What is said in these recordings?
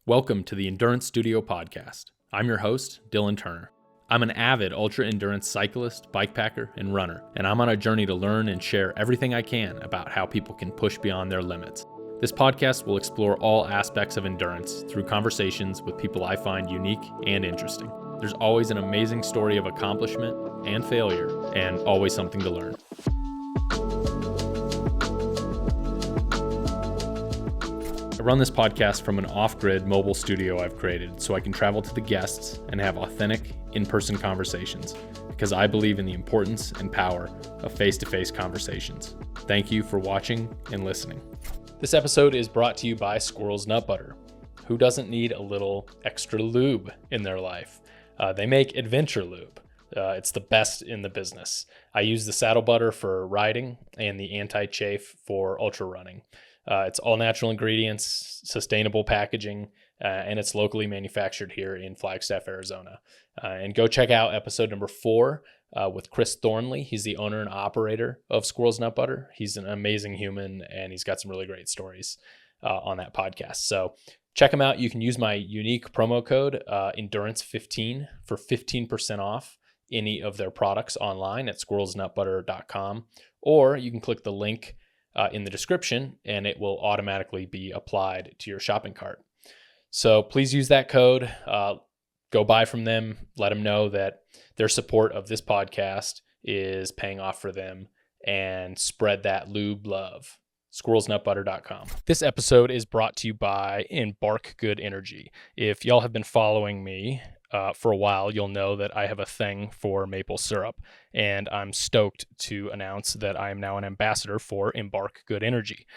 Welcome to the Endurance Studio podcast. I'm your host, Dylan Turner. I'm an avid ultra-endurance cyclist, bikepacker, and runner, and I'm on a journey to learn and share everything I can about how people can push beyond their limits. This podcast will explore all aspects of endurance through conversations with people I find unique and interesting. There's always an amazing story of accomplishment and failure, and always something to learn. I run this podcast from an off-grid mobile studio I've created so I can travel to the guests and have authentic, in-person conversations because I believe in the importance and power of face-to-face conversations. Thank you for watching and listening. This episode is brought to you by Squirrel's Nut Butter. Who doesn't need a little extra lube in their life? They make adventure lube. It's the best in the business. I use the saddle butter for riding and the anti-chafe for ultra running. It's all natural ingredients, sustainable packaging, and it's locally manufactured here in Flagstaff, Arizona. And go check out episode number 4 with Chris Thornley. He's the owner and operator of Squirrel's Nut Butter. He's an amazing human, and he's got some really great stories on that podcast. So check him out. You can use my unique promo code, Endurance15, for 15% off any of their products online at squirrelsnutbutter.com, or you can click the link in the description and it will automatically be applied to your shopping cart. So please use that code. Go buy from them. Let them know that their support of this podcast is paying off for them, and spread that lube love. squirrelsnutbutter.com. This episode is brought to you by Embark Good Energy. If y'all have been following me for a while, you'll know that I have a thing for maple syrup, and I'm stoked to announce that I am now an ambassador for Embark Good Energy.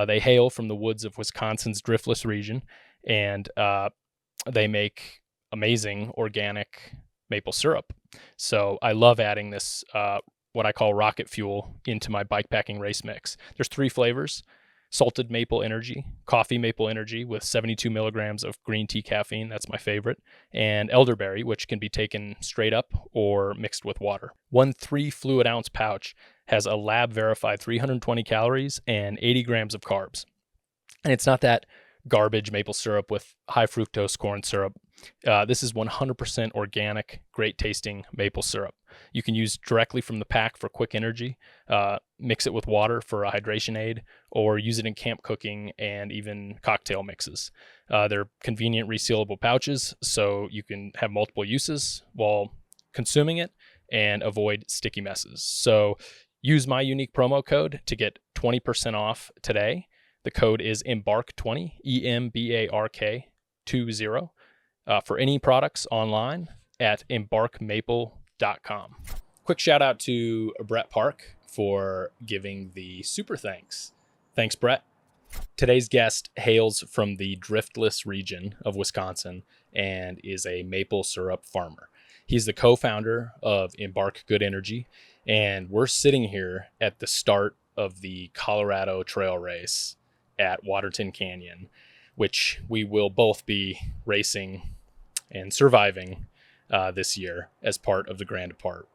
They hail from the woods of Wisconsin's Driftless region, and they make amazing organic maple syrup. So I love adding this, what I call rocket fuel, into my bikepacking race mix. There's 3 flavors: salted maple energy, coffee maple energy with 72 milligrams of green tea caffeine, that's my favorite, and elderberry, which can be taken straight up or mixed with water. One 3 fluid ounce pouch has a lab verified 320 calories and 80 grams of carbs. And it's not that garbage maple syrup with high fructose corn syrup. This is 100% organic, great tasting maple syrup. You can use directly from the pack for quick energy, mix it with water for a hydration aid, or use it in camp cooking and even cocktail mixes. They're convenient resealable pouches, so you can have multiple uses while consuming it and avoid sticky messes. So use my unique promo code to get 20% off today. The code is EMBARK20, EMBARK20, for any products online at embarkmaple.com. Quick shout out to Brett Park for giving the super thanks. Thanks, Brett. Today's guest hails from the Driftless region of Wisconsin and is a maple syrup farmer. He's the co-founder of Embark Good Energy, and we're sitting here at the start of the Colorado Trail Race at Waterton Canyon, which we will both be racing and surviving this year as part of the Grand Depart.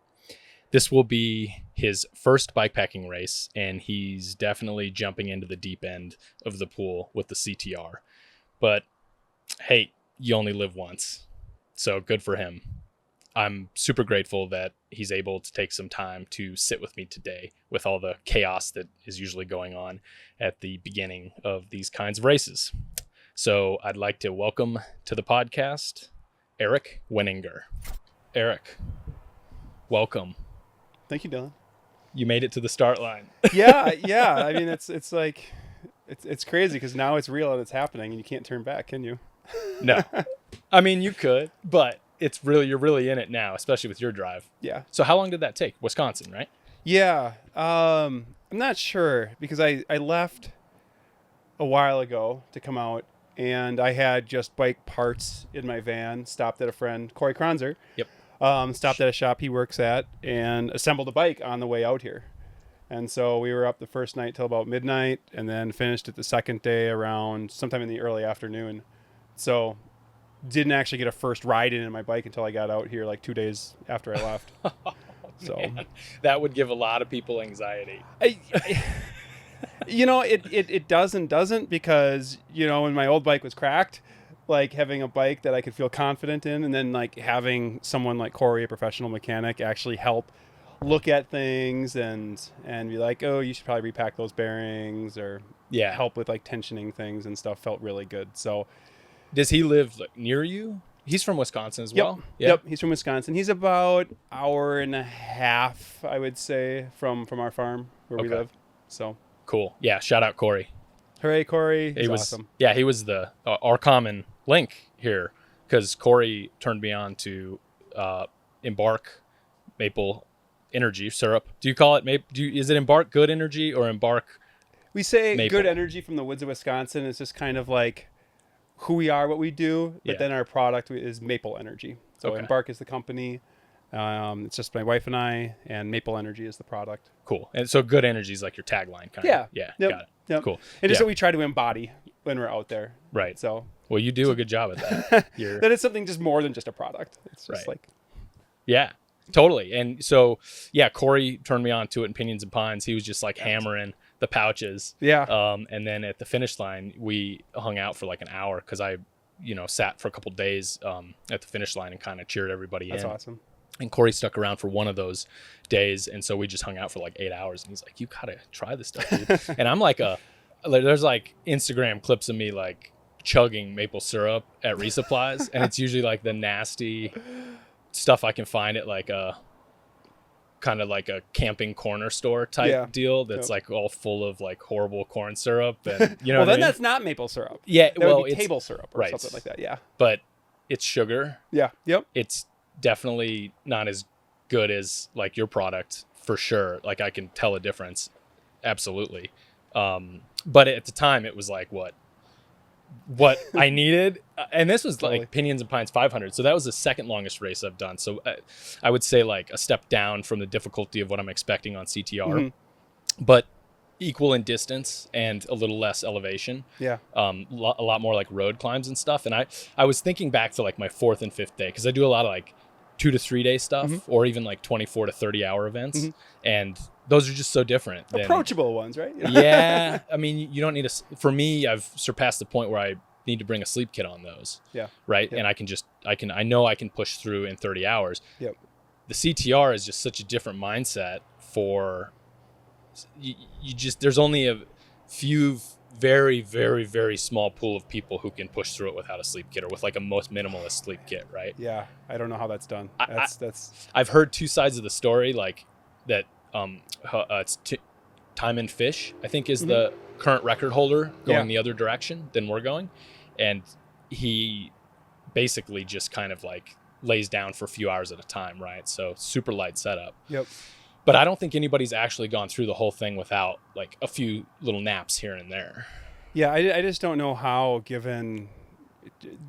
This will be his first bikepacking race, and he's definitely jumping into the deep end of the pool with the CTR. But hey, you only live once, so good for him. I'm super grateful that he's able to take some time to sit with me today with all the chaos that is usually going on at the beginning of these kinds of races. So I'd like to welcome to the podcast, Eric Weninger. Eric, welcome. Thank you, Dylan. You made it to the start line. Yeah. I mean, it's like, it's crazy because now it's real and it's happening and you can't turn back, can you? No. I mean, you could, but you're really in it now, especially with your drive. Yeah. So how long did that take? Wisconsin, right? Yeah. I'm not sure because I left a while ago to come out, and I had just bike parts in my van, stopped at a friend, Corey Kronzer. Yep. Stopped at a shop he works at and assembled a bike on the way out here. And so we were up the first night till about midnight and then finished it the second day around sometime in the early afternoon. So didn't actually get a first ride in my bike until I got out here like 2 days after I left. So man, that would give a lot of people anxiety. You know, it doesn't because, you know, when my old bike was cracked, like having a bike that I could feel confident in, and then like having someone like Corey, a professional mechanic, actually help look at things and be like, oh, you should probably repack those bearings, or help with like tensioning things and stuff, felt really good. So does he live like near you? He's from Wisconsin as well. Yep, he's from Wisconsin. He's about an hour and a half, I would say, from our farm where we live. So cool. Yeah, shout out Corey. Hooray, Corey. He's awesome. Yeah, he was the our common link here, because Corey turned me on to Embark Maple Energy syrup. Do you call it is it Embark Good Energy or Embark? We say Maple? Good Energy from the woods of Wisconsin is just kind of like who we are, what we do, but then our product is Maple Energy. So Embark is the company. It's just my wife and I, and Maple Energy is the product. Cool. And so Good Energy is like your tagline, kind of. Yeah. Yep. Got it. Yep. Cool. And just what we try to embody when we're out there. Right. So. Well, you do a good job at that. That it's something just more than just a product. It's just like. Yeah. Totally. And so, Corey turned me on to it in Pinions and Pines. He was just like hammering the pouches. Yeah. And then at the finish line, we hung out for like an hour, because I, sat for a couple days at the finish line and kind of cheered everybody in. That's awesome. And Corey stuck around for one of those days. And so we just hung out for like 8 hours. And he's like, you got to try this stuff, dude. And I'm like, there's like Instagram clips of me like chugging maple syrup at resupplies. And it's usually like the nasty stuff I can find at like a kind of like a camping corner store type deal that's like all full of like horrible corn syrup, and well, then that's not maple syrup. Yeah, that would be table syrup or something like that. Yeah, but it's sugar. Yeah. Yep. It's definitely not as good as like your product, for sure. Like I can tell a difference, absolutely. But at the time, it was like what I needed. And this was like Pinions and Pines 500. So that was the second longest race I've done. So I would say like a step down from the difficulty of what I'm expecting on CTR, but equal in distance and a little less elevation. Yeah. A lot more like road climbs and stuff. And I was thinking back to like my 4th and 5th day, because I do a lot of like 2 to 3 day stuff, or even like 24 to 30 hour events. And those are just so different. Approachable ones, right? Yeah. I mean, you don't need for me, I've surpassed the point where I need to bring a sleep kit on those. Yeah. Right. Yep. And I know I can push through in 30 hours. Yep. The CTR is just such a different mindset for there's only a few very, very, very small pool of people who can push through it without a sleep kit, or with like a most minimalist sleep kit. Right. Yeah. I don't know how that's done. I've heard two sides of the story, like that. It's Time and Fish, I think, is the current record holder going the other direction than we're going. And he basically just kind of like lays down for a few hours at a time. Right. So super light setup. Yep. But I don't think anybody's actually gone through the whole thing without like a few little naps here and there. Yeah. I just don't know how, given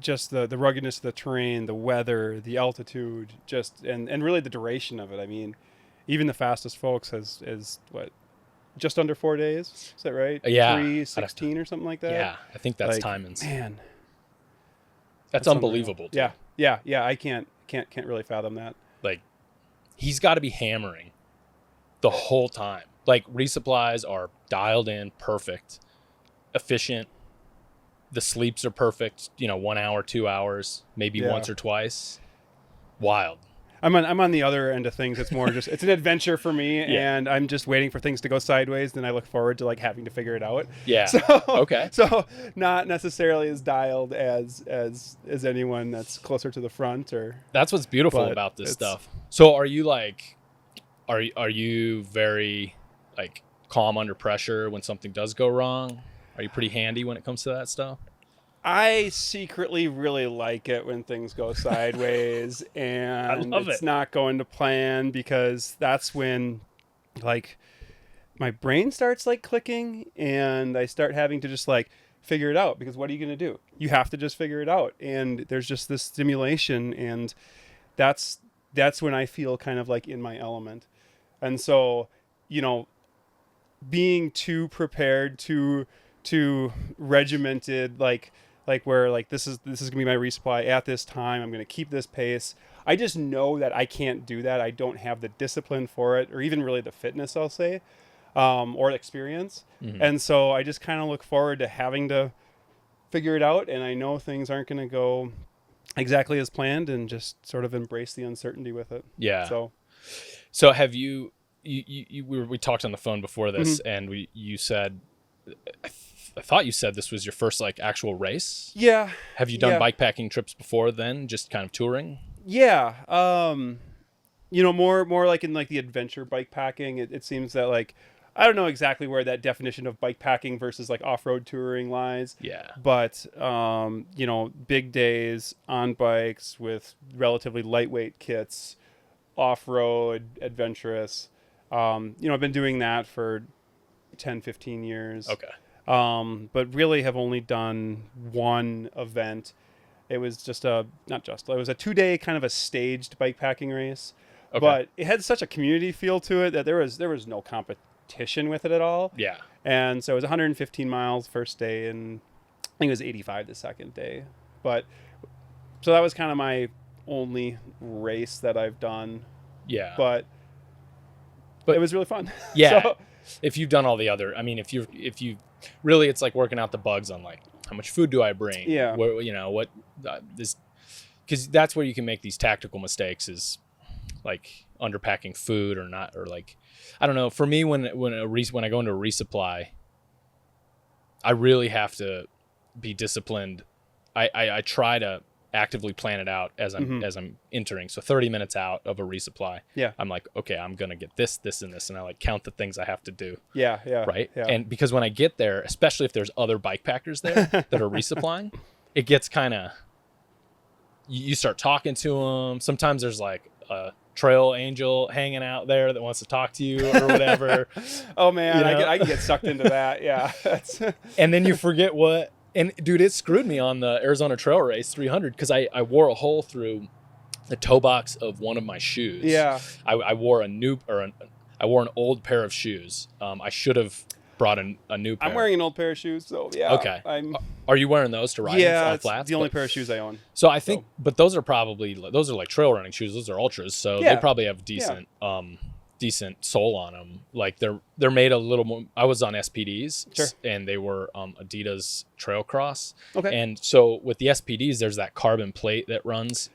just the ruggedness of the terrain, the weather, the altitude, and really the duration of it. I mean, even the fastest folks is what, just under 4 days? Is that right? Yeah. 3:16 or something like that? Yeah, I think that's like, timings. Man. That's unbelievable. Dude. Yeah. I can't really fathom that. Like, he's got to be hammering the whole time. Like, resupplies are dialed in, perfect, efficient. The sleeps are perfect, 1 hour, 2 hours, maybe once or twice. Wild. I'm on the other end of things. It's more just, it's an adventure for me, and I'm just waiting for things to go sideways. Then I look forward to like having to figure it out. Yeah. So not necessarily as dialed as anyone that's closer to the front, or. That's what's beautiful about this stuff. So are you like, are you very like calm under pressure when something does go wrong? Are you pretty handy when it comes to that stuff? I secretly really like it when things go sideways and it's not going to plan, because that's when like my brain starts like clicking and I start having to just like figure it out, because what are you going to do? You have to just figure it out. And there's just this stimulation, and that's when I feel kind of like in my element. And so, being too prepared, too regimented, like where like this is gonna be my resupply at this time, I'm gonna keep this pace. I just know that I can't do that. I don't have the discipline for it, or even really the fitness, I'll say, or experience. And so I just kind of look forward to having to figure it out, and I know things aren't going to go exactly as planned, and just sort of embrace the uncertainty with it. Yeah. So have you we talked on the phone before this, and you said, I thought you said this was your first like actual race. Yeah. Have you done bikepacking trips before then, just kind of touring? Yeah. More like in like the adventure bikepacking. It seems that like, I don't know exactly where that definition of bikepacking versus like off-road touring lies. Yeah. But, big days on bikes with relatively lightweight kits, off-road, adventurous. I've been doing that for 10, 15 years. Okay. But really have only done one event. It was it was a 2-day kind of a staged bikepacking race. Okay. But it had such a community feel to it that there was no competition with it at all. Yeah. And so it was 115 miles first day, and I think it was 85 the second day. But so that was kind of my only race that I've done. Yeah. But it was really fun. Yeah. So, if you've done all the other, I mean, if you really, it's like working out the bugs on like, how much food do I bring? Yeah. Where, because that's where you can make these tactical mistakes, is like underpacking food or not, or like, I don't know. For me, when I go into a resupply, I really have to be disciplined. I try to actively plan it out as I'm entering. So 30 minutes out of a resupply, I'm like, okay, I'm gonna get this, and this, and I like count the things I have to do. Yeah. Right. Yeah. And because when I get there, especially if there's other bike packers there that are resupplying, it gets kind of, you start talking to them. Sometimes there's like a trail angel hanging out there that wants to talk to you or whatever. Oh man, I can get sucked into that. Yeah. And then you forget what. And dude, it screwed me on the Arizona Trail Race 300 because I wore a hole through the toe box of one of my shoes. Yeah. I wore I wore an old pair of shoes. I should have brought a new pair. I'm wearing an old pair of shoes, so yeah. Okay. Are you wearing those to ride on flats? The only pair of shoes I own. So I think, but those are like trail running shoes. Those are ultras, so they probably have decent sole on them. Like they're made a little more. I was on SPDs, sure, and they were Adidas Trail Cross. Okay. And so with the SPDs, there's that carbon plate that runs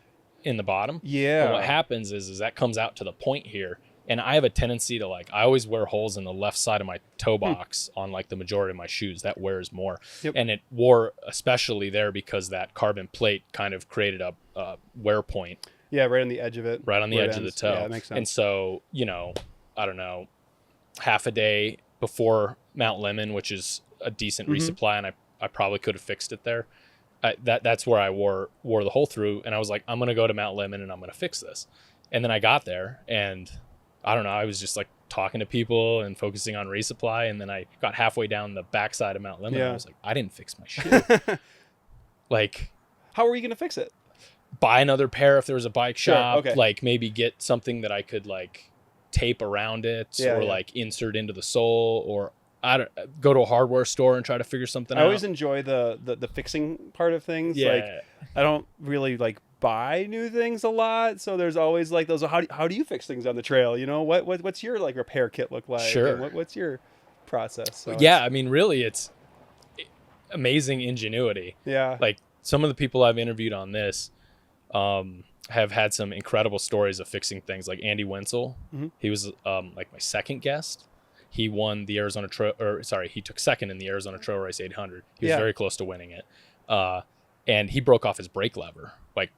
in the bottom. Yeah. And what happens is that comes out to the point here, and I have a tendency to I always wear holes in the left side of my toe box on like the majority of my shoes. That wears more. Yep. And it wore especially there because that carbon plate kind of created a wear point. Yeah, right on the edge of it. Right on the edge of the toe. Yeah, that makes sense. And so, I don't know, half a day before Mount Lemmon, which is a decent resupply, and I probably could have fixed it there. That's where I wore the hole through, and I was like, I'm going to go to Mount Lemmon and I'm going to fix this. And then I got there, and I don't know, I was just like talking to people and focusing on resupply, and then I got halfway down the backside of Mount Lemmon, and I was like, I didn't fix my shoe. Like, how are you going to fix it? Buy another pair if there was a bike shop. Sure, okay. Like maybe get something that I could like tape around it, or like insert into the sole, or go to a hardware store and try to figure something out. I always enjoy the fixing part of things. Yeah. Like I don't really like buy new things a lot, so there's always like those how do you fix things on the trail? What's your like repair kit look like? Sure. And what's your process? So I mean, really, it's amazing ingenuity. Yeah. Like some of the people I've interviewed on this have had some incredible stories of fixing things. Like Andy Wenzel, he was like my second guest. He won the Arizona he took second in the Arizona Trail Race 800. He was very close to winning it. And he broke off his brake lever, like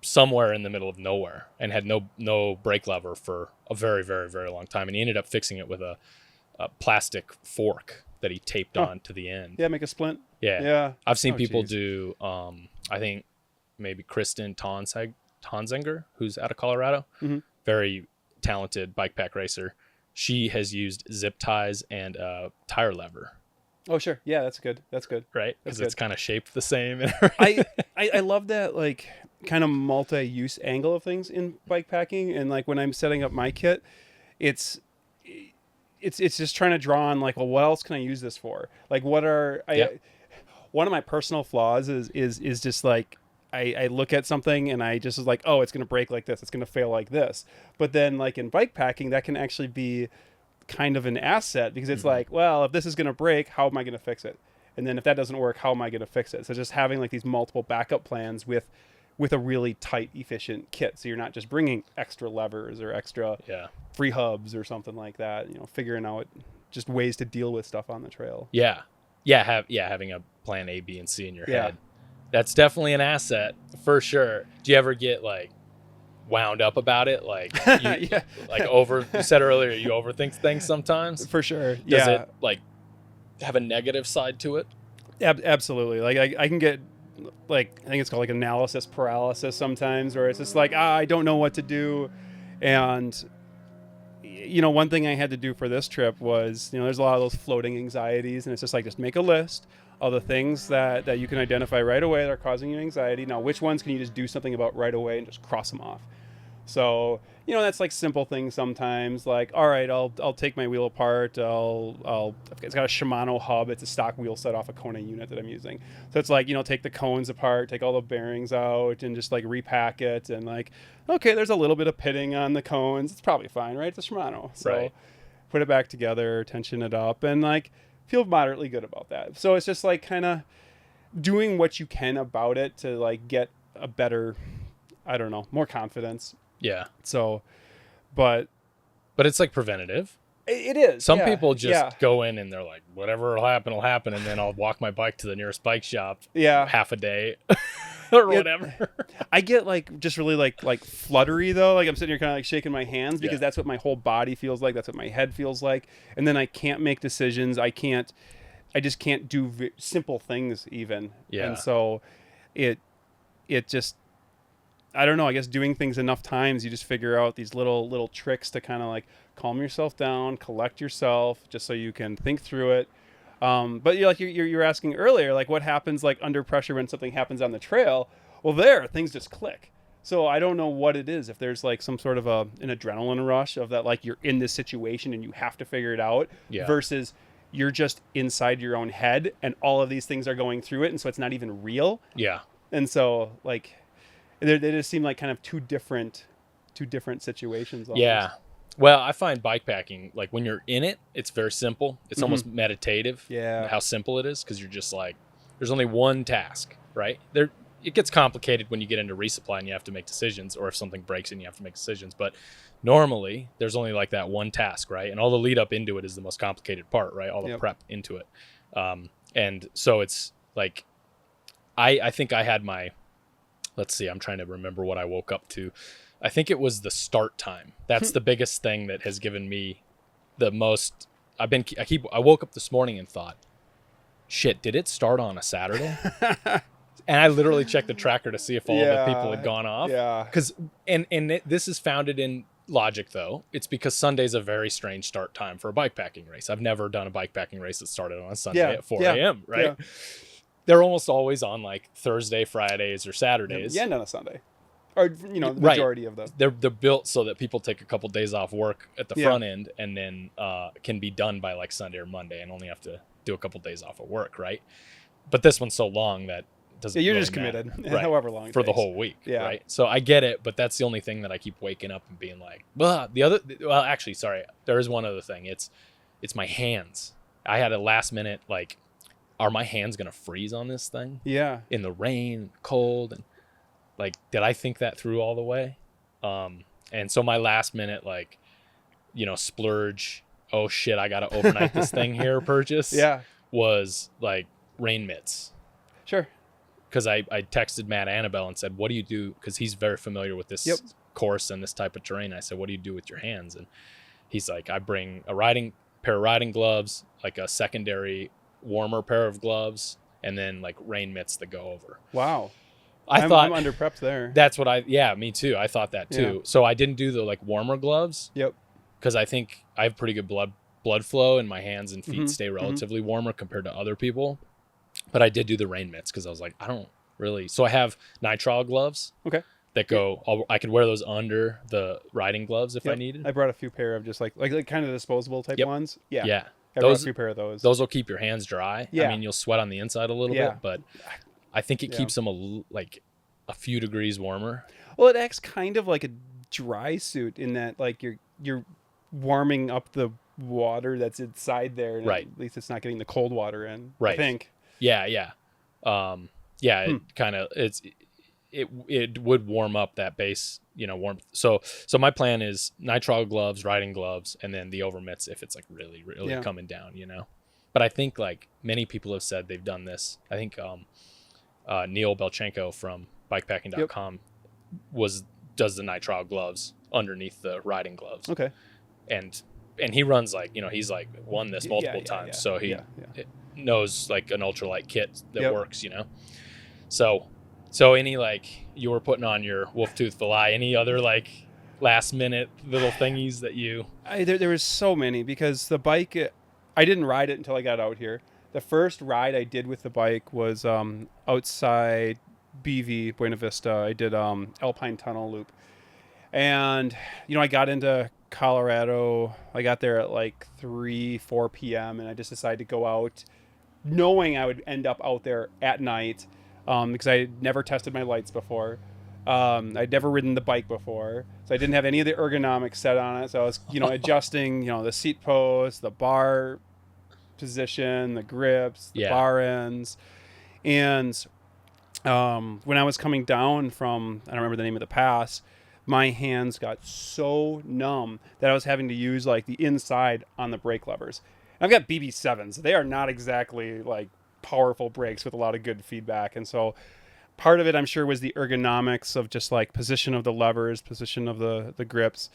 somewhere in the middle of nowhere, and had no brake lever for a very, very, very long time. And he ended up fixing it with a plastic fork that he taped on to the end. Yeah, make a splint. Yeah. I've seen people do, I think maybe Kristen Tonsinger, who's out of Colorado, very talented bike pack racer. She has used zip ties and tire lever. Oh, sure. Yeah, that's good. Right? Because it's kind of shaped the same. I love that like kind of multi-use angle of things in bike packing. And like when I'm setting up my kit, it's just trying to draw on like, well, what else can I use this for? Like one of my personal flaws is just like, I look at something and I just was like, oh, it's going to break like this. It's going to fail like this. But then like in bike packing, that can actually be kind of an asset because it's like, well, if this is going to break, how am I going to fix it? And then if that doesn't work, how am I going to fix it? So just having like these multiple backup plans with a really tight, efficient kit. So you're not just bringing extra levers or extra free hubs or something like that, figuring out just ways to deal with stuff on the trail. Yeah. Having a plan A, B, and C in your head. That's definitely an asset for sure. Do you ever get like wound up about it? Like, you said earlier, you overthink things sometimes. For sure. Does it like have a negative side to it? Absolutely. Like I can get like, I think it's called like analysis paralysis sometimes, where it's just like, I don't know what to do. And one thing I had to do for this trip was, there's a lot of those floating anxieties, and it's just like, just make a list of the things that you can identify right away that are causing you anxiety. Now, which ones can you just do something about right away and just cross them off? So, that's like simple things sometimes, like, all right, I'll take my wheel apart. It's got a Shimano hub. It's a stock wheel set off a Kona unit that I'm using. So it's like, take the cones apart, take all the bearings out, and just like repack it. And like, okay, there's a little bit of pitting on the cones. It's probably fine, right? It's a Shimano. So put it back together, tension it up, and like feel moderately good about that. So it's just like kind of doing what you can about it to like get a better, I don't know, more confidence. Yeah. So, but it's like preventative. It is. Some people just go in and they're like, whatever will happen, and then I'll walk my bike to the nearest bike shop. Half a day or whatever. I get like just really like fluttery though. Like I'm sitting here kind of like shaking my hands because that's what my whole body feels like. That's what my head feels like. And then I can't make decisions. I just can't do simple things even. Yeah. And so it just, I don't know, I guess doing things enough times, you just figure out these little tricks to kind of like calm yourself down, collect yourself, just so you can think through it. But you're asking earlier, like what happens like under pressure when something happens on the trail? Well, things just click. So I don't know what it is. If there's like some sort of an adrenaline rush of that, like you're in this situation and you have to figure it out versus you're just inside your own head and all of these things are going through it. And so it's not even real. Yeah. And so like, they just seem like kind of two different situations. Almost. Yeah. Well, I find bikepacking, like when you're in it, it's very simple. It's almost meditative. Yeah. How simple it is, because you're just like, there's only one task, right? It gets complicated when you get into resupply and you have to make decisions, or if something breaks and you have to make decisions. But normally there's only like that one task, right? And all the lead up into it is the most complicated part, right? All the prep into it. And so it's like, I think I had my, let's see, I'm trying to remember what I woke up to. I think it was the start time. That's the biggest thing that has given me the most. I woke up this morning and thought, shit, did it start on a Saturday? And I literally checked the tracker to see if all the people had gone off. Yeah. This is founded in logic, though. It's because Sunday's a very strange start time for a bikepacking race. I've never done a bikepacking race that started on a Sunday at 4 a.m., right? Yeah. They're almost always on like Thursday, Fridays, or Saturdays. Yeah, and on a Sunday. Or, the majority of them. They're built so that people take a couple days off work at the front end and then can be done by like Sunday or Monday and only have to do a couple days off of work, right? But this one's so long that doesn't you're really just committed, right? However long it for takes. the whole week, right? So I get it, but that's the only thing that I keep waking up and being like, actually, sorry, there is one other thing. It's my hands. I had a last minute like, are my hands gonna freeze on this thing? Yeah. In the rain, cold, and like, did I think that through all the way? And so my last minute, like, splurge, oh shit, I gotta overnight this thing here purchase. Was like rain mitts. Sure. Because I texted Matt Annabelle and said, what do you do? Because he's very familiar with this course and this type of terrain. I said, what do you do with your hands? And he's like, I bring a pair of riding gloves, like a secondary warmer pair of gloves, and then like rain mitts that go over. Wow. I'm under prepped there. That's what me too. I thought that too. So I didn't do the like warmer gloves. Yep. Because I think I have pretty good blood flow and my hands and feet stay relatively warmer compared to other people. But I did do the rain mitts because I was like, I don't really. So I have nitrile gloves. Okay. That go. I could wear those under the riding gloves if I needed. I brought a few pair of just like kind of disposable type ones. Yeah. Yeah. I brought a few pair of those. Those will keep your hands dry. Yeah. I mean, you'll sweat on the inside a little bit, but I think it keeps them a few degrees warmer. Well, it acts kind of like a dry suit in that like you're warming up the water that's inside there. And right. At least it's not getting the cold water in. Right. I think. Yeah, yeah. It kind of it would warm up that base, warmth. So my plan is nitrile gloves, riding gloves, and then the over mitts if it's like really really coming down, But I think like many people have said they've done this. I think Neil Belchenko from bikepacking.com does the nitrile gloves underneath the riding gloves. Okay. And he runs like, he's like won this multiple times. So he knows like an ultralight kit that works, So any like you were putting on your wolf tooth fillet, any other like last minute little thingies that you... There was so many, because the bike, I didn't ride it until I got out here. The first ride I did with the bike was outside BV, Buena Vista. I did Alpine Tunnel Loop. And, I got into Colorado. I got there at like 4 p.m. and I just decided to go out knowing I would end up out there at night because I had never tested my lights before. I'd never ridden the bike before, so I didn't have any of the ergonomics set on it. So I was, adjusting, the seat post, the bar position, the grips, the bar ends. And when I was coming down from, I don't remember the name of the pass, my hands got so numb that I was having to use like the inside on the brake levers. I've got BB7s. They are not exactly like powerful brakes with a lot of good feedback. And so part of it, I'm sure, was the ergonomics of just like position of the levers, position of the grips.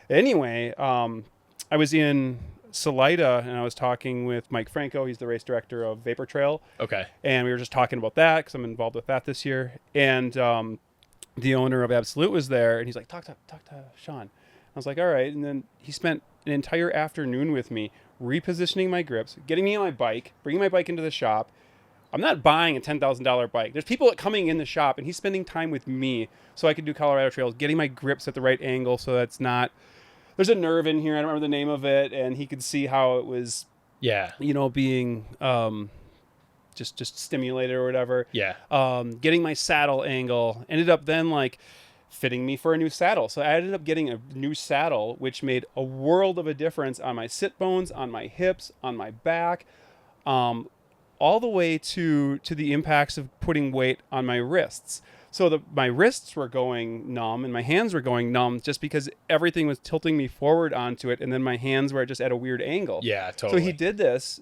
Anyway, I was in Salida and I was talking with Mike Franco. He's the race director of Vapor Trail. Okay. And we were just talking about that because I'm involved with that this year. And the owner of Absolute was there, and he's like, talk to Sean. I was like, all right. And then he spent an entire afternoon with me repositioning my grips, getting me on my bike, bringing my bike into the shop. I'm not buying a $10,000 bike. There's people coming in the shop, and he's spending time with me so I could do Colorado trails, getting my grips at the right angle so that's not... There's a nerve in here. I don't remember the name of it, and he could see how it was, being just stimulated or whatever. Yeah. Getting my saddle angle ended up then like fitting me for a new saddle. So I ended up getting a new saddle, which made a world of a difference on my sit bones, on my hips, on my back, all the way to the impacts of putting weight on my wrists. So my wrists were going numb and my hands were going numb just because everything was tilting me forward onto it. And then my hands were just at a weird angle. Yeah, totally. So he did this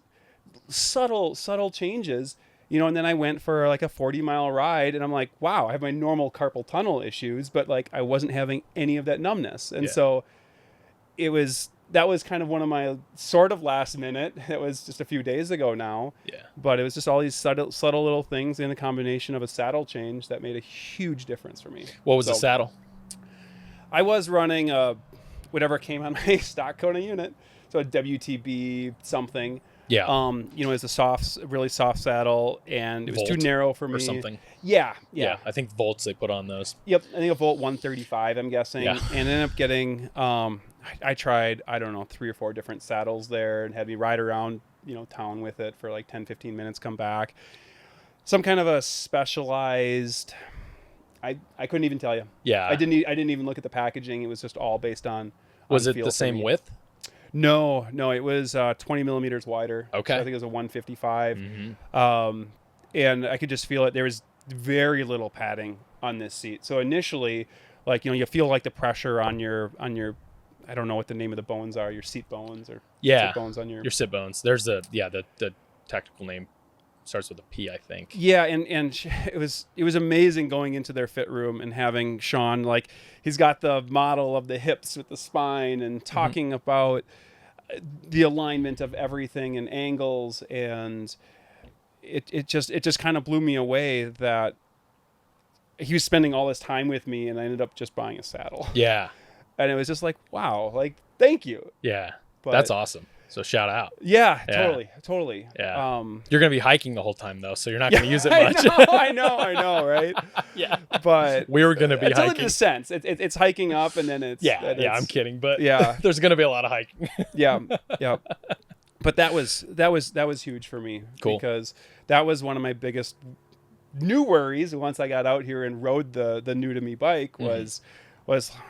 subtle changes, and then I went for like a 40-mile ride and I'm like, wow, I have my normal carpal tunnel issues, but like I wasn't having any of that numbness. And so that was kind of one of my sort of last minute. It was just a few days ago now. Yeah. But it was just all these subtle little things in the combination of a saddle change that made a huge difference for me. What was the saddle? I was running whatever came on my stock Kona unit. So a WTB something. Yeah. It's a really soft saddle, and it was too narrow for me. Or something. Yeah. I think volts they put on those. Yep. I think a volt 135, I'm guessing. Yeah. And ended up getting, I tried, 3 or 4 different saddles there and had me ride around, town with it for like 10, 15 minutes, come back. Some kind of a specialized, I couldn't even tell you. Yeah. I didn't even look at the packaging. It was just all based on Was it the same width? No, it was 20 millimeters wider. Okay. So I think it was a 155. Mm-hmm. And I could just feel it. There was very little padding on this seat. So initially, like, you feel like the pressure on your, I don't know what the name of the bones are, your seat bones or sit bones on your sit bones. There's the technical name starts with a P, I think. Yeah, and it was amazing going into their fit room and having Sean, like, he's got the model of the hips with the spine and talking about the alignment of everything and angles, and it just kind of blew me away that he was spending all this time with me, and I ended up just buying a saddle. Yeah. And it was just like, wow, like, thank you. Yeah. But that's awesome. So shout out. Yeah. Totally. Yeah. You're going to be hiking the whole time though, so you're not going to use it much. I know, right? Yeah. But we were going to be hiking. In a sense, it's hiking up and then it's... Yeah, I'm kidding, but there's going to be a lot of hiking. Yeah. But that was huge for me. Cool. Because that was one of my biggest new worries once I got out here and rode the new to me bike was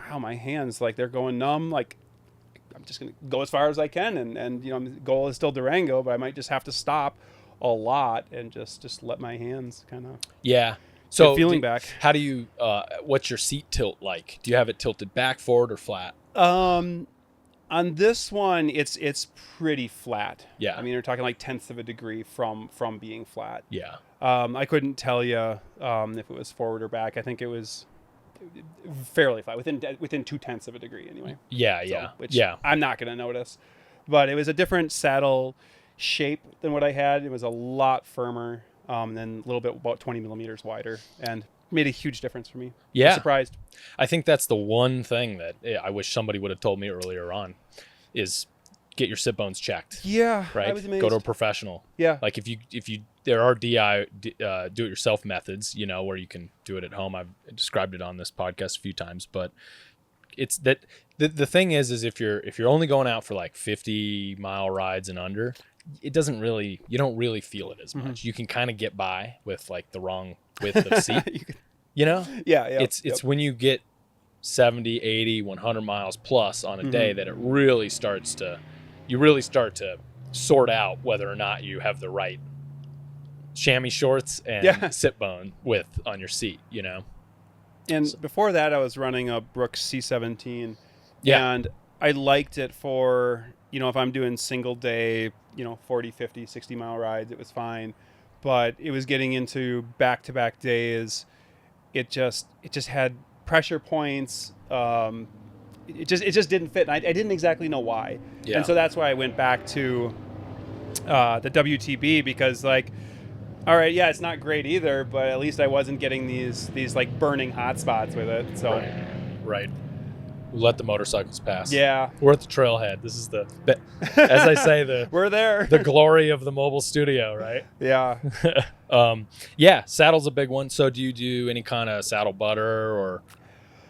how my hands, like, they're going numb. Like, I'm just going to go as far as I can. And the goal is still Durango, but I might just have to stop a lot and just let my hands kind of So feeling back. How do you? What's your seat tilt like? Do you have it tilted back, forward, or flat? On this one, it's pretty flat. Yeah. I mean, you're talking like tenths of a degree from being flat. Yeah. I couldn't tell you if it was forward or back. I think it was fairly flat, within 0.2 of a degree anyway. Which I'm not going to notice. But it was a different saddle shape than what I had. It was a lot firmer, and then a little bit about 20 millimeters wider, and made a huge difference for me. Yeah. I'm surprised. I think that's the one thing that I wish somebody would have told me earlier on is get your sit bones checked. Yeah. Right. I was amazed. Go to a professional. Yeah. Like if you there are do-it-yourself methods, where you can do it at home. I've described it on this podcast a few times, but it's that the thing is if you're only going out for like 50-mile rides and under, you don't really feel it as much. Mm-hmm. You can kind of get by with like the wrong width of seat. Yeah. It's when you get 70, 80, 100 miles plus on a day that you really start to sort out whether or not you have the right chamois shorts and sit bone width on your seat, And before that, I was running a Brooks C17, and I liked it for, if I'm doing single day, 40, 50, 60-mile rides, it was fine. But it was getting into back-to-back days. It just had pressure points. It just didn't fit. And I didn't exactly know why. Yeah. And so that's why I went back to the WTB, because like, all right, yeah, it's not great either, but at least I wasn't getting these like burning hot spots with it. So right. Let the motorcycles pass. Yeah. We're at the trailhead. This is as I say, we're there. The glory of the mobile studio, right? Yeah. Saddle's a big one. So do you do any kind of saddle butter, or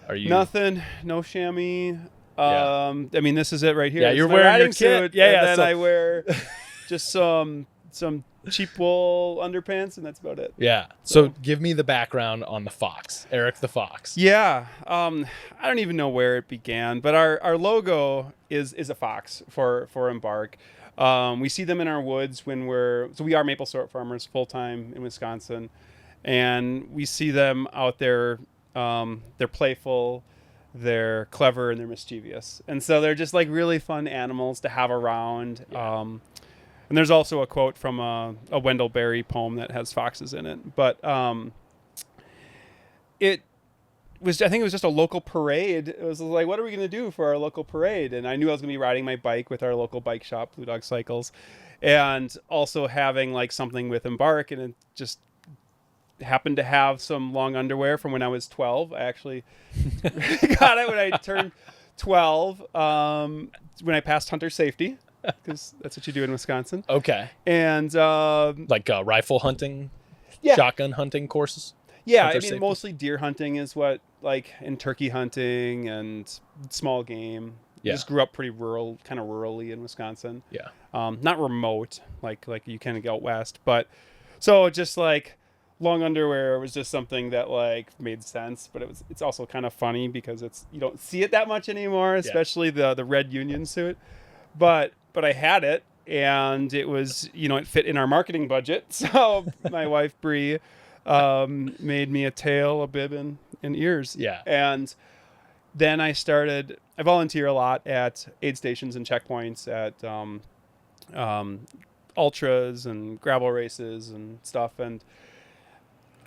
are you nothing? No chamois. I mean, this is it right here. Yeah, you're wearing your kit. Suit, and then I wear just some cheap wool underpants, and that's about it. Yeah. So give me the background on the Fox, Eric the Fox. Yeah. I don't even know where it began, but our logo is a fox for Embark. We see them in our woods we are maple syrup farmers full time in Wisconsin, and we see them out there. They're playful, they're clever, and they're mischievous, and so they're just like really fun animals to have around. Yeah. And there's also a quote from a Wendell Berry poem that has foxes in it. But I think it was just a local parade. It was like, what are we going to do for our local parade? And I knew I was going to be riding my bike with our local bike shop, Blue Dog Cycles, and also having like something with Embark. And it just happened to have some long underwear from when I was 12. I actually got it when I turned 12, when I passed hunter safety. Because that's what you do in Wisconsin. Okay. And like rifle hunting, shotgun hunting courses. Yeah, I mean, mostly deer hunting is what, like, and turkey hunting and small game. Yeah. Just grew up pretty rural, kind of rurally in Wisconsin. Yeah. Not remote, like you kind of go out west, but so just like long underwear was just something that like made sense, but it's also kind of funny because you don't see it that much anymore, especially the red Union suit, but I had it, and it was, it fit in our marketing budget. So my wife, Bree, made me a tail, a bib, and ears. Yeah. And then I volunteer a lot at aid stations and checkpoints at ultras and gravel races and stuff. And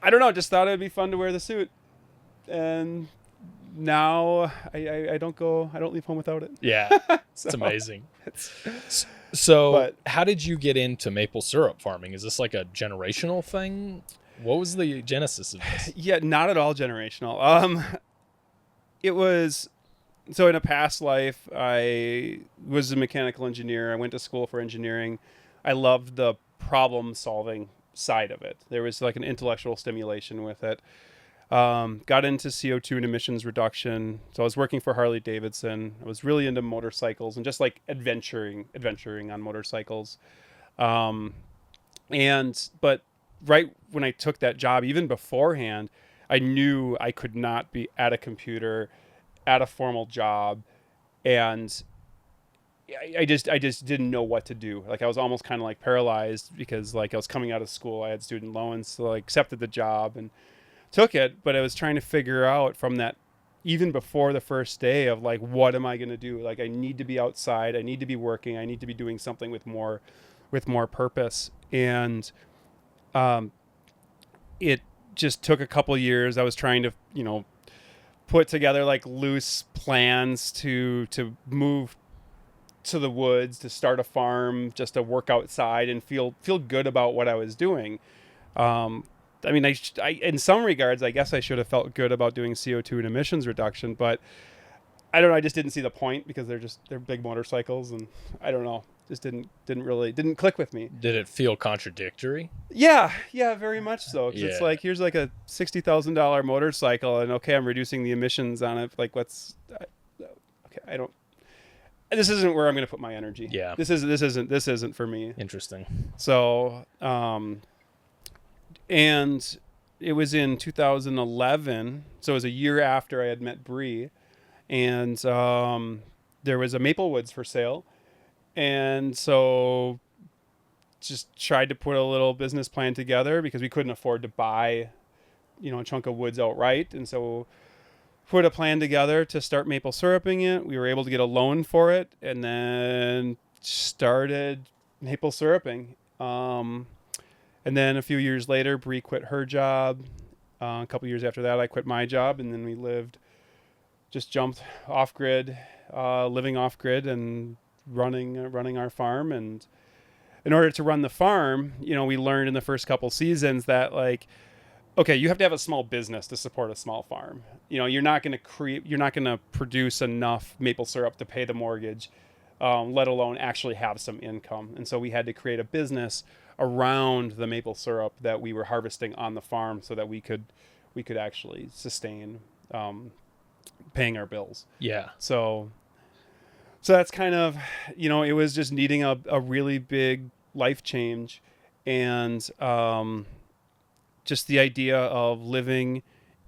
I don't know, just thought it'd be fun to wear the suit. And now I don't leave home without it. Yeah. It's amazing. But how did you get into maple syrup farming? Is this like a generational thing? What was the genesis of this? Yeah, not at all generational. It was, so in a past life, I was a mechanical engineer. I went to school for engineering. I loved the problem solving side of it. There was like an intellectual stimulation with it. Got into CO2 and emissions reduction. So I was working for Harley Davidson. I was really into motorcycles and just like adventuring on motorcycles. But right when I took that job, even beforehand, I knew I could not be at a computer, at a formal job, and I just didn't know what to do. Like I was almost kind of like paralyzed because like I was coming out of school, I had student loans, so I accepted the job and took it, but I was trying to figure out from that, even before the first day, of like, what am I going to do? Like I need to be outside, I need to be working, I need to be doing something with more purpose. And it just took a couple years. I was trying to, put together like loose plans to move to the woods, to start a farm, just to work outside and feel good about what I was doing. I mean, I in some regards, I guess I should have felt good about doing CO2 and emissions reduction, but I don't know. I just didn't see the point because they're big motorcycles, and I don't know. Just didn't click with me. Did it feel contradictory? Yeah, very much so. Because it's Yeah. like, here's like a $60,000 motorcycle, and okay, I'm reducing the emissions on it. Like, I don't. This isn't where I'm going to put my energy. Yeah. This isn't for me. Interesting. So, and it was in 2011. So it was a year after I had met Bree, and there was a maple woods for sale. And so just tried to put a little business plan together because we couldn't afford to buy, a chunk of woods outright. And so put a plan together to start maple syruping it. We were able to get a loan for it and then started maple syruping. And then a few years later, Bree quit her job. A couple years after that, I quit my job, and then we jumped off grid, living off grid and running our farm. And in order to run the farm, we learned in the first couple seasons that, like, okay, you have to have a small business to support a small farm. You're not going to produce enough maple syrup to pay the mortgage, let alone actually have some income. And so we had to create a business around the maple syrup that we were harvesting on the farm so that we could actually sustain paying our bills. Yeah. So that's kind of, it was just needing a really big life change. And just the idea of living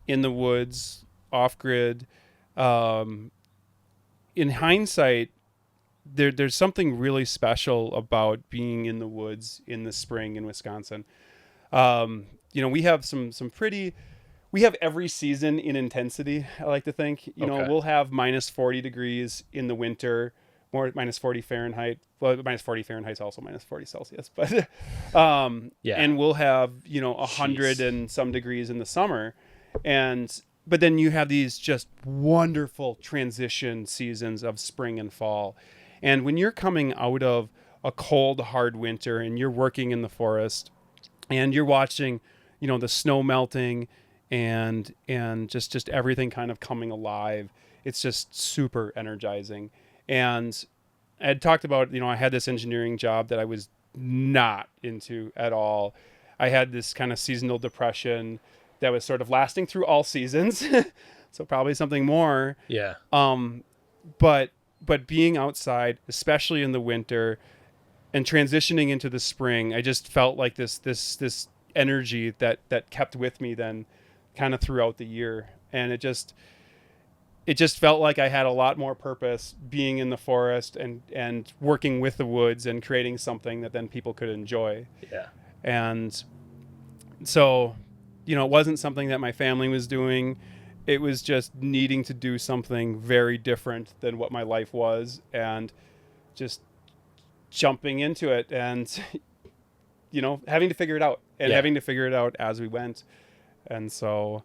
in the woods, off grid. In hindsight, there's something really special about being in the woods in the spring in Wisconsin. We have we have every season in intensity, I like to think. Okay. We'll have minus 40 degrees in the winter, more minus 40 Fahrenheit. Well, minus 40 Fahrenheit is also minus 40 Celsius, but Yeah. and we'll have 100 and some degrees in the summer, but then you have these just wonderful transition seasons of spring and fall. And when you're coming out of a cold, hard winter and you're working in the forest and you're watching, the snow melting and just everything kind of coming alive, it's just super energizing. And I had talked about, I had this engineering job that I was not into at all. I had this kind of seasonal depression that was sort of lasting through all seasons. So probably something more. Yeah. But being outside, especially in the winter, and transitioning into the spring, I just felt like this energy that kept with me then kind of throughout the year. And it just felt like I had a lot more purpose being in the forest and working with the woods and creating something that then people could enjoy. Yeah. And so, it wasn't something that my family was doing. It was just needing to do something very different than what my life was, and just jumping into it and, having to figure it out having to figure it out as we went. And so,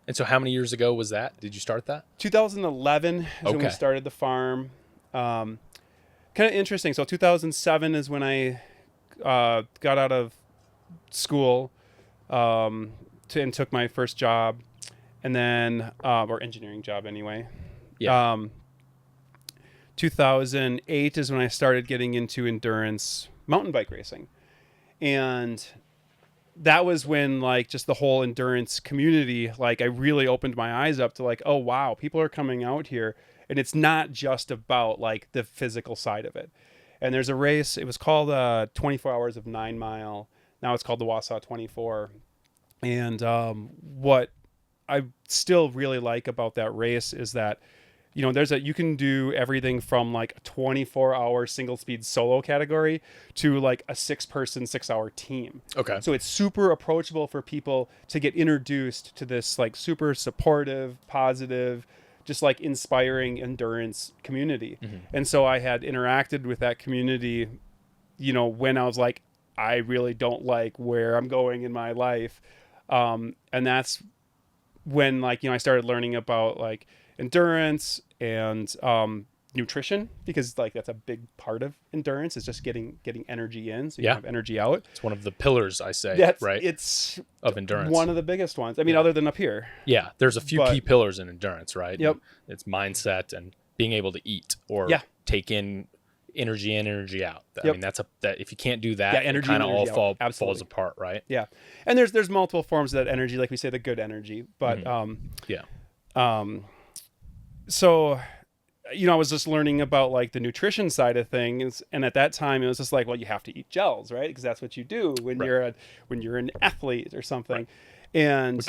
And so how many years ago was that? Did you start that? 2011 is when we Okay. started the farm. Kind of interesting. So 2007 is when I got out of school and took my first job, and then or engineering job anyway. Yeah. 2008 is when I started getting into endurance mountain bike racing, and that was when, like, just the whole endurance community, like, I really opened my eyes up to, like, oh wow, people are coming out here, and it's not just about like the physical side of it. And there's a race, it was called 24 Hours of 9 Mile. Now it's called the Wausau 24. And what I still really like about that race is that you can do everything from like a 24-hour single speed solo category to like a 6-person 6-hour team. Okay. So it's super approachable for people to get introduced to this like super supportive, positive, just like inspiring endurance community. And so I had interacted with that community, when I was like, I really don't like where I'm going in my life. And that's when I started learning about like endurance and nutrition, because like that's a big part of endurance, is just getting energy in so you have energy out. It's one of the pillars, I say, right? It's of endurance. one of the biggest ones. I mean, other than up here. Yeah, there's a few key pillars in endurance, right? Yep. It's mindset and being able to eat or take in energy in, energy out. I mean, that if you can't do that, it kind of all falls apart, right? Yeah. And there's multiple forms of that energy, like we say, the good energy. But so I was just learning about like the nutrition side of things, and at that time it was just like, well, you have to eat gels, right? Because that's what you do when you're an athlete or something. Right. And we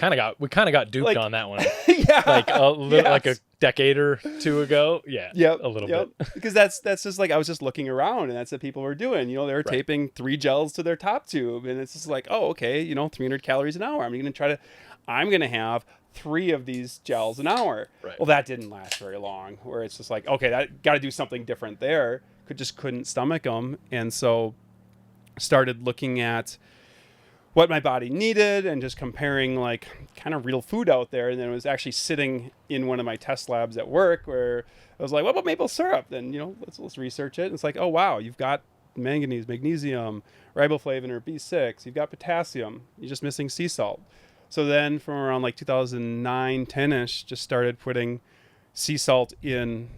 kind of got duped on that one. Yeah. Like a decade or two ago. Yeah. Yep. A little bit. Because that's just like, I was just looking around and that's what people were doing. They were taping 3 gels to their top tube, and it's just like, oh, okay, 300 calories an hour. I'm going to have 3 of these gels an hour. Right. Well, that didn't last very long, where it's just like, okay, that got to do something different there. Couldn't stomach them. And so started looking at what my body needed and just comparing like kind of real food out there. And then it was actually sitting in one of my test labs at work where I was like, what about maple syrup? Then, let's research it. And it's like, oh, wow, you've got manganese, magnesium, riboflavin or B6. You've got potassium. You're just missing sea salt. So then from around like 2009, 10-ish, just started putting sea salt in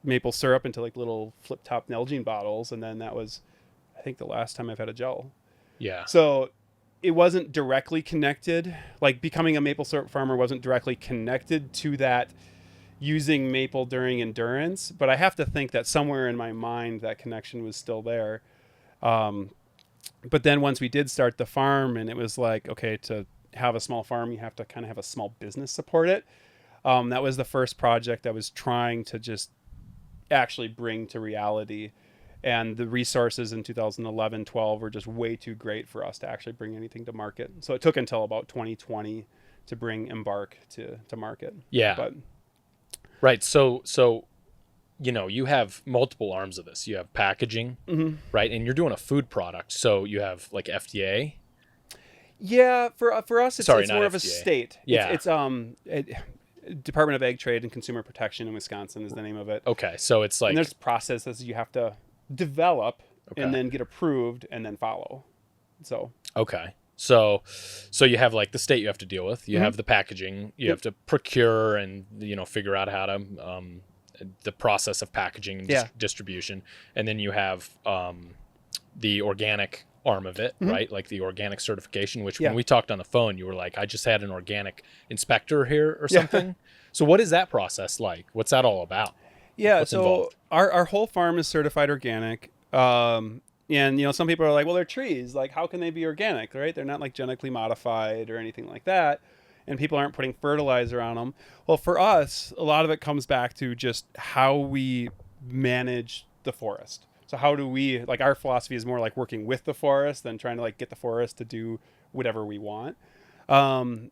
maple syrup into like little flip top Nalgene bottles. And then that was, I think, the last time I've had a gel. Yeah. So it wasn't directly connected. Like becoming a maple syrup farmer wasn't directly connected to that using maple during endurance. But I have to think that somewhere in my mind that connection was still there. But then once we did start the farm, and it was like, okay, to have a small farm, you have to kind of have a small business support it. That was the first project I was trying to just actually bring to reality. And the resources in 2011-12 were just way too great for us to actually bring anything to market. So it took until about 2020 to bring Embark to market. Yeah. But right. So you have multiple arms of this. You have packaging, right? And you're doing a food product. So you have like FDA. Yeah, for us, it's more of a state. Yeah. It's Department of Ag Trade and Consumer Protection in Wisconsin is the name of it. Okay, so it's like, and there's processes you have to develop and then get approved and then follow. So okay, so you have like the state you have to deal with. You have the packaging. You have to procure and figure out how to the process of packaging and distribution, and then you have the organic arm of it, right? Like the organic certification, which when we talked on the phone, you were like, I just had an organic inspector here or something. So what is that process like? What's that all about? Yeah. What's so involved? our whole farm is certified organic. And some people are like, well, they're trees. Like, how can they be organic, right? They're not like genetically modified or anything like that. And people aren't putting fertilizer on them. Well, for us, a lot of it comes back to just how we manage the forest. So how do we, like, our philosophy is more like working with the forest than trying to like get the forest to do whatever we want.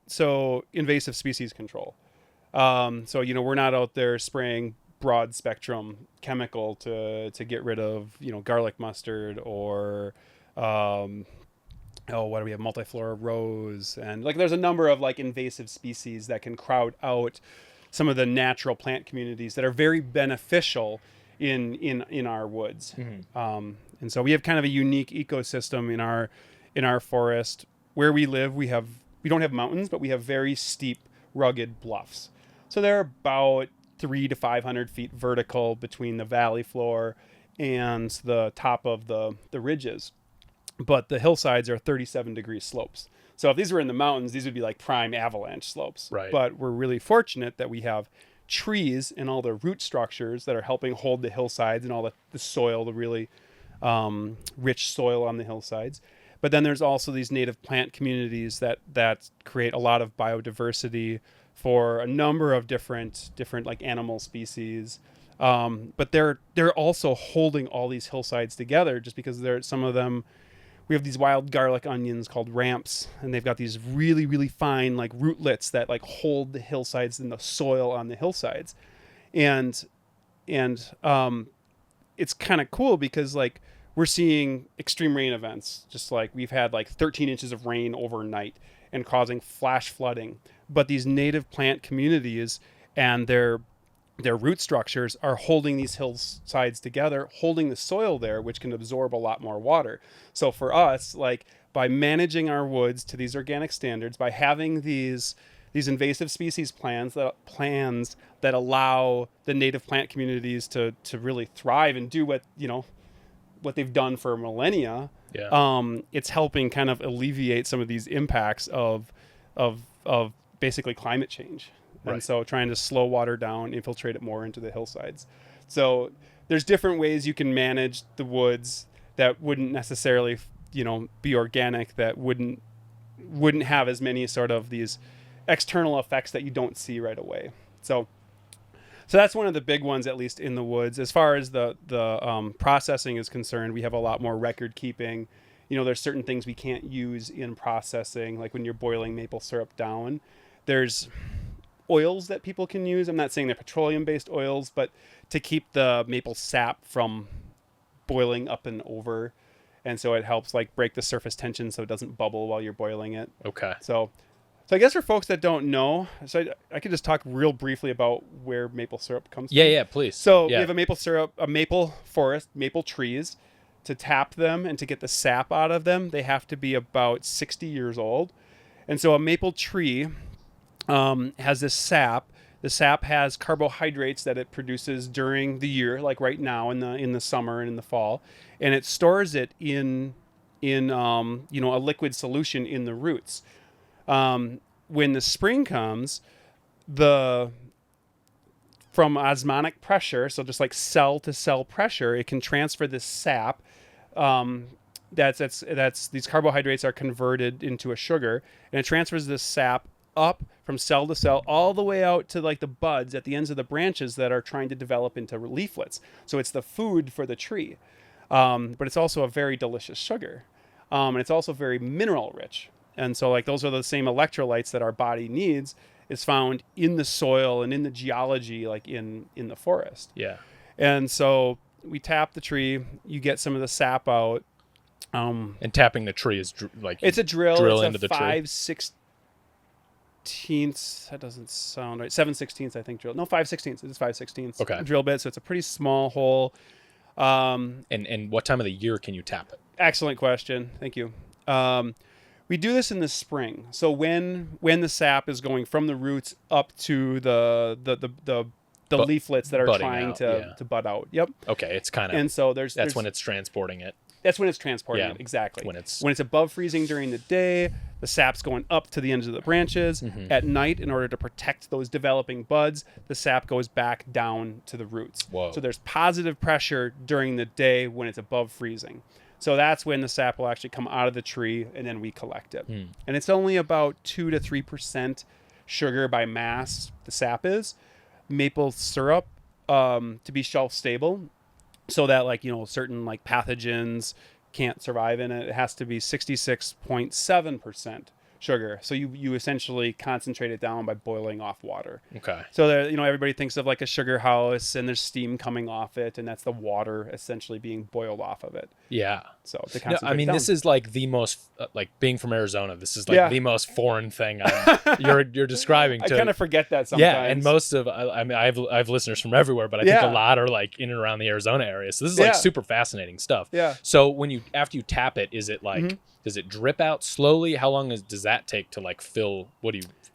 So invasive species control. So, we're not out there spraying broad spectrum chemical to get rid of, garlic mustard or, what do we have? Multiflora rose. And like, there's a number of like invasive species that can crowd out some of the natural plant communities that are very beneficial in our woods. And so we have kind of a unique ecosystem in our forest where we live. We don't have mountains, but we have very steep, rugged bluffs. So they're about 300 to 500 feet vertical between the valley floor and the top of the ridges. But the hillsides are 37-degree slopes. So if these were in the mountains, these would be like prime avalanche slopes. Right. But we're really fortunate that we have trees and all the root structures that are helping hold the hillsides and all the soil, the really rich soil on the hillsides. But then there's also these native plant communities that create a lot of biodiversity for a number of different like animal species. But they're also holding all these hillsides together just because some of them, we have these wild garlic onions called ramps, and they've got these really, really fine like rootlets that like hold the hillsides and the soil on the hillsides. And it's kind of cool because like we're seeing extreme rain events, just like we've had like 13 inches of rain overnight and causing flash flooding. But these native plant communities and their root structures are holding these hillsides together, holding the soil there, which can absorb a lot more water. So for us, like by managing our woods to these organic standards, by having these invasive species plans that allow the native plant communities to really thrive and do what they've done for millennia, it's helping kind of alleviate some of these impacts of basically climate change. Right. And so trying to slow water down, infiltrate it more into the hillsides. So there's different ways you can manage the woods that wouldn't necessarily, be organic, that wouldn't have as many sort of these external effects that you don't see right away. So that's one of the big ones, at least in the woods. As far as the processing is concerned, we have a lot more record keeping. There's certain things we can't use in processing, like when you're boiling maple syrup down. There's oils that people can use. I'm not saying they're petroleum-based oils, but to keep the maple sap from boiling up and over. And so it helps like break the surface tension so it doesn't bubble while you're boiling it. Okay. So I guess for folks that don't know, so I could just talk real briefly about where maple syrup comes from. Yeah, please. So we have a maple forest, maple trees. To tap them and to get the sap out of them, they have to be about 60 years old. And so a maple tree has this sap. The sap has carbohydrates that it produces during the year, like right now in the summer and in the fall, and it stores it in a liquid solution in the roots. When the spring comes, from osmotic pressure, so just like cell to cell pressure, it can transfer this sap. These carbohydrates are converted into a sugar, and it transfers this sap up from cell to cell all the way out to like the buds at the ends of the branches that are trying to develop into leaflets. So it's the food for the tree, but it's also a very delicious sugar, and it's also very mineral rich. And so like those are the same electrolytes that our body needs is found in the soil and in the geology, like in the forest. Yeah. And so we tap the tree, you get some of the sap out. And tapping the tree is it's a drill. Drill it's into the tree. 5/16. That doesn't sound right. 7/16, I think drill. No, 5/16. It is 5/16. Okay. Drill bit, so it's a pretty small hole. And what time of the year can you tap it? Excellent question. Thank you. We do this in the spring. So when the sap is going from the roots up to the leaflets that are trying to bud out. Yep. Okay, it's kind of. And so that's when it's transporting it. That's when it's transporting it, exactly. When it's above freezing during the day, the sap's going up to the ends of the branches. Mm-hmm. At night, in order to protect those developing buds, the sap goes back down to the roots. Whoa. So there's positive pressure during the day when it's above freezing. So that's when the sap will actually come out of the tree, and then we collect it. Mm. And it's only about 2 to 3% sugar by mass, the sap is. Maple syrup, to be shelf stable, so that certain pathogens can't survive in it, it has to be 66.7% sugar. So you essentially concentrate it down by boiling off water. Okay. So there, everybody thinks of like a sugar house and there's steam coming off it, and that's the water essentially being boiled off of it. Yeah. So to concentrate it down. This is like the most being from Arizona, this is the most foreign thing you're describing. I kind of forget that sometimes. Yeah, and most of I have listeners from everywhere, but I think a lot are like in and around the Arizona area. So this is like super fascinating stuff. Yeah. So after you tap it, is it like mm-hmm. Does it drip out slowly? How long does that take to fill?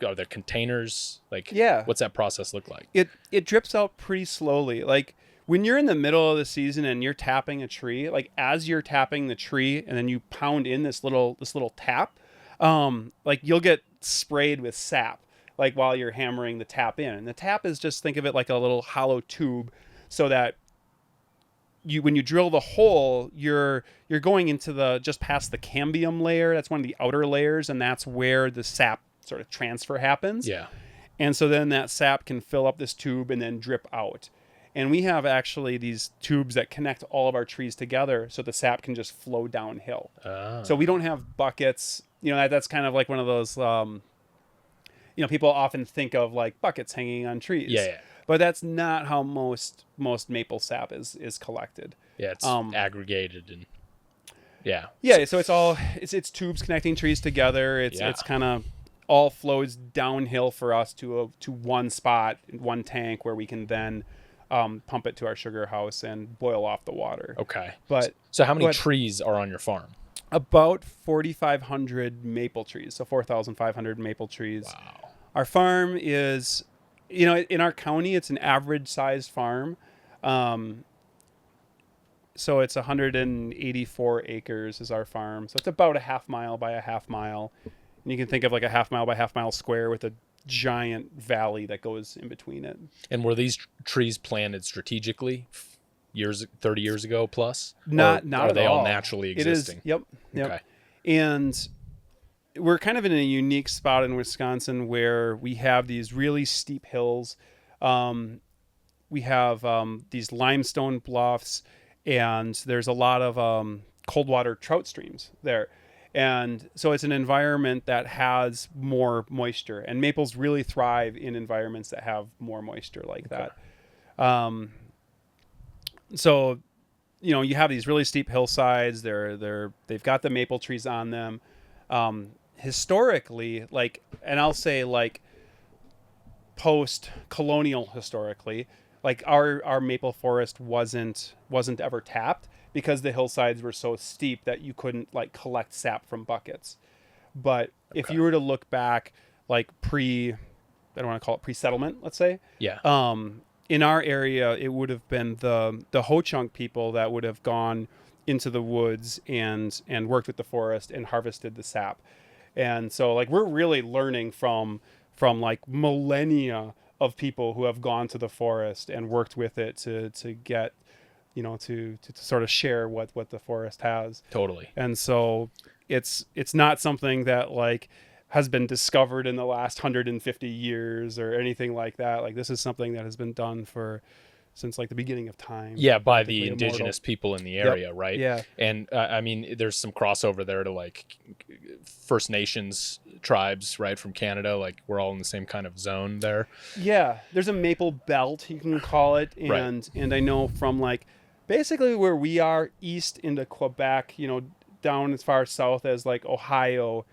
Are there containers? What's that process look like? It drips out pretty slowly. Like when you're in the middle of the season and you're tapping a tree, as you're tapping the tree and then you pound in this little tap, you'll get sprayed with sap while you're hammering the tap in. And the tap is just, think of it like a little hollow tube, so that when you drill the hole, you're going into the just past the cambium layer. That's one of the outer layers, and that's where the sap sort of transfer happens. Yeah. And so then that sap can fill up this tube and then drip out. And we have actually these tubes that connect all of our trees together so the sap can just flow downhill. So we don't have buckets. That's kind of like one of those, people often think of like buckets hanging on trees. Yeah. But that's not how most maple sap is collected. Yeah, it's aggregated and Yeah, so it's tubes connecting trees together. It's kind of all flows downhill for us to one spot, one tank where we can then pump it to our sugar house and boil off the water. Okay. But so how many trees are on your farm? About 4,500 maple trees, so 4,500 maple trees. Wow. Our farm is, in our county, it's an average-sized farm. So it's 184 acres is our farm. So it's about a half mile by a half mile. And you can think of like a half mile by half mile square with a giant valley that goes in between it. And were these trees planted strategically 30 years ago plus? Not are at they all naturally existing? Yep. Okay. And we're kind of in a unique spot in Wisconsin where we have these really steep hills. We have these limestone bluffs, and there's a lot of cold water trout streams there. And so it's an environment that has more moisture, and maples really thrive in environments that have more moisture like that. So, you have these really steep hillsides. They've got the maple trees on them. Historically, and I'll say post-colonial historically, our maple forest wasn't ever tapped because the hillsides were so steep that you couldn't collect sap from buckets. But if you were to look back I don't want to call it pre-settlement, let's say. Yeah. In our area, it would have been the Ho-Chunk people that would have gone into the woods and worked with the forest and harvested the sap. And so we're really learning from millennia of people who have gone to the forest and worked with it to get, to sort of share what the forest has. Totally. And so it's not something that has been discovered in the last 150 years or anything like that. This is something that has been done since the beginning of time. Yeah, by the indigenous people in the area, right? Yeah. And I mean, there's some crossover there to First Nations tribes, right, from Canada. We're all in the same kind of zone there. Yeah, there's a maple belt, you can call it, and I know from basically where we are east into Quebec, down as far south as Ohio.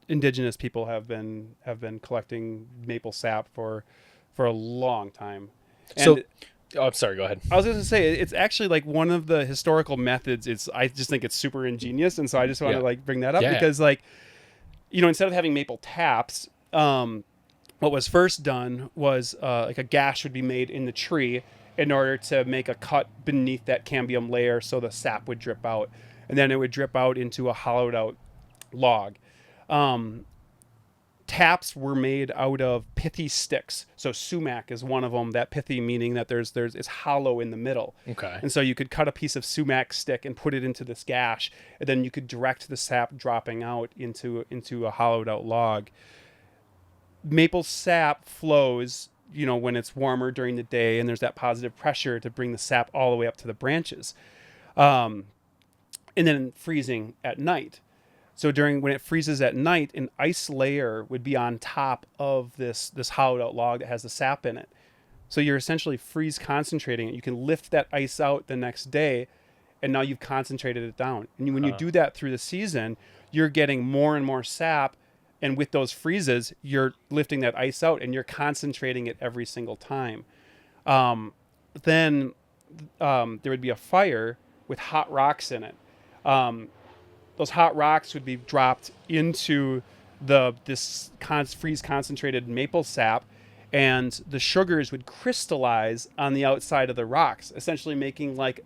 Indigenous people have been collecting maple sap for a long time. And I'm sorry, go ahead. I was going to say, it's actually one of the historical methods. I just think it's super ingenious. And so I just want to bring that up because instead of having maple taps, what was first done was a gash would be made in the tree in order to make a cut beneath that cambium layer so the sap would drip out. And then it would drip out into a hollowed out log. Taps were made out of pithy sticks. So sumac is one of them. That pithy meaning that it's hollow in the middle. Okay. And so you could cut a piece of sumac stick and put it into this gash, and then you could direct the sap dropping out into a hollowed out log. Maple sap flows, when it's warmer during the day, and there's that positive pressure to bring the sap all the way up to the branches. And then freezing at night. So when it freezes at night, an ice layer would be on top of this hollowed out log that has the sap in it. So you're essentially freeze concentrating it. You can lift that ice out the next day, and now you've concentrated it down. And when you do that through the season, you're getting more and more sap. And with those freezes, you're lifting that ice out, and you're concentrating it every single time. Then there would be a fire with hot rocks in it. Those hot rocks would be dropped into this freeze concentrated maple sap, and the sugars would crystallize on the outside of the rocks, essentially making like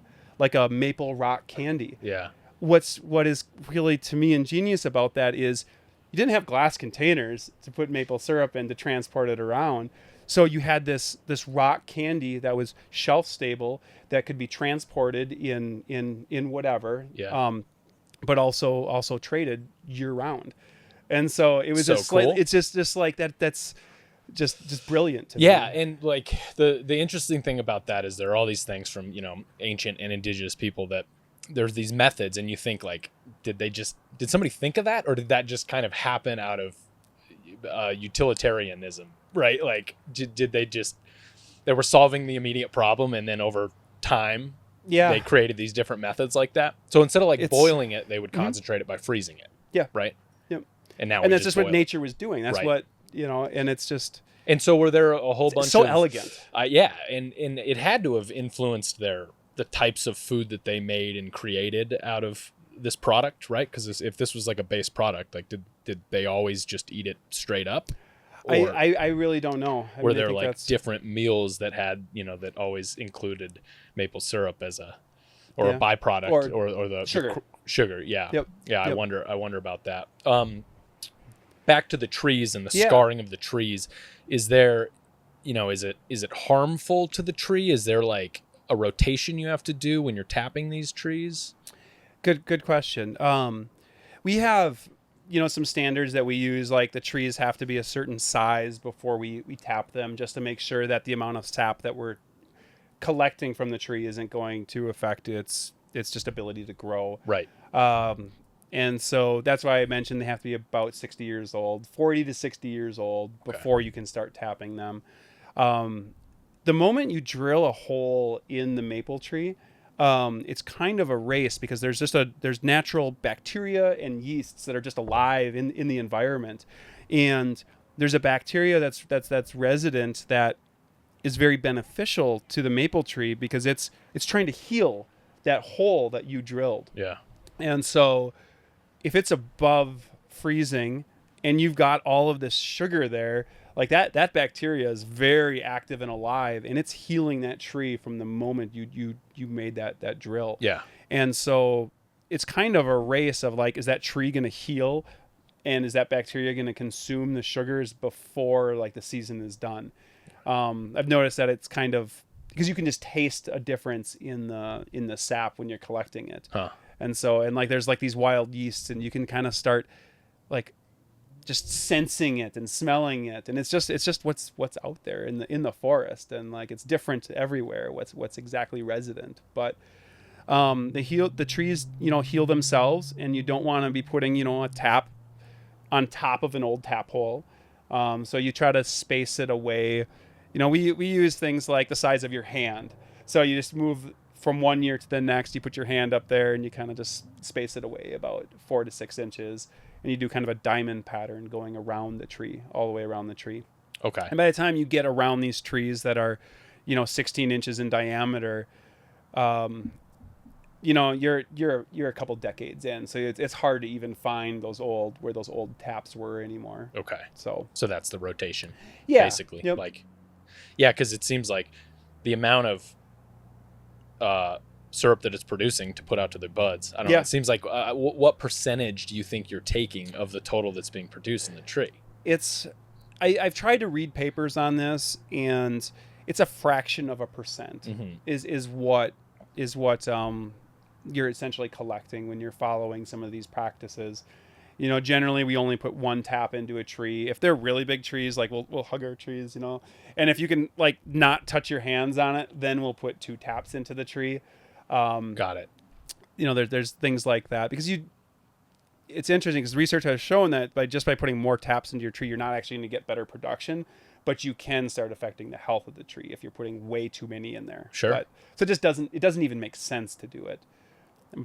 a maple rock candy. Yeah. What is really to me ingenious about that is you didn't have glass containers to put maple syrup in to transport it around. So you had this rock candy that was shelf stable that could be transported in whatever, Yeah. but also traded year round. And so it was So just slightly, cool. it's just like that. That's just brilliant to Yeah, me. and like the interesting thing about that is there are all these things from, you know, ancient and indigenous people that there's these methods, and you think like, did somebody think of that, or did that just kind of happen out of utilitarianism, right? Like did they were solving the immediate problem, and then over time Yeah. they created these different methods like that. So instead of like boiling it, they would Mm-hmm. concentrate it by freezing it. Yeah. Right. Yep. And now And we that's just what boil it. nature was doing. That's Right. what, and it's just And so were there a whole bunch so of elegant. Yeah, and it had to have influenced the types of food that they made and created out of this product, right? Because if this was like a base product, like did they always just eat it straight up? Or I really don't know. were there like different meals that had, you know, that always included maple syrup as a byproduct or the sugar? Sugar, yeah. Yep. Yeah, Yep. I wonder about that. Back to the trees and the Yeah. scarring of the trees. Is there, you know, is it harmful to the tree? Is there like a rotation you have to do when you're tapping these trees? Good question. We have, some standards that we use, like the trees have to be a certain size before we tap them, just to make sure that the amount of sap that we're collecting from the tree isn't going to affect its just ability to grow. Right. And so that's why I mentioned they have to be about 60 years old, 40 to 60 years old before you can start tapping them. The moment you drill a hole in the maple tree, it's kind of a race, because there's natural bacteria and yeasts that are just alive in the environment. And there's a bacteria that's resident that is very beneficial to the maple tree, because it's trying to heal that hole that you drilled. Yeah. And so if it's above freezing and you've got all of this sugar there, like that bacteria is very active and alive, and it's healing that tree from the moment you made that drill. Yeah. And so it's kind of a race of like, is that tree going to heal, and is that bacteria going to consume the sugars before like the season is done? I've noticed that it's kind of, because you can just taste a difference in the sap when you're collecting it. Huh. And so, and like there's like these wild yeasts, and you can kind of start like just sensing it and smelling it, and it's just what's out there in the forest, and like it's different everywhere what's exactly resident. But the trees heal themselves, and you don't want to be putting a tap on top of an old tap hole. So you try to space it away. We use things like the size of your hand, so you just move from one year to the next. You put your hand up there, and you kind of just space it away about 4 to 6 inches. And you do kind of a diamond pattern going around the tree, all the way around the tree. Okay. And by the time you get around these trees that are, 16 inches in diameter, you're a couple decades in. So it's hard to even find where those old taps were anymore. Okay. So that's the rotation. Yeah. Basically. Yep. Like, yeah, because it seems like the amount of syrup that it's producing to put out to the buds, I don't know, it seems like what percentage do you think you're taking of the total that's being produced in the tree? I've tried to read papers on this, and it's a fraction of a percent. Mm-hmm. is what you're essentially collecting when you're following some of these practices. Generally we only put one tap into a tree. If they're really big trees, like we'll hug our trees, and if you can like not touch your hands on it, then we'll put 2 taps into the tree. Got it. There's things like that, because it's interesting, because research has shown that by putting more taps into your tree, you're not actually going to get better production, but you can start affecting the health of the tree if you're putting way too many in there. Sure. So it doesn't even make sense to do it.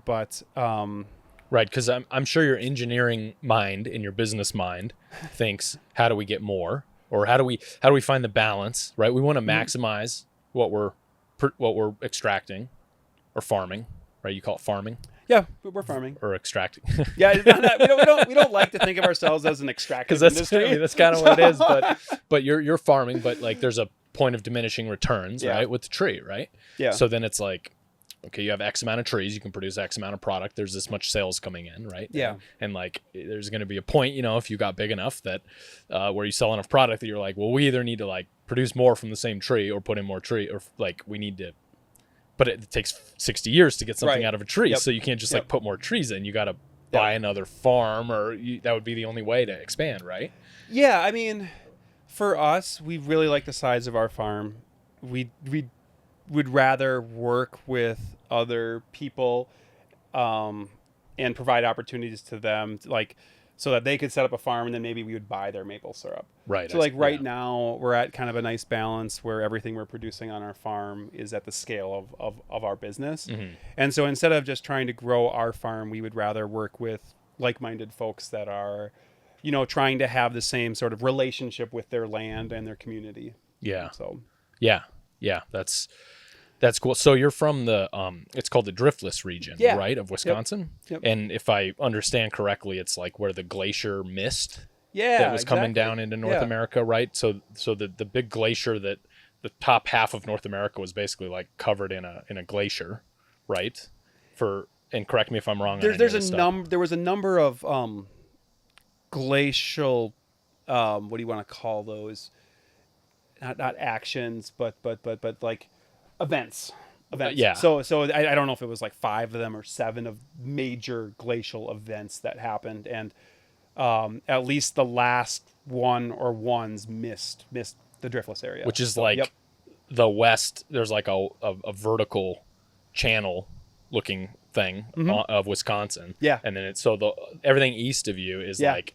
But right, because I'm sure your engineering mind and your business mind thinks, how do we get more, or how do we find the balance? Right, we want to maximize what we're extracting or farming. Right, you call it farming. Yeah, we're farming or extracting. Yeah, we don't like to think of ourselves as an extractive industry. That's kind of what it is. But you're farming, but like there's a point of diminishing returns, right, with the tree, right? Yeah. So then it's like, okay, you have X amount of trees, you can produce X amount of product. There's this much sales coming in, right? Yeah. And like, there's going to be a point, if you got big enough that where you sell enough product that you're like, well, we either need to like produce more from the same tree or put in more tree, or like we need to, but it takes 60 years to get something out of a tree. Yep. So you can't just like put more trees in. You got to Yep. buy another farm, or that would be the only way to expand, right? Yeah, I mean, for us, we really like the size of our farm. We would rather work with other people and provide opportunities to them, like so that they could set up a farm, and then maybe we would buy their maple syrup. Right. So like right now, we're at kind of a nice balance where everything we're producing on our farm is at the scale of our business. Mm-hmm. And so instead of just trying to grow our farm, we would rather work with like-minded folks that are, you know, trying to have the same sort of relationship with their land and their community. Yeah. So yeah, that's cool. So you're from the it's called the Driftless region, right, of Wisconsin? Yep. And if I understand correctly, it's like where the glacier mist yeah, that was coming down into North America, right? So the big glacier, that the top half of North America was basically like covered in a glacier, right? And correct me if I'm wrong. There was a number of glacial, what do you want to call those? Not actions, but like events. Yeah. So I don't know if it was like 5 of them or 7 of major glacial events that happened, and at least the last one or ones missed the Driftless area, which is the west. There's like a vertical channel looking thing of Wisconsin. Yeah. And then everything east of you is like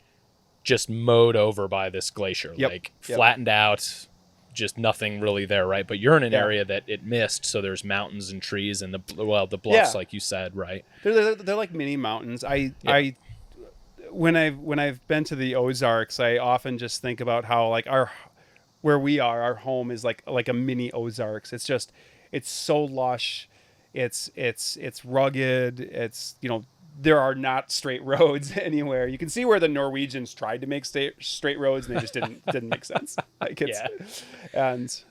just mowed over by this glacier, like flattened out, just nothing really there, right? But you're in an area that it missed, so there's mountains and trees and the bluffs, like you said, right? They're like mini mountains. When I've been to the Ozarks, I often just think about how like our home is like a mini Ozarks. It's so lush. It's rugged. It's, you know, there are not straight roads anywhere. You can see where the Norwegians tried to make straight roads, and they just didn't make sense. Like and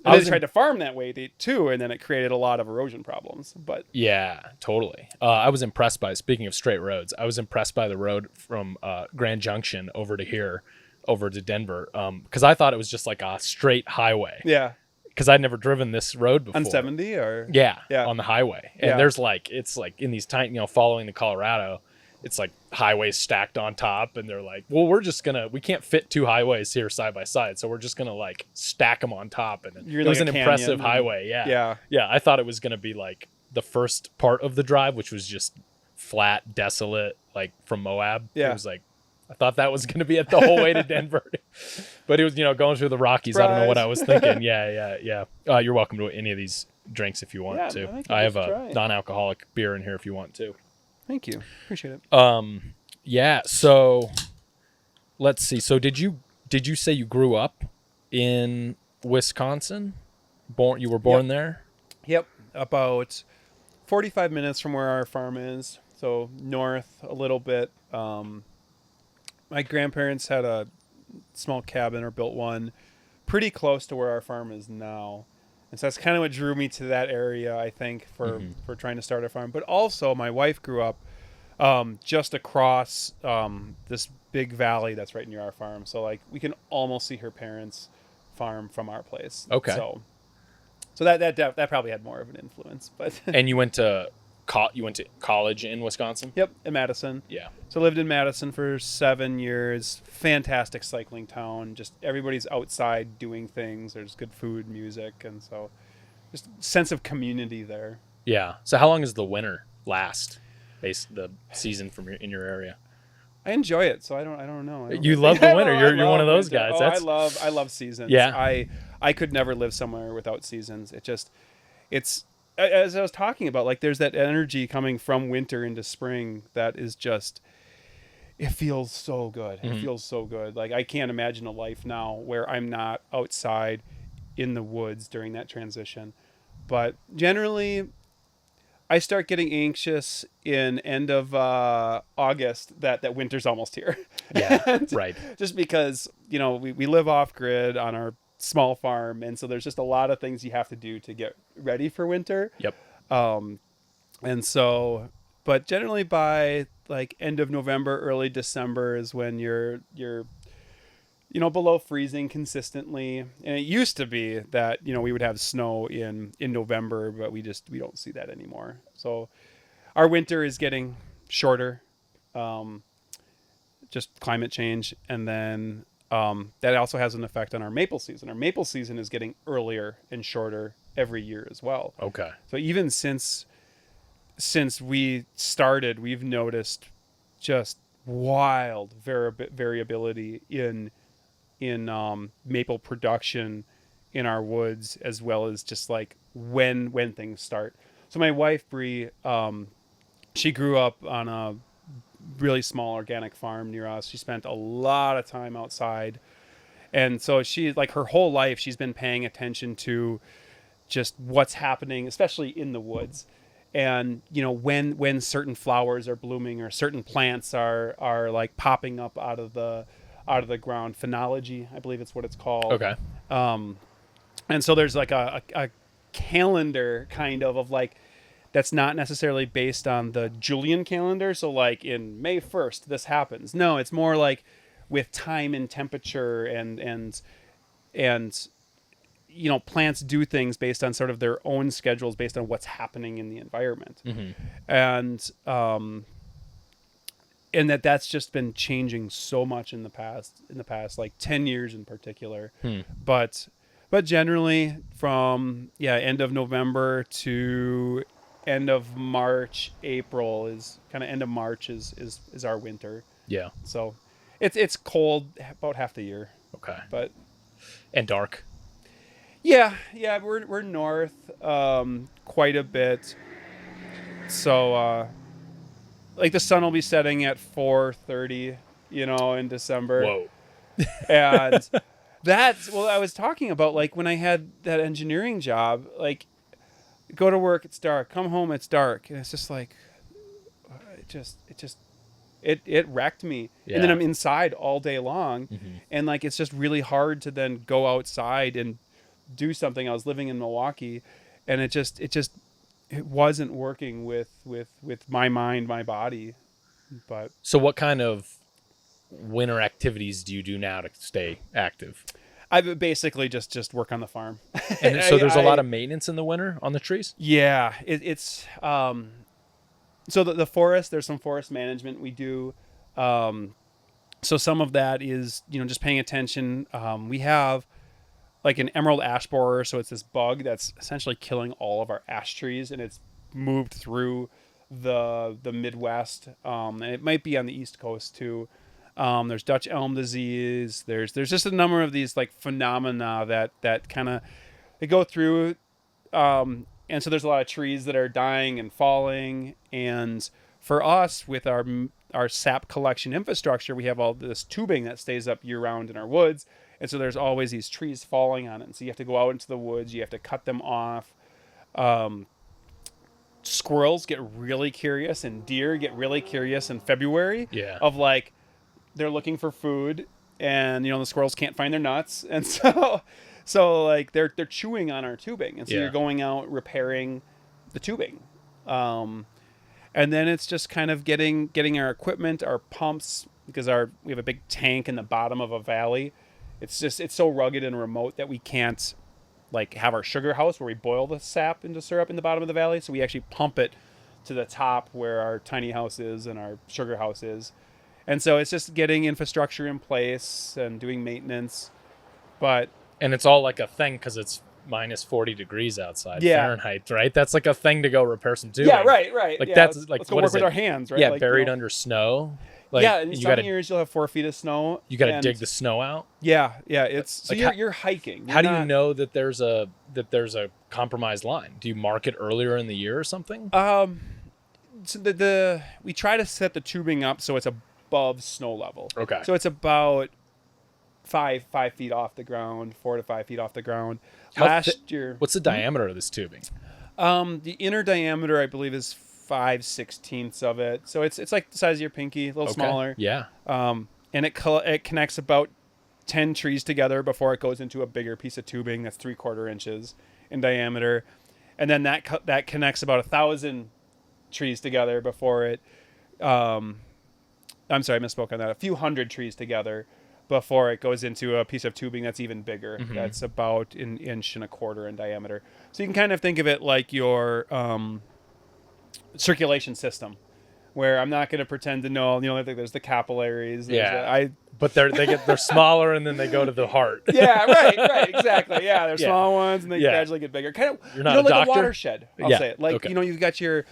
they tried to farm that way too, and then it created a lot of erosion problems. But yeah, totally. I was impressed by, speaking of straight roads, I was impressed by the road from Grand Junction over to Denver, because I thought it was just like a straight highway. Yeah. Because I'd never driven this road before. On 70 or? Yeah, on the highway. And there's it's like in these tiny, following the Colorado, it's like highways stacked on top. And they're like, well, we can't fit 2 highways here side by side. So we're just going to like stack them on top. And it was an impressive highway. Yeah. I thought it was going to be like the first part of the drive, which was just flat, desolate, like from Moab. Yeah. It was like, I thought that was going to be it the whole way to Denver, but it was, going through the Rockies. Surprise. I don't know what I was thinking. Yeah. You're welcome to any of these drinks if you want to. I have a non-alcoholic beer in here if you want to. Thank you. Appreciate it. Yeah. So let's see. So did you say you grew up in Wisconsin? You were born there? Yep. About 45 minutes from where our farm is. So north a little bit. My grandparents had a small cabin, or built one pretty close to where our farm is now. And so that's kind of what drew me to that area, I think, for trying to start a farm. But also my wife grew up just across this big valley that's right near our farm. So like we can almost see her parents' farm from our place. Okay. So that probably had more of an influence. But And you went to college in Wisconsin? Yep, in Madison. Yeah. So lived in Madison for 7 years. Fantastic cycling town. Just everybody's outside doing things. There's good food, music, and so just sense of community there. Yeah. So how long does the winter last? The season in your area? I enjoy it, so I don't know. You love the winter. You're one of those guys. Oh, I love seasons. Yeah. I could never live somewhere without seasons. It's as I was talking about, like there's that energy coming from winter into spring that is just, it feels so good. It feels so good. Like I can't imagine a life now where I'm not outside in the woods during that transition. But generally, I start getting anxious in end of August that winter's almost here. Yeah, right. Just because, we live off grid on our small farm, and so there's just a lot of things you have to do to get ready for winter. Yep. And so, but generally by like end of November, early December is when you're below freezing consistently. And it used to be that, we would have snow in November, but we don't see that anymore. So our winter is getting shorter, just climate change. And then that also has an effect on our maple season. Our maple season is getting earlier and shorter every year as well. Okay. So even since we started, we've noticed just wild variability in maple production in our woods, as well as just like when things start. So my wife Bree, she grew up on a really small organic farm near us. She spent a lot of time outside, and so she, like, her whole life she's been paying attention to just what's happening, especially in the woods. And when certain flowers are blooming or certain plants are like popping up out of the ground. Phenology, I believe it's what it's called. Okay. And so there's like a calendar kind of like, that's not necessarily based on the Julian calendar. So like in May 1st, this happens. No, it's more like with time and temperature and plants do things based on sort of their own schedules based on what's happening in the environment. And that's just been changing so much in the past like 10 years in particular. But generally from end of November to end of March, April is kind of, end of March is our winter. Yeah. So it's cold about half the year. Okay. But and dark. Yeah, we're north quite a bit. So like the sun will be setting at 4:30, in December. Whoa. And that's, well, I was talking about, like, when I had that engineering job, like, go to work, it's dark, come home, it's dark. And it's just like, it wrecked me. Yeah. And then I'm inside all day long. And like, it's just really hard to then go outside and do something. I was living in Milwaukee, and it wasn't working with my mind, my body. But so what kind of winter activities do you do now to stay active? I basically just work on the farm. And so there's a lot of maintenance in the winter on the trees? Yeah, it's so the forest, there's some forest management we do. So some of that is, just paying attention. We have like an emerald ash borer, so it's this bug that's essentially killing all of our ash trees, and it's moved through the Midwest, and it might be on the East Coast too. There's Dutch elm disease. There's just a number of these like phenomena that kind of, they go through, and so there's a lot of trees that are dying and falling. And for us, with our sap collection infrastructure, we have all this tubing that stays up year round in our woods. And so there's always these trees falling on it. And so you have to go out into the woods. You have to cut them off. Squirrels get really curious, and deer get really curious in February. Yeah. Of like, they're looking for food, and the squirrels can't find their nuts, and so like they're chewing on our tubing, and so you're going out repairing the tubing. And then it's just kind of getting our equipment, our pumps, because we have a big tank in the bottom of a valley. It's so rugged and remote that we can't like have our sugar house where we boil the sap into syrup in the bottom of the valley. So we actually pump it to the top where our tiny house is and our sugar house is. And so it's just getting infrastructure in place and doing maintenance. And it's all like a thing because it's minus 40 degrees outside Fahrenheit, right? That's like a thing to go repair some tubing. Yeah, right. Like that's like, let's go what work is with it? our hands, right? Yeah, like, buried under snow. Like, yeah, in some years you'll have 4 feet of snow. You got to dig the snow out. Yeah. It's so like you're hiking. How do you know that there's a compromised line? Do you mark it earlier in the year or something? So we try to set the tubing up so it's above snow level. Okay. So it's about 5 feet off the ground, 4 to 5 feet off the ground. Last year, what's the diameter of this tubing? The inner diameter, I believe, is 5/16 of it. So it's like the size of your pinky, a little smaller. Yeah. And it connects about 10 trees together before it goes into a bigger piece of tubing that's 3/4 inches in diameter, and then that connects about 1,000 trees together before it. I'm sorry, I misspoke on that. A few hundred trees together before it goes into a piece of tubing that's even bigger. Mm-hmm. That's about an inch and a quarter in diameter. So you can kind of think of it like your circulation system, where I'm not going to pretend to know. I think there's the capillaries. But they're smaller, and then they go to the heart. Yeah, right, exactly. Yeah, they're small ones, and they gradually get bigger. Kind of, You're not a like doctor? a watershed. I'll say it. Like you've got your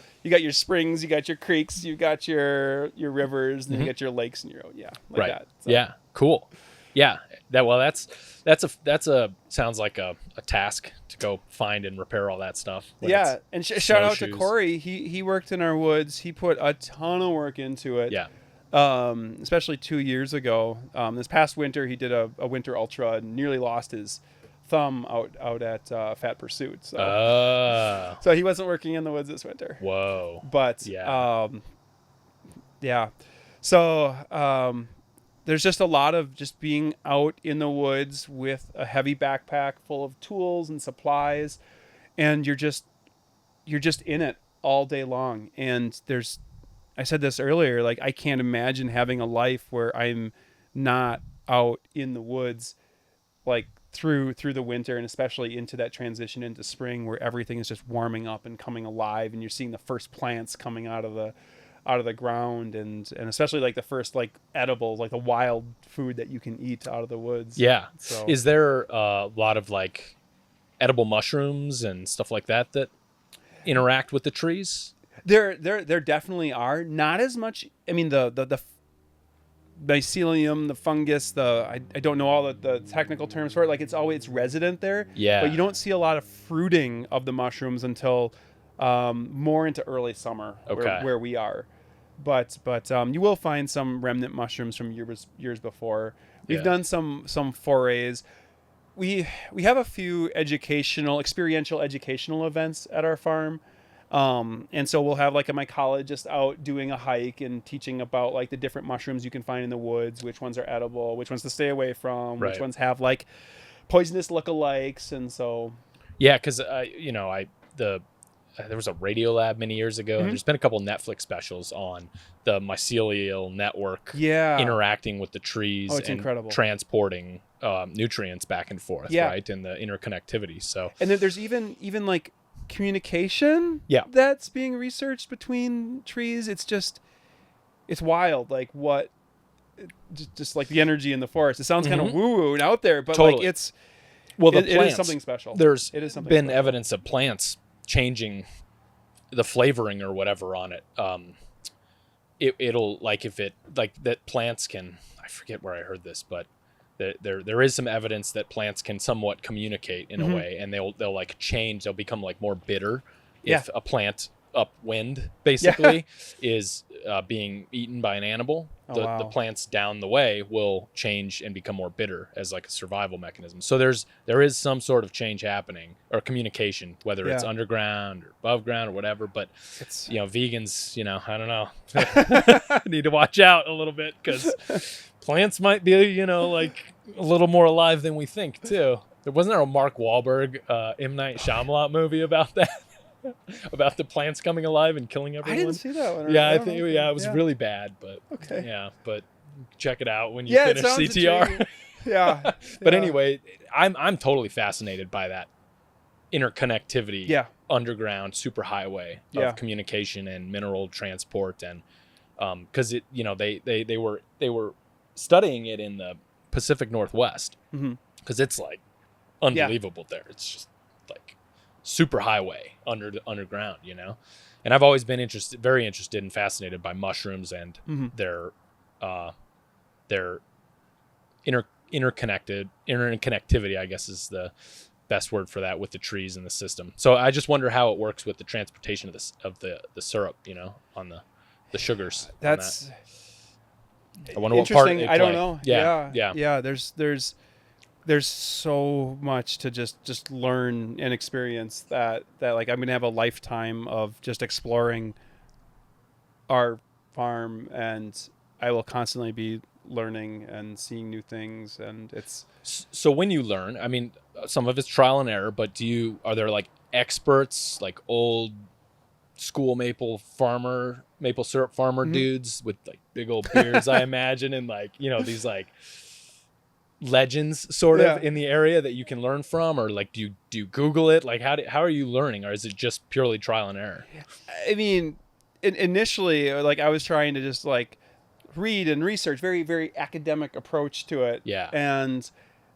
springs, you got your creeks, you got your rivers, and you got your lakes, and that. So. Yeah, cool. Yeah, that's a sounds like a task to go find and repair all that stuff. Yeah, and shout out to Corey. He worked in our woods. He put a ton of work into it. Yeah. Especially 2 years ago. This past winter, he did a winter ultra and nearly lost his thumb out at Fat Pursuit. So, so he wasn't working in the woods this winter. Whoa. But yeah. So there's just a lot of just being out in the woods with a heavy backpack full of tools and supplies, and you're just in it all day long. And I said this earlier, like I can't imagine having a life where I'm not out in the woods, like through the winter, and especially into that transition into spring where everything is just warming up and coming alive, and you're seeing the first plants coming out of the ground, and especially like the first like edibles, like the wild food that you can eat out of the woods. Yeah. So is there a lot of like edible mushrooms and stuff like that interact with the trees? There definitely are. Not as much. I mean, the mycelium, the fungus, I don't know all the technical terms for it. Like it's resident there. Yeah. But you don't see a lot of fruiting of the mushrooms until more into early summer, where we are. But you will find some remnant mushrooms from years before. We've done some forays. We have a few experiential educational events at our farm. And so we'll have like a mycologist out doing a hike and teaching about like the different mushrooms you can find in the woods, which ones are edible, which ones to stay away from, which ones have like poisonous lookalikes. And so, yeah, because there was a Radio Lab many years ago, and there's been a couple Netflix specials on the mycelial network interacting with the trees and incredible. Transporting nutrients back and forth, right? And the interconnectivity. So, and then there's even like communication that's being researched between trees. It's wild, like what just like the energy in the forest. It sounds kind of woo-woo and out there, but like it is something special. There's been evidence of plants changing the flavoring or whatever on it. It'll like if it like that plants can, I forget where I heard this, but there is some evidence that plants can somewhat communicate in a way, and they'll like change. They'll become like more bitter if a plant upwind basically is being eaten by an animal. The plants down the way will change and become more bitter as like a survival mechanism. So there is some sort of change happening, or communication, whether it's underground or above ground or whatever. But it's vegans, I don't know, need to watch out a little bit, because plants might be like a little more alive than we think too. Wasn't there a Mark Wahlberg M. Night Shyamalan movie about that? About the plants coming alive and killing everyone? I didn't see that one. Yeah, I think it was really bad, but but check it out when you finish CTR. But anyway, I'm totally fascinated by that interconnectivity, underground superhighway of communication and mineral transport, and because they were studying it in the Pacific Northwest, because it's like unbelievable there. It's just like super highway underground, and I've always been very interested and fascinated by mushrooms and their interconnectivity, I guess is the best word for that, with the trees and the system. So I just wonder how it works with the transportation of the syrup, on the sugars. That's I wonder what part interesting. I don't know. Yeah. There's so much to just learn and experience that like I'm gonna have a lifetime of just exploring our farm, and I will constantly be learning and seeing new things. And it's so when you learn, I mean, some of it's trial and error, but are there like experts, like old school maple syrup farmer dudes with like big old beards, I imagine, and like these like legends sort of Yeah. in the area that you can learn from, or like do you Google it? Like how are you learning, or is it just purely trial and error? I mean, initially, like I was trying to just like read and research, very very academic approach to it. Yeah. And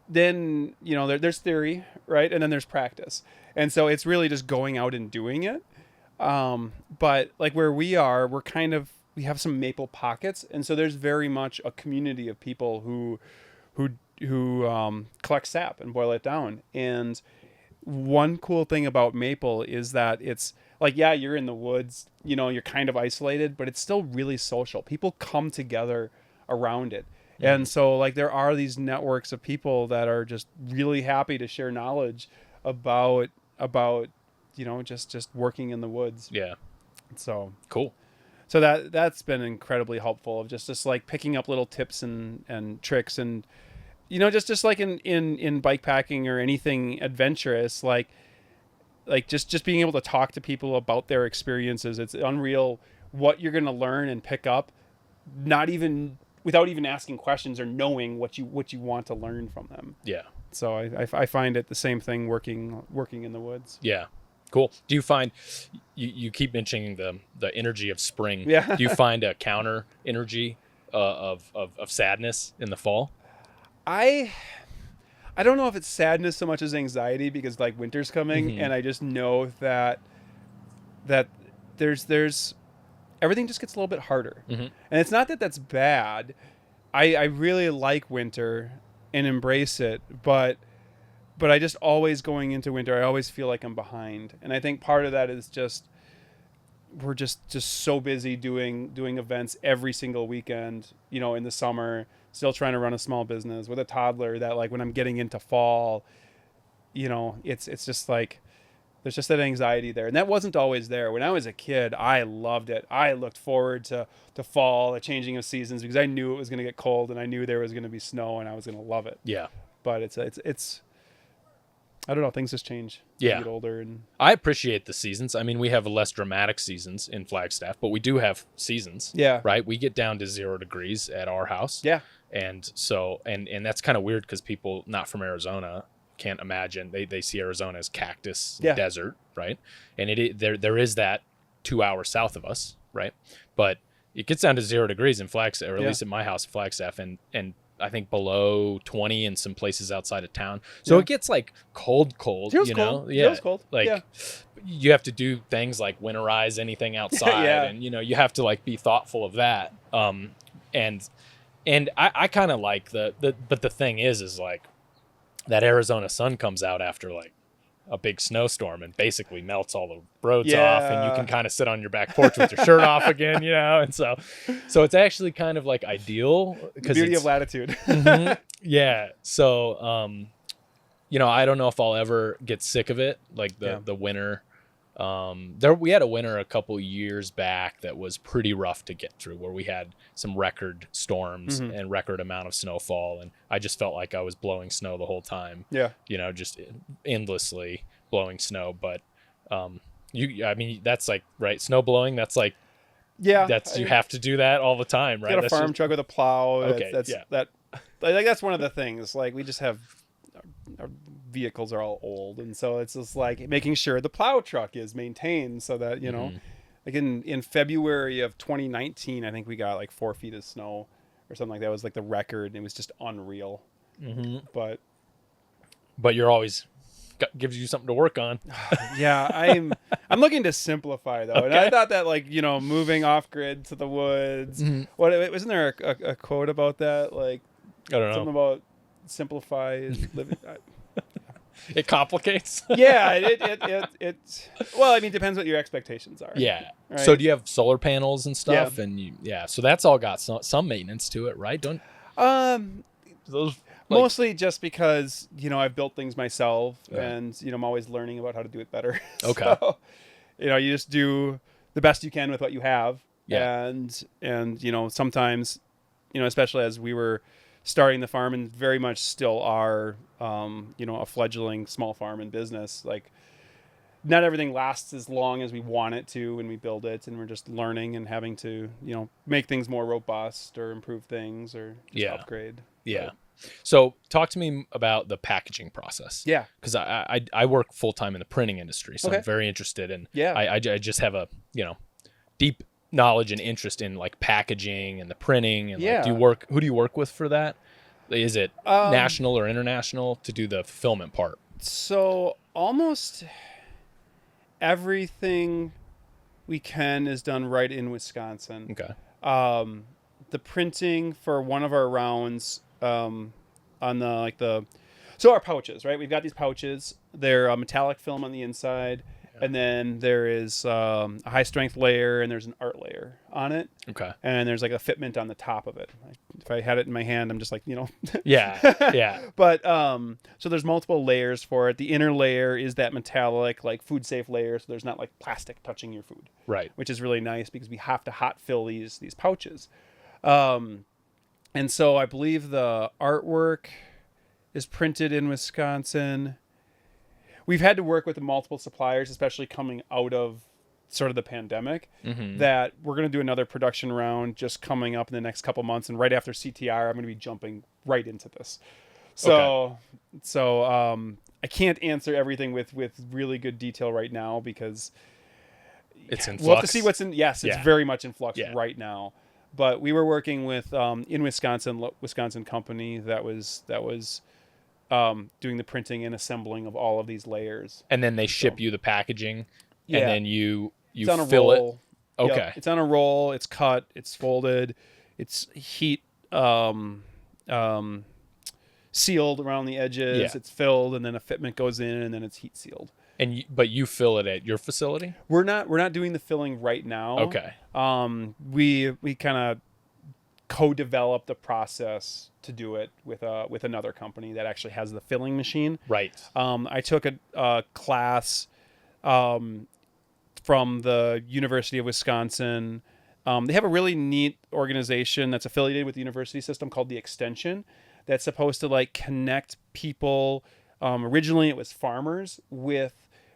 then there's theory, right, and then there's practice, and so it's really just going out and doing it. But like where we are, we have some maple pockets, and so there's very much a community of people who collect sap and boil it down. And one cool thing about maple is that it's like, yeah, you're in the woods, you're kind of isolated, but it's still really social. People come together around it. And so like there are these networks of people that are just really happy to share knowledge about just working in the woods. Yeah. So Cool. so that's been incredibly helpful, of just like picking up little tips and tricks, and just like in bike packing or anything adventurous, like just being able to talk to people about their experiences. It's unreal what you're going to learn and pick up, not even without even asking questions or knowing what you want to learn from them. Yeah. So I find it the same thing working in the woods. Yeah. Cool. Do you find you keep mentioning the energy of spring? Yeah. Do you find a counter energy of sadness in the fall? I don't know if it's sadness so much as anxiety, because like winter's coming, and I just know that there's everything just gets a little bit harder. And it's not that that's bad. I really like winter and embrace it, but I just always going into winter, I always feel like I'm behind. And I think part of that is just we're just so busy doing events every single weekend, in the summer, still trying to run a small business with a toddler, that like when I'm getting into fall, it's just like there's just that anxiety there. And that wasn't always there. When I was a kid, I loved it. I looked forward to fall, the changing of seasons, because I knew it was going to get cold and I knew there was going to be snow and I was going to love it. Yeah. But it's I don't know, things just change as you get older. And I appreciate the seasons. I mean, we have less dramatic seasons in Flagstaff, but we do have seasons. Yeah. Right? We get down to 0 degrees at our house. Yeah. And so and that's kind of weird, because people not from Arizona can't imagine. They see Arizona as cactus desert, right? And there is that 2 hours south of us, right? But it gets down to 0 degrees in Flagstaff, or at least at my house in Flagstaff, and I think below 20 in some places outside of town. So it gets like cold, Feels you know? cold. Yeah. Feels cold. Like you have to do things like winterize anything outside, and you have to like be thoughtful of that. And I kind of like but the thing is like that Arizona sun comes out after like a big snowstorm and basically melts all the roads off, and you can kind of sit on your back porch with your shirt off again, and so it's actually kind of like ideal, because beauty of latitude. Yeah. So I don't know if I'll ever get sick of it, like the winter. We had a winter a couple years back that was pretty rough to get through, where we had some record storms and record amount of snowfall, and I just felt like I was blowing snow the whole time. Yeah. Just endlessly blowing snow. But I mean, that's like, right, snow blowing, that's like, you have to do that all the time, right? You got a farm truck with a plow. Okay. That's one of the things. Like, we just have our vehicles are all old, and so it's just like making sure the plow truck is maintained, so that like in February of 2019, I think we got like 4 feet of snow or something like that. It was like the record, and it was just unreal. But you're always gives you something to work on. Yeah, I'm looking to simplify though. And I thought that, like, moving off grid to the woods, what wasn't there a quote about that, like, I don't know, something about simplify living. It complicates. Yeah, it well, I mean, depends what your expectations are. Yeah. Right? So do you have solar panels and stuff? And so that's all got some maintenance to it, right? Don't those mostly just because I've built things myself, and I'm always learning about how to do it better. Okay. So, you just do the best you can with what you have. And sometimes, especially as we were starting the farm, and very much still are, a fledgling small farm and business, like, not everything lasts as long as we want it to when we build it, and we're just learning and having to, make things more robust or improve things or just upgrade. Yeah. So talk to me about the packaging process. Yeah. Because I work full time in the printing industry, so Okay. I'm very interested in. Yeah. I just have a deep knowledge and interest in like packaging and the printing and like who do you work with for that? Is it national or international to do the fulfillment part? So almost everything we can is done right in Wisconsin. Okay. The printing for one of our rounds on so our pouches, right? We've got these pouches. They're a metallic film on the inside, and then there is a high strength layer, and there's an art layer on it. Okay. And there's like a fitment on the top of it. If I had it in my hand, I'm just like, Yeah. But so there's multiple layers for it. The inner layer is that metallic, like food safe layer, so there's not like plastic touching your food. Right. Which is really nice because we have to hot fill these pouches. And so I believe the artwork is printed in Wisconsin. We've had to work with multiple suppliers, especially coming out of sort of the pandemic, that we're going to do another production round just coming up in the next couple months. And right after CTR, I'm going to be jumping right into this. So I can't answer everything with really good detail right now because it's in flux. We'll have to see what's in. Yes, it's very much in flux right now. But we were working with in Wisconsin company that was doing the printing and assembling of all of these layers. And then they ship you the packaging, and then you it's on fill a roll. it. Okay. Yep. It's on a roll. It's cut. It's folded. It's heat sealed around the edges. Yeah. It's filled, and then a fitment goes in, and then it's heat sealed. But you fill it at your facility? We're not doing the filling right now. Okay. We kind of co-developed the process to do it with another company that actually has the filling machine. Right. I took a class from the University of Wisconsin. They have a really neat organization that's affiliated with the university system called the Extension that's supposed to like connect people. Originally it was farmers with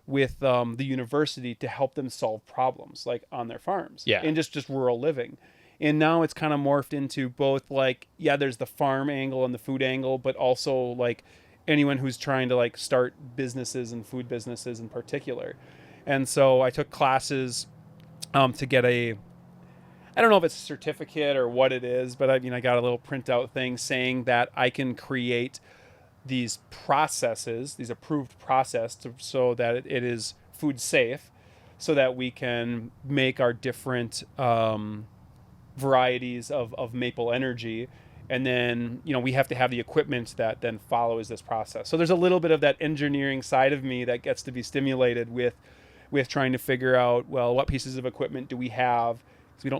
the university to help them solve problems like on their farms and just rural living. And now it's kind of morphed into both like, there's the farm angle and the food angle, but also like anyone who's trying to like start businesses and food businesses in particular. And so I took classes to get I don't know if it's a certificate or what it is, but I got a little printout thing saying that I can create these processes, these approved process so that it is food safe, so that we can make our different varieties of maple energy. And then, we have to have the equipment that then follows this process. So there's a little bit of that engineering side of me that gets to be stimulated with trying to figure out, well, what pieces of equipment do we have? Because we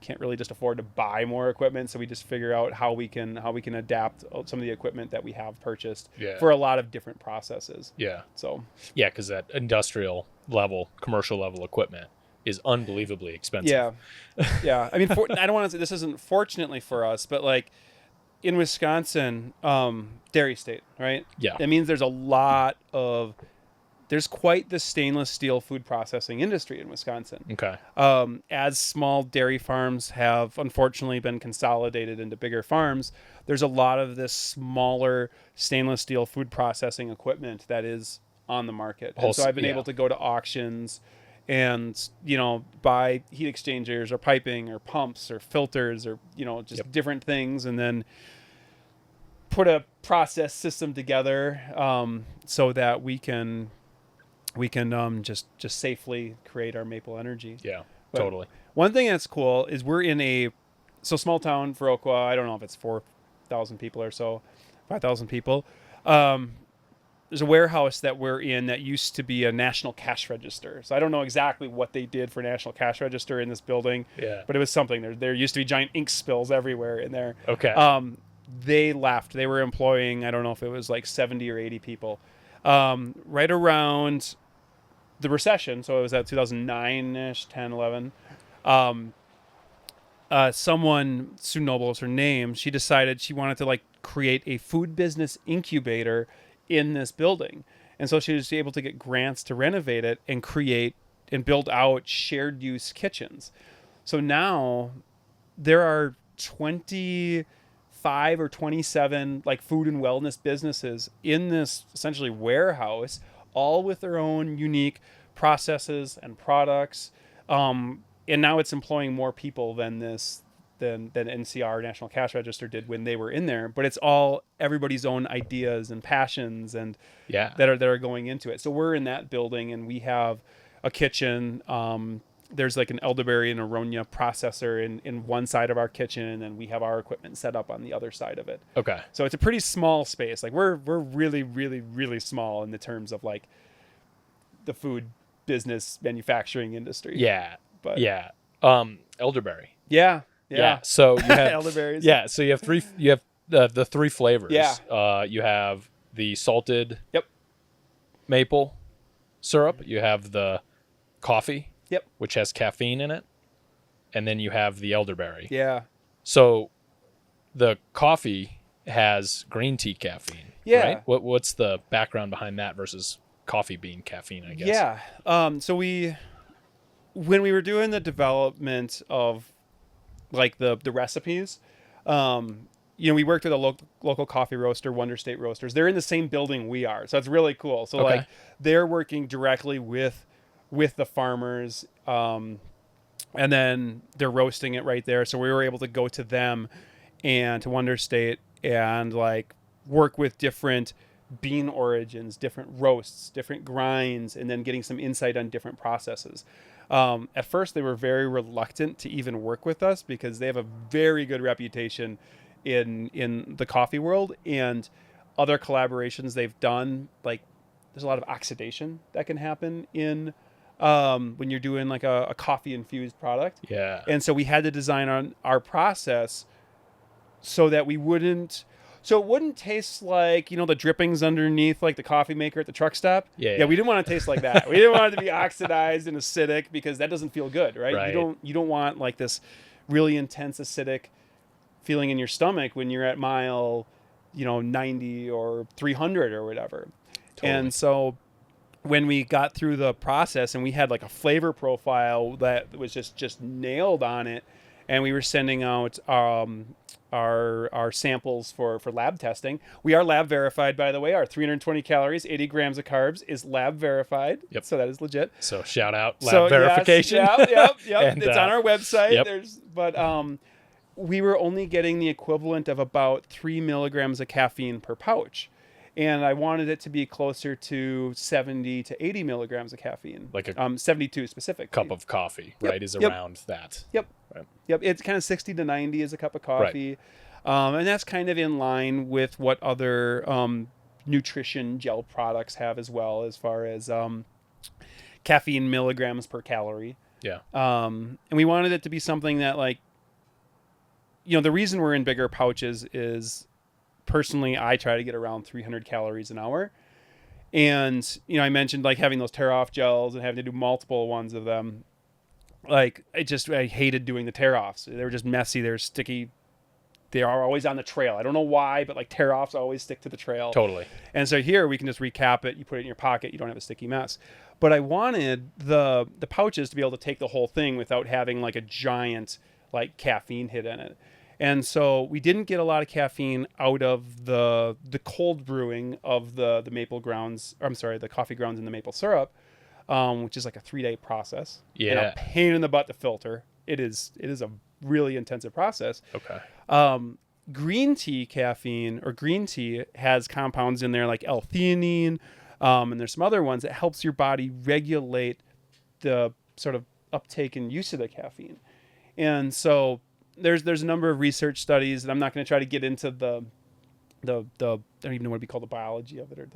can't really just afford to buy more equipment, so we just figure out how we can adapt some of the equipment that we have purchased for a lot of different processes. So because that industrial level, commercial level equipment is unbelievably expensive. I mean, I don't want to say this isn't fortunately for us, but like in Wisconsin, dairy state, right? That means there's quite the stainless steel food processing industry in Wisconsin. Okay. As small dairy farms have unfortunately been consolidated into bigger farms, there's a lot of this smaller stainless steel food processing equipment that is on the market. And so I've been able to go to auctions and, buy heat exchangers or piping or pumps or filters or, different things, and then put a process system together so that we can just safely create our maple energy. But totally. One thing that's cool is we're in small town, Viroqua. I don't know if it's 4,000 people or so, 5,000 people. There's a warehouse that we're in that used to be a national cash register. So I don't know exactly what they did for national cash register in this building, but it was something. There used to be giant ink spills everywhere in there. Okay. They left. They were employing, I don't know if it was like 70 or 80 people. Right around the recession, so it was at 2009-ish, 10, 11. Someone, Sue Noble is her name, she decided she wanted to like create a food business incubator in this building. And so she was able to get grants to renovate it and create and build out shared use kitchens. So now there are 23 25 or 27 like food and wellness businesses in this essentially warehouse, all with their own unique processes and products. And now it's employing more people than NCR, National Cash Register, did when they were in there. But it's all everybody's own ideas and passions and that are going into it. So we're in that building, and we have a kitchen. There's like an elderberry and aronia processor in one side of our kitchen, and we have our equipment set up on the other side of it. Okay. So it's a pretty small space. Like we're really, really, really small in the terms of like the food business manufacturing industry. Yeah. But elderberry. Yeah. So you have elderberries. Yeah. So you have three. You have the three flavors. Yeah. You have the salted. Yep. Maple syrup. You have the coffee. Yep. Which has caffeine in it, and then you have the elderberry. Yeah. So the coffee has green tea caffeine. Yeah. Right? What's the background behind that versus coffee being caffeine, I guess? Yeah. So when we were doing the development of like the recipes, we worked with a local coffee roaster, Wonder State Roasters. They're in the same building we are, so it's really cool. So like they're working directly with the farmers, and then they're roasting it right there. So we were able to go to them and to Wonder State and like work with different bean origins, different roasts, different grinds, and then getting some insight on different processes. At first, they were very reluctant to even work with us because they have a very good reputation in the coffee world, and other collaborations they've done. Like, there's a lot of oxidation that can happen in when you're doing like a coffee infused product. Yeah. And so we had to design on our process so that it wouldn't taste like, the drippings underneath like the coffee maker at the truck stop. Yeah. We didn't want it to taste like that. We didn't want it to be oxidized and acidic because that doesn't feel good, right? You don't want like this really intense acidic feeling in your stomach when you're at mile, 90 or 300 or whatever. Totally. And so when we got through the process and we had like a flavor profile that was just nailed on it, and we were sending out our samples for lab testing. We are lab verified, by the way. Our 320 calories, 80 grams of carbs is lab verified. Yep. So that is legit. So shout out lab verification. Yes, yep. And, it's on our website. Yep. But we were only getting the equivalent of about 3 milligrams of caffeine per pouch. And I wanted it to be closer to 70 to 80 milligrams of caffeine. Like a 72 specific cup of coffee, right? Is around that. Yep. Right. Yep. It's kind of 60 to 90 is a cup of coffee. Right. And that's kind of in line with what other nutrition gel products have as well, as far as caffeine milligrams per calorie. Yeah. And we wanted it to be something that, like, the reason we're in bigger pouches is, personally, I try to get around 300 calories an hour. And, I mentioned like having those tear-off gels and having to do multiple ones of them. Like, I hated doing the tear-offs. They were just messy. They're sticky. They are always on the trail. I don't know why, but like tear-offs always stick to the trail. Totally. And so here we can just recap it. You put it in your pocket. You don't have a sticky mess. But I wanted the pouches to be able to take the whole thing without having like a giant like caffeine hit in it. And so we didn't get a lot of caffeine out of the cold brewing of the maple grounds. The coffee grounds and the maple syrup, which is like a 3-day process. Yeah. And a pain in the butt to filter. It is a really intensive process. Okay. Green tea caffeine or green tea has compounds in there like L-theanine, and there's some other ones that helps your body regulate the sort of uptake and use of the caffeine. And so there's a number of research studies, and I'm not going to try to get into the I don't even know what it'd be called, the biology of it or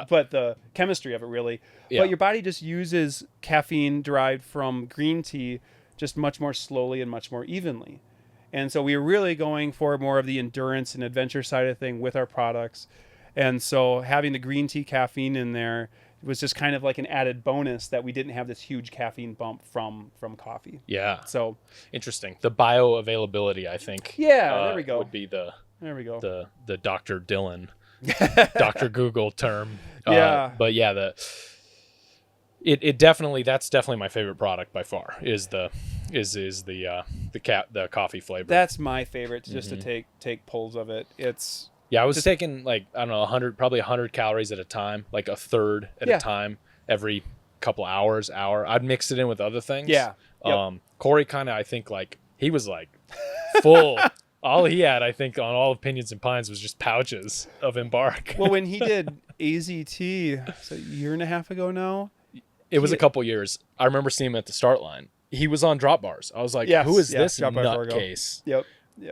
but the chemistry of it really. Yeah. But your body just uses caffeine derived from green tea just much more slowly and much more evenly. And so we were really going for more of the endurance and adventure side of thing with our products. And so having the green tea caffeine in there was just kind of like an added bonus that we didn't have this huge caffeine bump from coffee. Yeah. So interesting. The bioavailability, I think. Yeah, there we go. Would be the Dr. Dylan, Dr. Google term. Yeah. But yeah, it definitely, that's definitely my favorite product by far, is the is the coffee flavor. That's my favorite, just to take pulls of it. It's I was taking like, I don't know, 100 calories at a time, like a third at a time every couple hour. I'd mix it in with other things. Yeah. Yep. Corey kind of, I think, like he was like full. All he had, I think, on all of Pinions and Pines was just pouches of Embark. Well, when he did AZT, so a year and a half ago now. It was a couple years. I remember seeing him at the start line. He was on drop bars. I was like, who is this nutcase? Yep.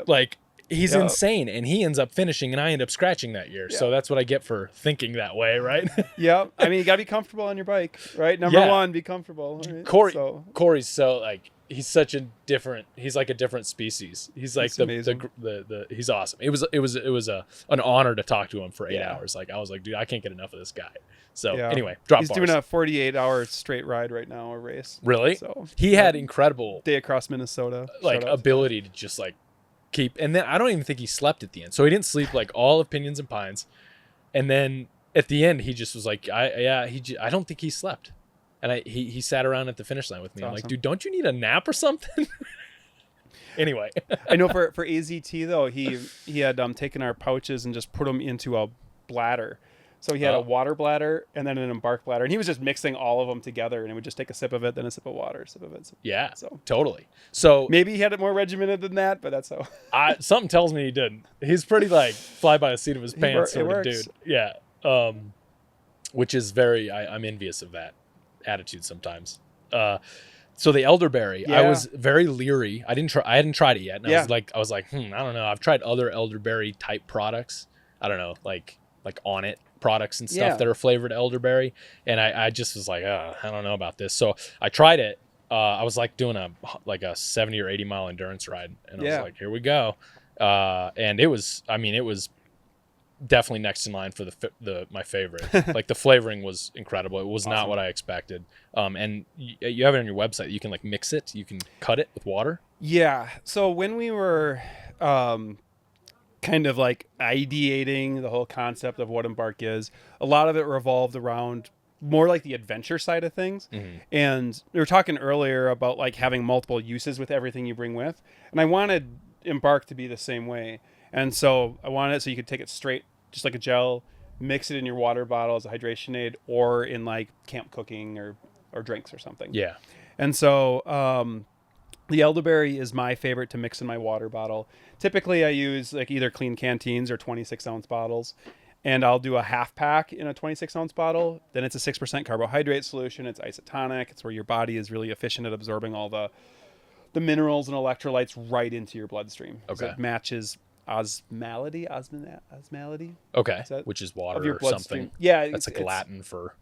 Like, he's insane, and he ends up finishing, and I end up scratching that year. So that's what I get for thinking that way, right? Yep. I mean, you got to be comfortable on your bike, right? Number one, be comfortable. Right? Corey's so, like, he's like a different species. He's like he's awesome. It was an honor to talk to him for 8 hours. Like, I was like, dude, I can't get enough of this guy. So anyway, he's doing a 48-hour straight ride right now, a race. Really? So he had incredible day across Minnesota, like ability to just like keep. And then I don't even think he slept at the end. So he didn't sleep like all of Pinions and Pines. And then at the end, he just was like, I don't think he slept. And he sat around at the finish line with me. I'm like, dude, don't you need a nap or something? Anyway, I know for AZT though, he had taken our pouches and just put them into a bladder. So he had a water bladder and then an Embark bladder, and he was just mixing all of them together, and it would just take a sip of it, then a sip of water, sip of it. So totally. So maybe he had it more regimented than that, but that's how. Something tells me he didn't. He's pretty like fly by the seat of his pants sort of dude. Yeah. Which is I'm envious of that attitude sometimes. So the elderberry, I was very leery. I hadn't tried it yet. And I was like, I don't know. I've tried other elderberry type products. I don't know, like On It products and stuff that are flavored elderberry. And I just was like, I don't know about this. So I tried it. I was like doing a 70 or 80 mile endurance ride. And I was like, here we go. And it was definitely next in line for my favorite. Like the flavoring was incredible. It was not what I expected. And you have it on your website. You can like mix it. You can cut it with water. Yeah. So when we were kind of like ideating the whole concept of what Embark is, a lot of it revolved around more like the adventure side of things. And we were talking earlier about like having multiple uses with everything you bring with. And I wanted Embark to be the same way. And so I wanted it so you could take it straight, just like a gel, mix it in your water bottle as a hydration aid, or in like camp cooking or drinks or something. Yeah. And so the elderberry is my favorite to mix in my water bottle. Typically I use like either clean canteens or 26-ounce bottles. And I'll do a half pack in a 26-ounce bottle. Then it's a 6% carbohydrate solution. It's isotonic. It's where your body is really efficient at absorbing all the minerals and electrolytes right into your bloodstream. Okay. So it matches osmolality. Okay. Which is water of your or something. Yeah. That's like Latin for...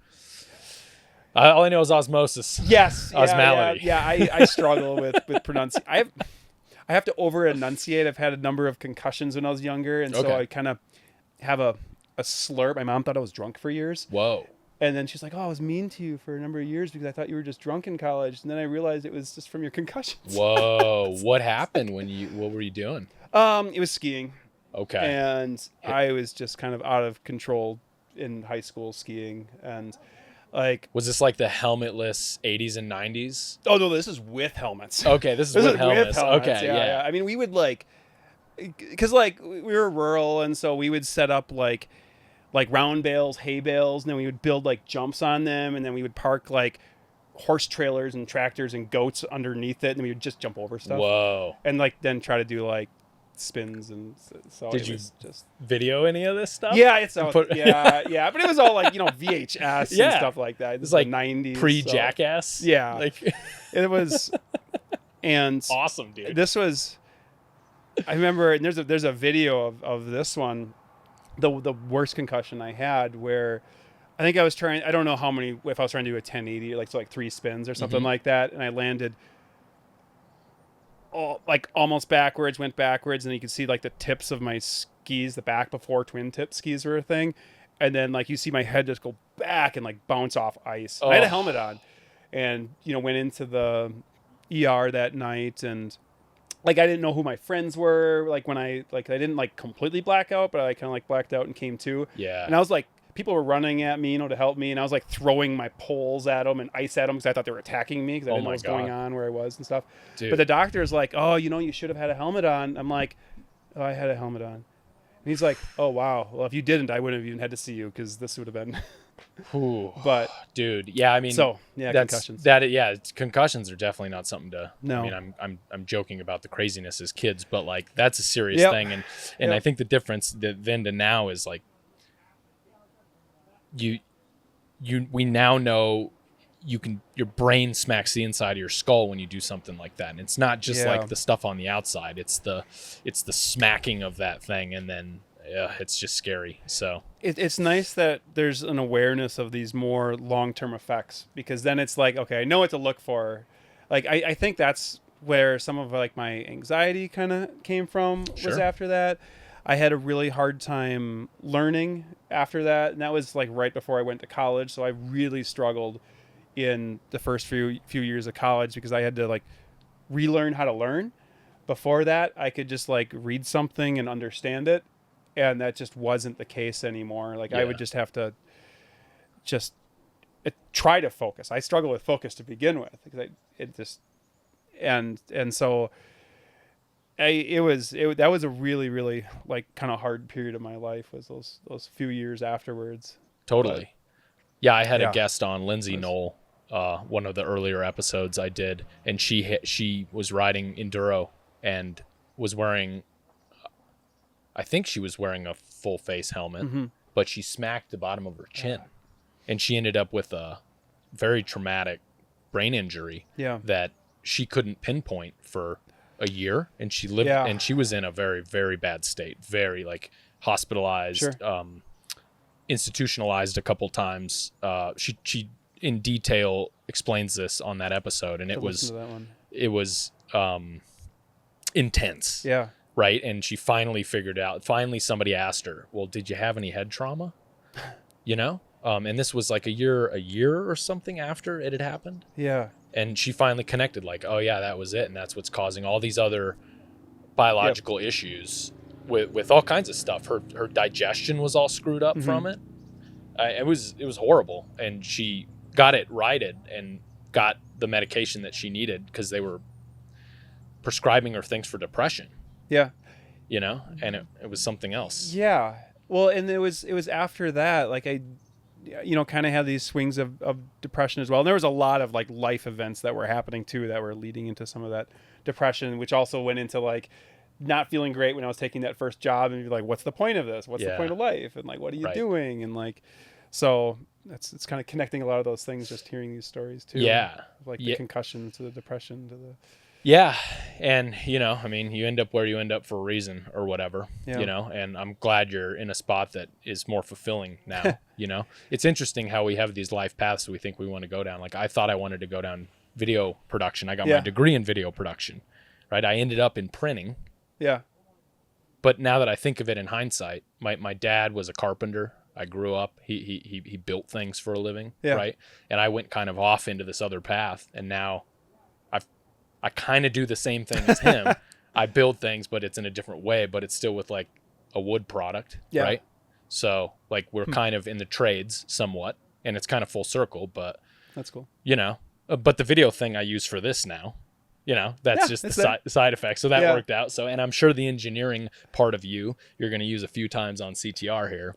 all I know is osmosis. Yes. Osmolality. Yeah. I struggle with pronunciation. I have to over enunciate. I've had a number of concussions when I was younger. And so I kind of have a slurp. My mom thought I was drunk for years. Whoa. And then she's like, I was mean to you for a number of years because I thought you were just drunk in college. And then I realized it was just from your concussions. Whoa. What happened what were you doing? It was skiing. Okay. And I was just kind of out of control in high school skiing. And like, was this like the helmetless 80s and 90s? Oh no, this is with helmets. Okay. This is with helmets. Okay. Yeah. I mean, we would like, cause like we were rural. And so we would set up like round bales, hay bales, and then we would build like jumps on them, and then we would park like horse trailers and tractors and goats underneath it, and we would just jump over stuff. Whoa. And like then try to do like spins, and so did you just video any of this stuff? Yeah, it's all, but it was all like, VHS and stuff like that. This was like 90s pre-Jackass. So. Yeah. Like it was and awesome, dude. This was, I remember, and there's a video of this one. The worst concussion I had, where I think I was trying, I don't know if I was trying to do a 1080, like 3 spins or something like that, and I landed almost backwards, went backwards, and you could see like the tips of my skis, the back before twin tip skis were a thing, and then like you see my head just go back and like bounce off ice. I had a helmet on, and went into the ER that night, and like I didn't know who my friends were. Like when I didn't like completely black out, but I kind of like blacked out and came to. Yeah. And I was like people were running at me, to help me, and I was like throwing my poles at them and ice at them because I thought they were attacking me because I didn't know what was going on where I was and stuff. Dude. But the doctor's like, oh, you should have had a helmet on. I'm like, oh, I had a helmet on. And he's like, oh wow, well if you didn't, I wouldn't have even had to see you because this would have been. Ooh, but dude, yeah, I mean, concussions. Concussions are definitely not something to. No. I mean, I'm joking about the craziness as kids, but like that's a serious thing, and I think the difference then to now is like we now know your brain smacks the inside of your skull when you do something like that, and it's not just like the stuff on the outside; it's the smacking of that thing, and then. Yeah, it's just scary. So it's nice that there's an awareness of these more long-term effects, because then it's like, okay, I know what to look for. Like I think that's where some of like my anxiety kind of came from. Was after that. I had a really hard time learning after that, and that was like right before I went to college. So I really struggled in the first few years of college because I had to like relearn how to learn. Before that, I could just like read something and understand it. And that just wasn't the case anymore. Like I would just have to try to focus. I struggle with focus to begin with because so that was a really, really like kind of hard period of my life, was those few years afterwards. Totally. I had a guest on, Lindsay Knoll, one of the earlier episodes I did, and she was riding enduro and was wearing, I think she was wearing a full face helmet, but she smacked the bottom of her chin, and she ended up with a very traumatic brain injury that she couldn't pinpoint for a year. And she lived, and she was in a very, very bad state, very like hospitalized, institutionalized a couple times. She in detail explains this on that episode, and it was intense. Yeah. Right. And she finally figured out, somebody asked her, well, did you have any head trauma? And this was like a year or something after it had happened. Yeah. And she finally connected like, oh yeah, that was it. And that's what's causing all these other biological issues with all kinds of stuff. Her digestion was all screwed up from it. It was horrible. And she got it righted and got the medication that she needed because they were prescribing her things for depression. Yeah. And it was something else. Yeah. Well, and it was after that, like I, kind of had these swings of depression as well. And there was a lot of like life events that were happening too, that were leading into some of that depression, which also went into like not feeling great when I was taking that first job and you're like, what's the point of this? What's the point of life? And like, what are you doing? And like, so it's kind of connecting a lot of those things, just hearing these stories too. Yeah. Like the concussion to the depression to the... Yeah. And, you end up where you end up for a reason or whatever, and I'm glad you're in a spot that is more fulfilling now. It's interesting how we have these life paths we think we want to go down. Like I thought I wanted to go down video production. I got my degree in video production, right? I ended up in printing. Yeah. But now that I think of it in hindsight, my dad was a carpenter. I grew up, he built things for a living, right? And I went kind of off into this other path, and now I kind of do the same thing as him. I build things, but it's in a different way, but it's still with like a wood product, right? So like we're kind of in the trades somewhat, and it's kind of full circle, but that's cool. But the video thing I use for this now, that's just the side effect. So that worked out. So, and I'm sure the engineering part of you're going to use a few times on CTR here.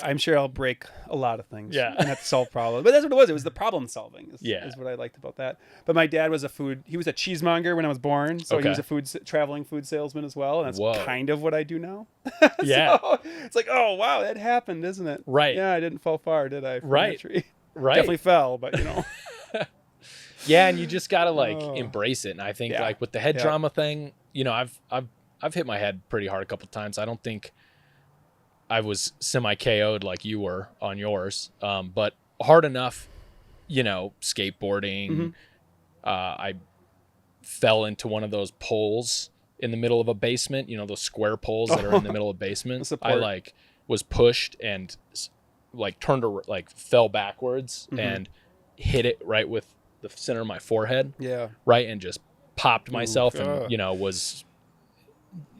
I'm sure I'll break a lot of things and have to solve problems. But that's what it was. It was the problem solving is what I liked about that. But my dad was he was a cheesemonger when I was born. So he was a traveling food salesman as well. And that's kind of what I do now. So it's like, oh, wow, that happened, isn't it? Right. Yeah, I didn't fall far, did I? Right. Right. Definitely fell, but Yeah, and you just got to embrace it. And I think like with the head trauma thing, I've hit my head pretty hard a couple of times. I don't think I was semi-KO'd like you were on yours, but hard enough, skateboarding. I fell into one of those poles in the middle of a basement, those square poles that are in the middle of basements. I was pushed and fell backwards and hit it right with the center of my forehead. Yeah. Right. And just popped myself and, was,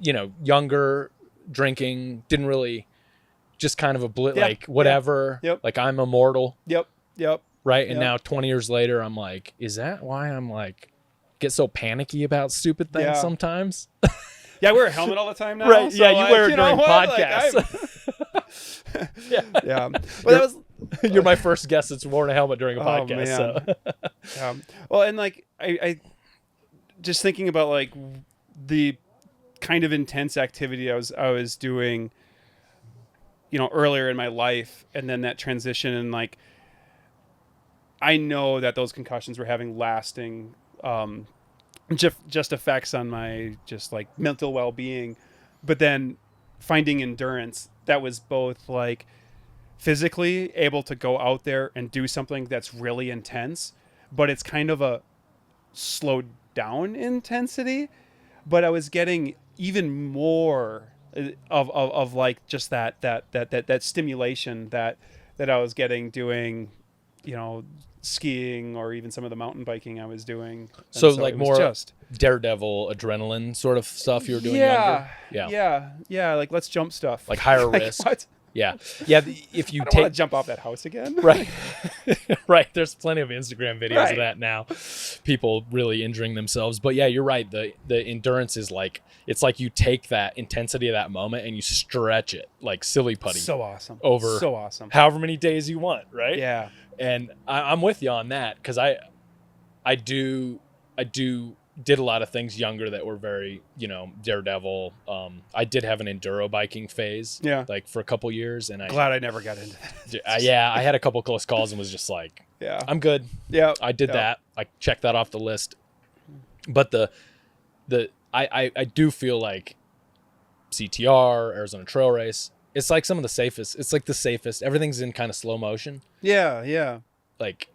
younger, drinking, didn't really just kind of a Yeah, like whatever. Yep. Like I'm immortal. Yep. Right. And Yep. now 20 years later, I'm like, is that why I'm like get so panicky about stupid things Yeah. sometimes? Yeah, I wear a helmet all the time now. Right. So Yeah, you like, wear it you know during what? podcasts. Like, Yeah. yeah. But that was You're my first guest that's worn a helmet during a podcast. man. So. Well, and like I just thinking about like the kind of intense activity I was doing, you know, earlier in my life, and then that transition, and like I know that those concussions were having lasting just effects on my just like mental well-being, but then finding endurance that was both like physically able to go out there and do something that's really intense, but it's kind of a slowed down intensity, but I was getting even more of like just that stimulation that I was getting doing, you know, skiing or even some of the mountain biking I was doing. And so like it was more just daredevil adrenaline sort of stuff you were doing younger? Yeah, like let's jump stuff, Like higher like, risk. what? Yeah. If you I don't want take to jump off that house again. right. Right. There's plenty of Instagram videos Right. of that now. People really injuring themselves. But yeah, you're right. The endurance is like, it's like you take that intensity of that moment and you stretch it like silly putty So awesome. over So awesome. however many days you want, right? Yeah. And I'm with you on that, because I did a lot of things younger that were very, you know, daredevil. I did have an enduro biking phase, like for a couple years, and Glad I never got into that. I had a couple close calls and was just like, Yeah. I'm good. Yeah. I did that. I checked that off the list. But I do feel like CTR, Arizona Trail Race, it's like some of the safest. It's like the safest. Everything's in kind of slow motion. Yeah. Like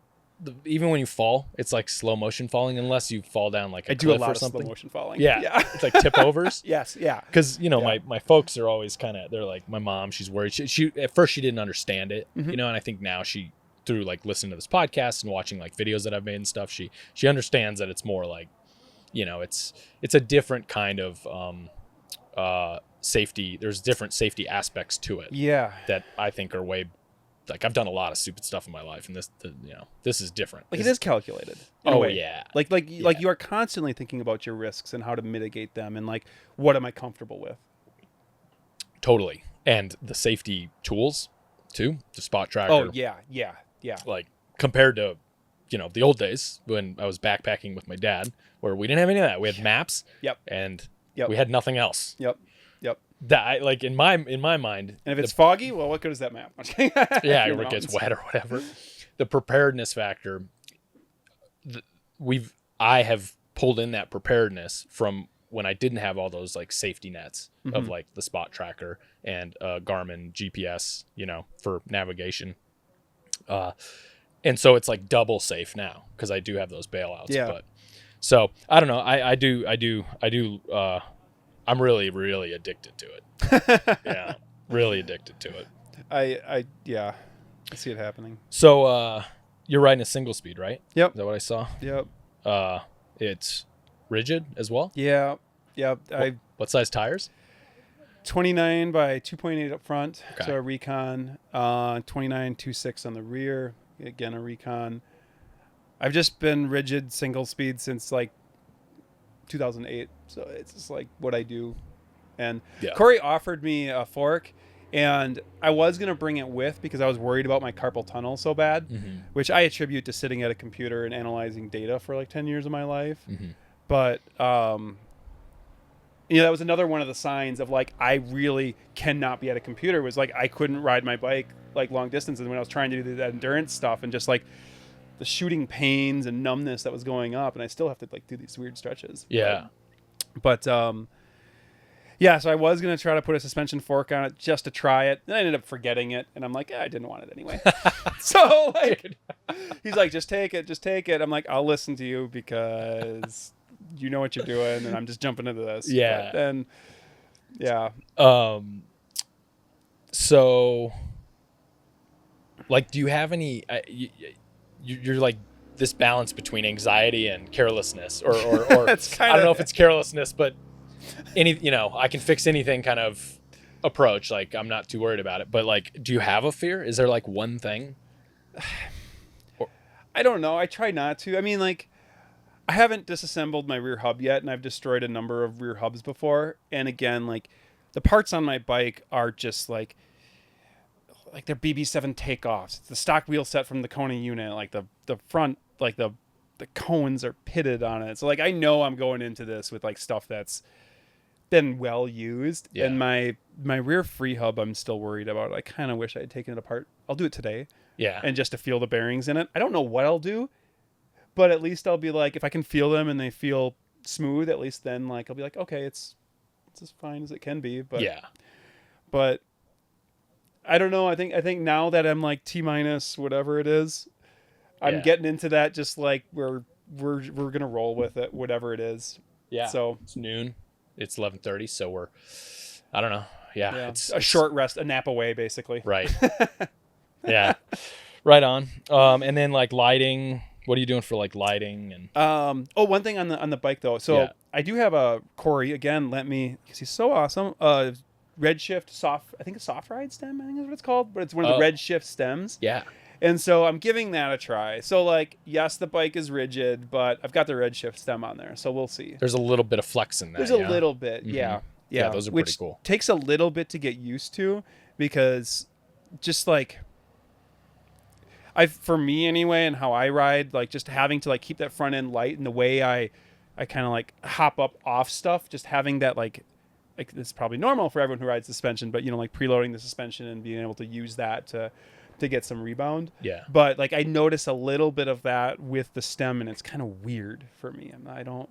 even when you fall, it's like slow motion falling, unless you fall down like a I do a cliff lot or of something. slow motion falling. Yeah. It's like tip overs. Yes. Yeah. Because, you know, Yeah. my folks are always kind of, they're like, my mom, she's worried. She at first she didn't understand it, you know, and I think now she, through like listening to this podcast and watching like videos that I've made and stuff, she understands that it's more like, you know, it's a different kind of safety. There's different safety aspects to it. Yeah. That I think are way, like I've done a lot of stupid stuff in my life, and this is different. Like it is calculated. In a Oh way. yeah. Like you are constantly thinking about your risks and how to mitigate them, and like what am I comfortable with? Totally. And the safety tools too, the spot tracker. Oh yeah. Like compared to, you know, the old days when I was backpacking with my dad, where we didn't have any of that. We had maps. Yep. And Yep. we had nothing else. Yep. That like in my mind. And if it's foggy, well, what good is that map? Yeah, In or the it gets mountains. wet or whatever. The preparedness factor. I have pulled in that preparedness from when I didn't have all those like safety nets of like the spot tracker and Garmin GPS, you know, for navigation. And so it's like double safe now because I do have those bailouts. Yeah. But so I don't know. I do. I'm really, really addicted to it. Yeah, really addicted to it. I see it happening. So you're riding a single speed, right? Yep. Is that what I saw? Yep. It's rigid as well. Yeah. What size tires? 29 by 2.8 up front, Okay. so a Recon. 29 2.6 on the rear. Again, a Recon. I've just been rigid single speed since like 2008, so it's just like what I do. And Yeah. Corey offered me a fork, and I was gonna bring it with because I was worried about my carpal tunnel so bad, which I attribute to sitting at a computer and analyzing data for like 10 years of my life. But you know, that was another one of the signs of like I really cannot be at a computer. Was like I couldn't ride my bike like long distances when I was trying to do that endurance stuff, and just like the shooting pains and numbness that was going up, and I still have to like do these weird stretches. Yeah. But yeah, so I was gonna try to put a suspension fork on it just to try it. Then I ended up forgetting it, and I'm like, I didn't want it anyway. So like, he's like, just take it. I'm like, I'll listen to you because you know what you're doing, and I'm just jumping into this. Yeah. But then, yeah. So, like, do you have any? You're like this balance between anxiety and carelessness, or It's I don't know if it's carelessness, but I can fix anything kind of approach. Like, I'm not too worried about it. But like, do you have a fear? Is there like one thing? I don't know. I try not to. I mean, like, I haven't disassembled my rear hub yet, and I've destroyed a number of rear hubs before. And again, like, the parts on my bike are just like they're BB7 takeoffs. It's the stock wheel set from the Kona unit. Like the front, like the cones are pitted on it. So like, I know I'm going into this with like stuff that's been well used. Yeah. And my rear free hub, I'm still worried about. I kind of wish I had taken it apart. I'll do it today. Yeah. And just to feel the bearings in it. I don't know what I'll do, but at least I'll be like, if I can feel them and they feel smooth, at least then like I'll be like, okay, it's as fine as it can be. But yeah. But I don't know. I think now that I'm like T minus whatever it is, I'm getting into that. Just like we're gonna roll with it, whatever it is. Yeah. So it's noon. It's 11:30. So I don't know. Yeah. It's a short rest, a nap away, basically. Right. Yeah. Right on. And then like lighting. What are you doing for like lighting and? One thing on the bike though. So I do have a Corey again. Because he's so awesome. Redshift soft. I think a soft ride stem. I think is what it's called. But it's one of the Redshift stems. Yeah. And so I'm giving that a try. So like, yes, the bike is rigid, but I've got the Redshift stem on there. So we'll see. There's a little bit of flex in that. There's a little bit. Mm-hmm. Yeah. Yeah. Those are pretty cool. Takes a little bit to get used to because just like. For me anyway, and how I ride, like just having to like keep that front end light and the way I kind of like hop up off stuff, just having that like this is probably normal for everyone who rides suspension, but like preloading the suspension and being able to use that to get some rebound. Yeah. But like I notice a little bit of that with the stem, and it's kind of weird for me. I'm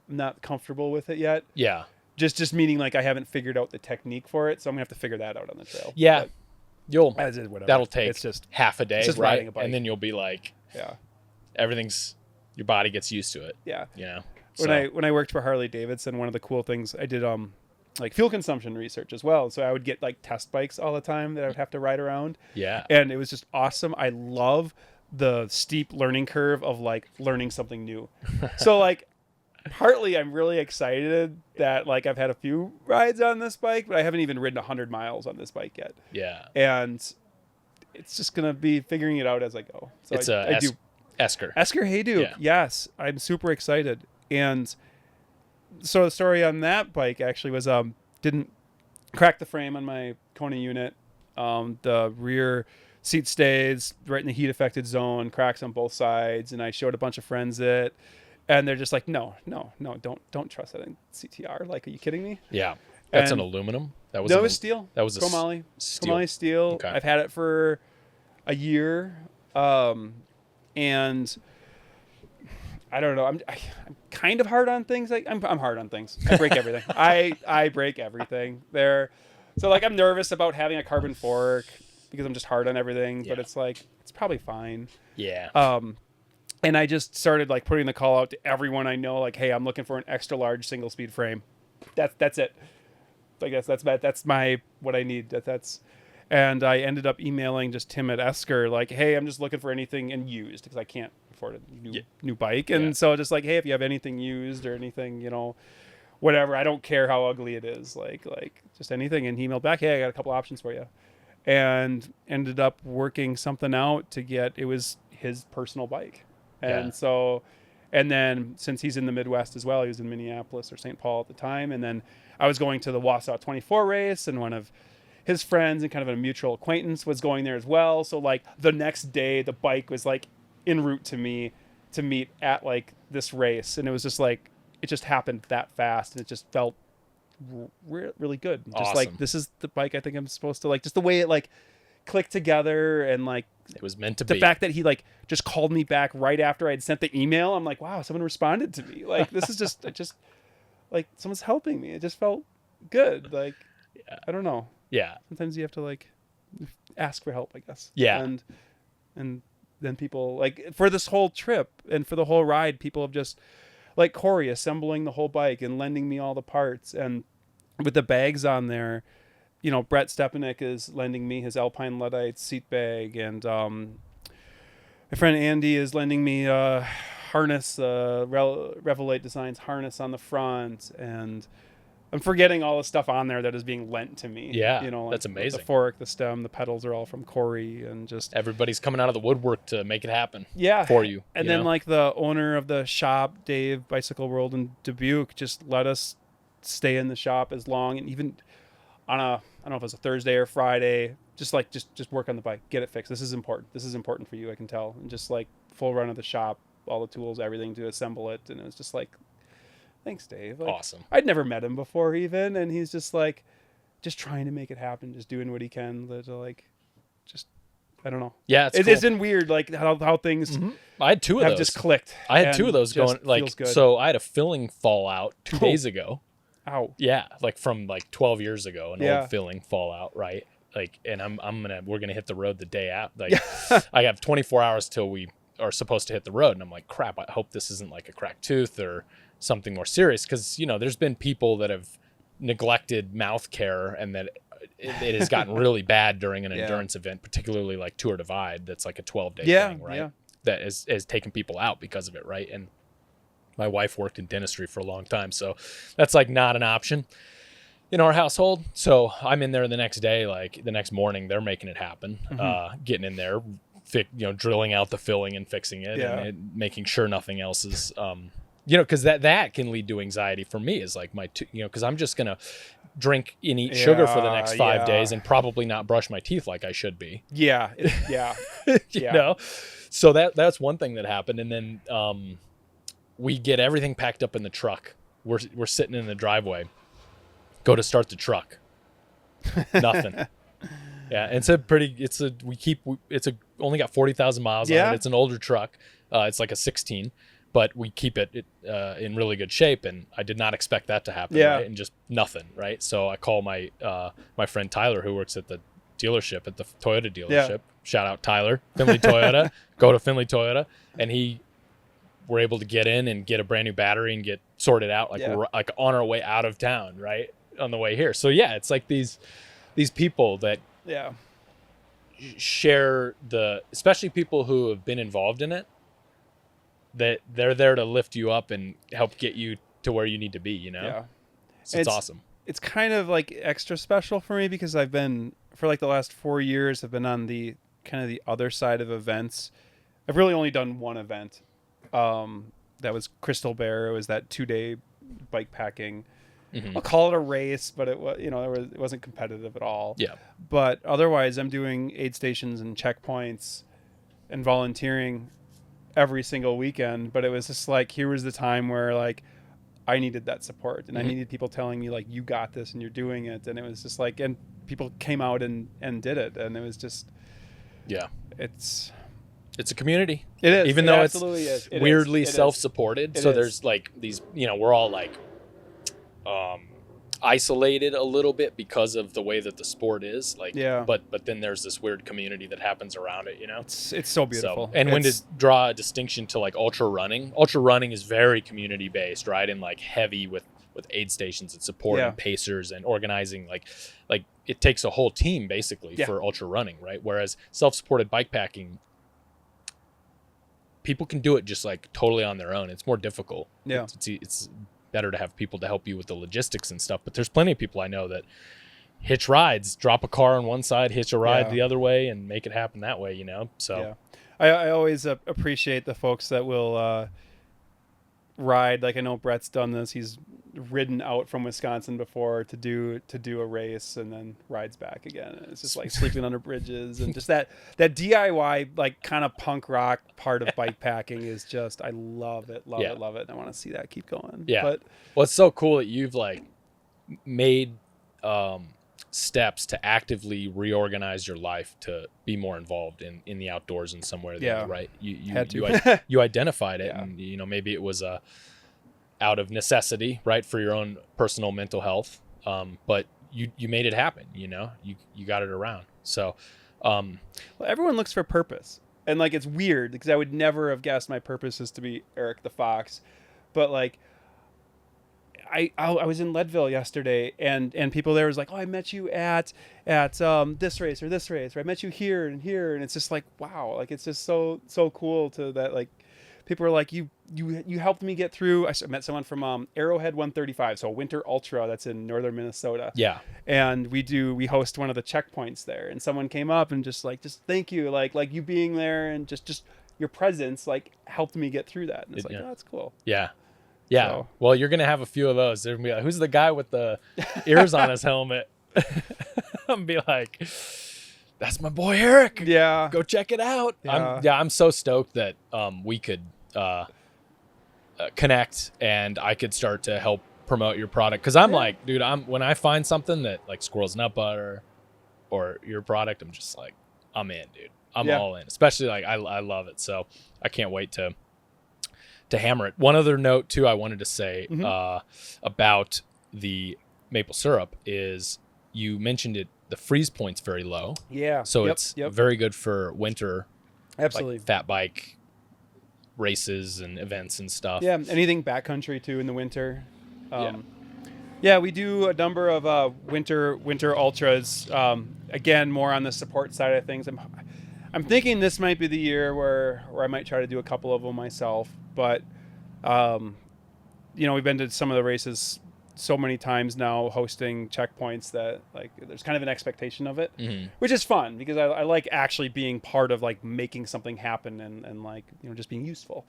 not comfortable with it yet. Yeah. Just meaning like I haven't figured out the technique for it, so I'm gonna have to figure that out on the trail. Yeah. But, that'll take it's just half a day, just right? riding a bike. And then you'll be like, your body gets used to it. Yeah. When I worked for Harley Davidson, one of the cool things I did like fuel consumption research as well. So I would get like test bikes all the time that I would have to ride around. Yeah. And it was just awesome. I love the steep learning curve of like learning something new. So like partly I'm really excited that like I've had a few rides on this bike, but I haven't even ridden 100 miles on this bike yet. Yeah. And it's just going to be figuring it out as I go. So it's Esker. Esker Hayduke. Yeah. Yes. I'm super excited. And so the story on that bike actually was didn't crack the frame on my Kona unit. The rear seat stays right in the heat affected zone, cracks on both sides, and I showed a bunch of friends it. And they're just like, no, don't trust that in CTR. Like, are you kidding me? Yeah. That's an aluminum? That was steel. That was chromoly. Steel. Chromoly steel. Okay. I've had it for a year. And I don't know. I'm kind of hard on things. Like I'm hard on things. I break everything. I break everything there. So like I'm nervous about having a carbon fork because I'm just hard on everything, but it's like, it's probably fine. Yeah. And I just started like putting the call out to everyone I know, like, hey, I'm looking for an extra large single speed frame. That's it. I guess that's my what I need. And I ended up emailing just Tim at Esker, like, hey, I'm just looking for anything and used because I can't afford a new bike. And so just like, hey, if you have anything used or anything, whatever, I don't care how ugly it is, like just anything. And he emailed back, hey, I got a couple options for you, and ended up working something out to get, it was his personal bike. And so, and then since he's in the Midwest as well, he was in Minneapolis or St. Paul at the time. And then I was going to the Wausau 24 race, and one of his friends and kind of a mutual acquaintance was going there as well. So like the next day, the bike was like en route to me to meet at like this race. And it was just like, it just happened that fast. And it just felt really good. Just awesome. Like, this is the bike I think I'm supposed to like, just the way it like clicked together, and like it was meant to be. The fact that he like just called me back right after I'd sent the email, I'm like, wow, someone responded to me. Like, this is just like someone's helping me. It just felt good. Like, I don't know. Yeah. Sometimes you have to like ask for help, I guess. Yeah. And then people like for this whole trip and for the whole ride, people have just like Corey assembling the whole bike and lending me all the parts, and with the bags on there. Brett Stepanek is lending me his Alpine Luddite seat bag, and my friend Andy is lending me harness, Revelate Designs harness on the front, and I'm forgetting all the stuff on there that is being lent to me. Yeah, you know, like that's amazing. The fork, the stem, the pedals are all from Corey, and just everybody's coming out of the woodwork to make it happen. Yeah, for you. And you then know? like the owner of the shop, Dave Bicycle World in Dubuque, just let us stay in the shop as long, and even on I don't know if it was a Thursday or Friday, just work on the bike, get it fixed. This is important. This is important for you, I can tell. And just like full run of the shop, all the tools, everything to assemble it, and it was just like, thanks, Dave. Like, awesome. I'd never met him before even, and he's just like, just trying to make it happen, just doing what he can to like, just I don't know. Yeah, cool. Isn't weird like how things. Mm-hmm. I had two of have those. Just clicked. I had two of those going like good. so. I had a filling fallout 2 days ago. Ow. Yeah, like from like 12 years ago, an Yeah. old filling fallout, right? Like, and we're gonna hit the road the day after. Like, I have 24 hours till we are supposed to hit the road, and I'm like, crap. I hope this isn't like a cracked tooth or something more serious, because there's been people that have neglected mouth care, and that it has gotten really bad during an endurance event, particularly like Tour Divide. That's like a 12-day thing, right? Yeah. That has taken people out because of it, right? And my wife worked in dentistry for a long time, so that's like not an option in our household. So I'm in there the next day, like the next morning, they're making it happen, getting in there, drilling out the filling and fixing it, and making sure nothing else is, because that can lead to anxiety for me. Is like because I'm just gonna drink and eat sugar for the next 5 days and probably not brush my teeth like I should be. Yeah. you know, so that's one thing that happened, and then we get everything packed up in the truck. We're sitting in the driveway. Go to start the truck. Nothing. Yeah, it's only got 40,000 miles on it. It's an older truck. It's like a 16, but we keep it in really good shape, and I did not expect that to happen. Right? And just nothing, right? So I call my friend Tyler, who works at the dealership, at the Toyota dealership. Yeah. Shout out Tyler, Finley Toyota. Go to Finley Toyota, and we're able to get in and get a brand new battery and get sorted out like on our way out of town, right? On the way here. So yeah, it's like these people that share especially people who have been involved in it, that they're there to lift you up and help get you to where you need to be, Yeah. So it's awesome. It's kind of like extra special for me because I've been, for like the last 4 years, I've been on the kind of the other side of events. I've really only done one event. That was Crystal Bear. It was that 2-day bike packing. I'll call it a race, but it was, it wasn't competitive at all. Yeah. But otherwise, I'm doing aid stations and checkpoints and volunteering every single weekend. But it was just like, here was the time where like I needed that support, and I needed people telling me like, you got this and you're doing it. And it was just like, and people came out and did it. And it was just, it's a community. It is. Even though it's weirdly It self-supported. So there's like these, we're all like isolated a little bit because of the way that the sport is. Like, but then there's this weird community that happens around it, It's so beautiful. And when to draw a distinction to like ultra running is very community based, right? And like heavy with aid stations and support and pacers and organizing, like it takes a whole team basically for ultra running, right? Whereas self-supported bikepacking, people can do it just like totally on their own. It's more difficult. Yeah. It's better to have people to help you with the logistics and stuff. But there's plenty of people I know that hitch rides, drop a car on one side, hitch a ride the other way, and make it happen that way, So I always appreciate the folks that will ride. Like I know Brett's done this. He's ridden out from Wisconsin before to do a race and then rides back again. And it's just like sleeping under bridges, and just that DIY like kind of punk rock part of bike packing is just, I love it. And I want to see that keep going. Yeah. But it's so cool that you've like made steps to actively reorganize your life to be more involved in the outdoors in some way or the other, right? You identified it, and maybe it was out of necessity, right, for your own personal mental health, but you made it happen. You got it around. So well, everyone looks for purpose, and like it's weird because I would never have guessed my purpose is to be Eric the Fox, but like I was in Leadville yesterday, and people there was like, oh, I met you at this race or this race, or I met you here and here, and it's just like, wow, like it's just so cool to that, like people were like, you helped me get through. I met someone from Arrowhead 135, so a winter ultra that's in northern Minnesota. Yeah. And we host one of the checkpoints there, and someone came up and just thank you, like you being there and just your presence like helped me get through that. And it's oh, that's cool. Yeah. Yeah. So, well, you're going to have a few of those. They're going to be like, who's the guy with the ears on his helmet? I'm be like, that's my boy Eric. Yeah. Go check it out. I'm so stoked that we could connect and I could start to help promote your product. Cause I'm like, dude, when I find something that like Squirrel's Nut Butter or your product, I'm just like, I'm in, dude. I'm all in, especially like I love it. So I can't wait to hammer it. One other note too, I wanted to say about the maple syrup is you mentioned it, the freeze point's very low. Yeah. So it's very good for winter. Absolutely. Like fat bike races and events and stuff. Yeah. Anything backcountry too in the winter. Yeah, we do a number of winter ultras. Again, more on the support side of things. I'm thinking this might be the year where I might try to do a couple of them myself. But, we've been to some of the races so many times now, hosting checkpoints that like there's kind of an expectation of it, which is fun because I like actually being part of like making something happen and like, just being useful.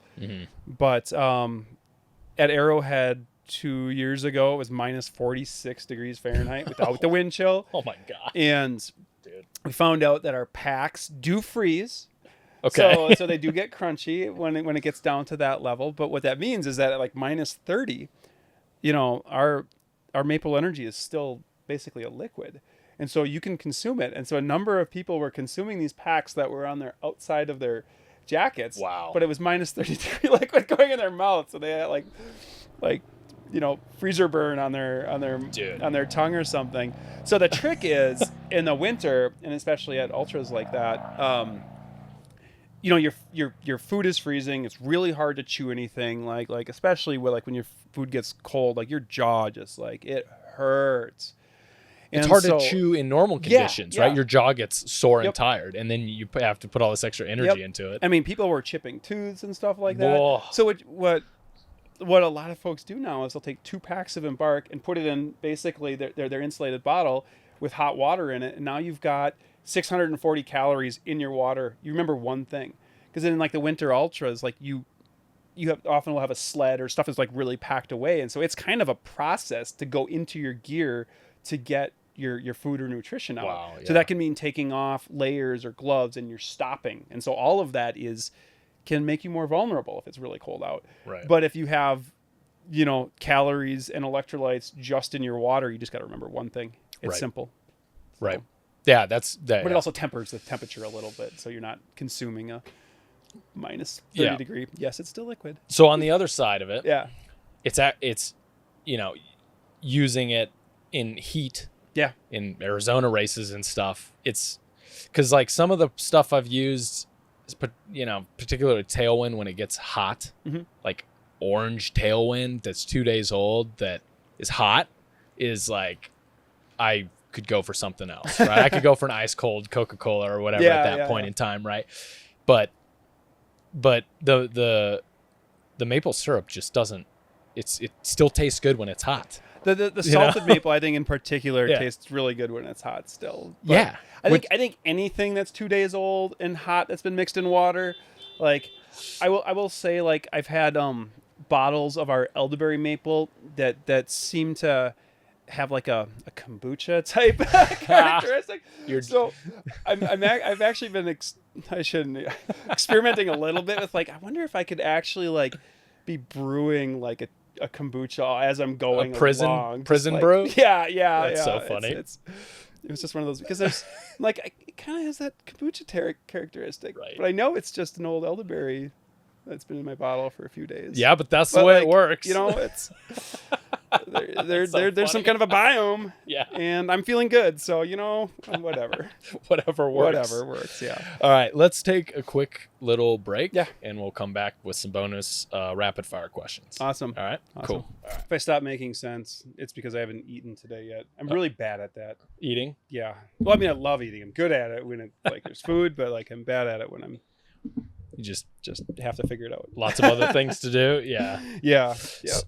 But at Arrowhead 2 years ago, it was minus 46 degrees Fahrenheit without the wind chill. Oh my God. And we found out that our packs do freeze. Okay. So they do get crunchy when it gets down to that level. But what that means is that at like minus 30, our maple energy is still basically a liquid. And so you can consume it. And so a number of people were consuming these packs that were on their outside of their jackets. Wow. But it was minus 30 degree liquid going in their mouth. So they had like freezer burn on their tongue or something. So the trick is in the winter, and especially at ultras like that, your food is freezing. It's really hard to chew anything. Like especially when your food gets cold, like your jaw just like it hurts. It's hard to chew in normal conditions, right? Your jaw gets sore and tired, and then you have to put all this extra energy into it. I mean, people were chipping tooths and stuff like that. Whoa. So what a lot of folks do now is they'll take 2 packs of Embark and put it in basically their insulated bottle with hot water in it, and now you've got 640 calories in your water. You remember one thing, because in like the winter ultras, like you often will have a sled or stuff that's like really packed away, and so it's kind of a process to go into your gear to get your food or nutrition out. Wow, yeah. So that can mean taking off layers or gloves, and you're stopping, and so all of that can make you more vulnerable if it's really cold out. Right. But if you have, calories and electrolytes just in your water, you just got to remember one thing. It's simple. Right. Yeah, that's that. But it also tempers the temperature a little bit, so you're not consuming a minus 30 degree. Yes, it's still liquid. So on the other side of it, it's using it in heat. Yeah. In Arizona races and stuff, it's because like some of the stuff I've used, particularly tailwind when it gets hot, like orange tailwind that's 2 days old that is hot, is like I could go for something else, right? I could go for an ice cold Coca-Cola or whatever at that point in time, right? But the maple syrup just doesn't. It still tastes good when it's hot. The salted maple, I think in particular, tastes really good when it's hot still. But I think anything that's 2 days old and hot that's been mixed in water, like I will say, like I've had bottles of our elderberry maple that seem to have like a kombucha type characteristic. So I've actually been experimenting a little bit with like, I wonder if I could actually like be brewing like a kombucha as I'm going along. Prison like, brew? Yeah. That's so funny. It was just one of those, because there's like, it kind of has that kombucha characteristic. Right. But I know it's just an old elderberry that's been in my bottle for a few days. Yeah, but that's the way it works. It's there's some kind of a biome. Yeah. And I'm feeling good, so whatever. Whatever works. Whatever works. Yeah. All right, let's take a quick little break. Yeah. And we'll come back with some bonus rapid fire questions. Awesome. All right. Awesome. Cool. All right. If I stop making sense, it's because I haven't eaten today yet. I'm really bad at that. Eating? Yeah. Well, I mean, I love eating. I'm good at it when there's food, but like I'm bad at it when I'm You just have to figure it out. lots of other things to do. Yeah. Yeah.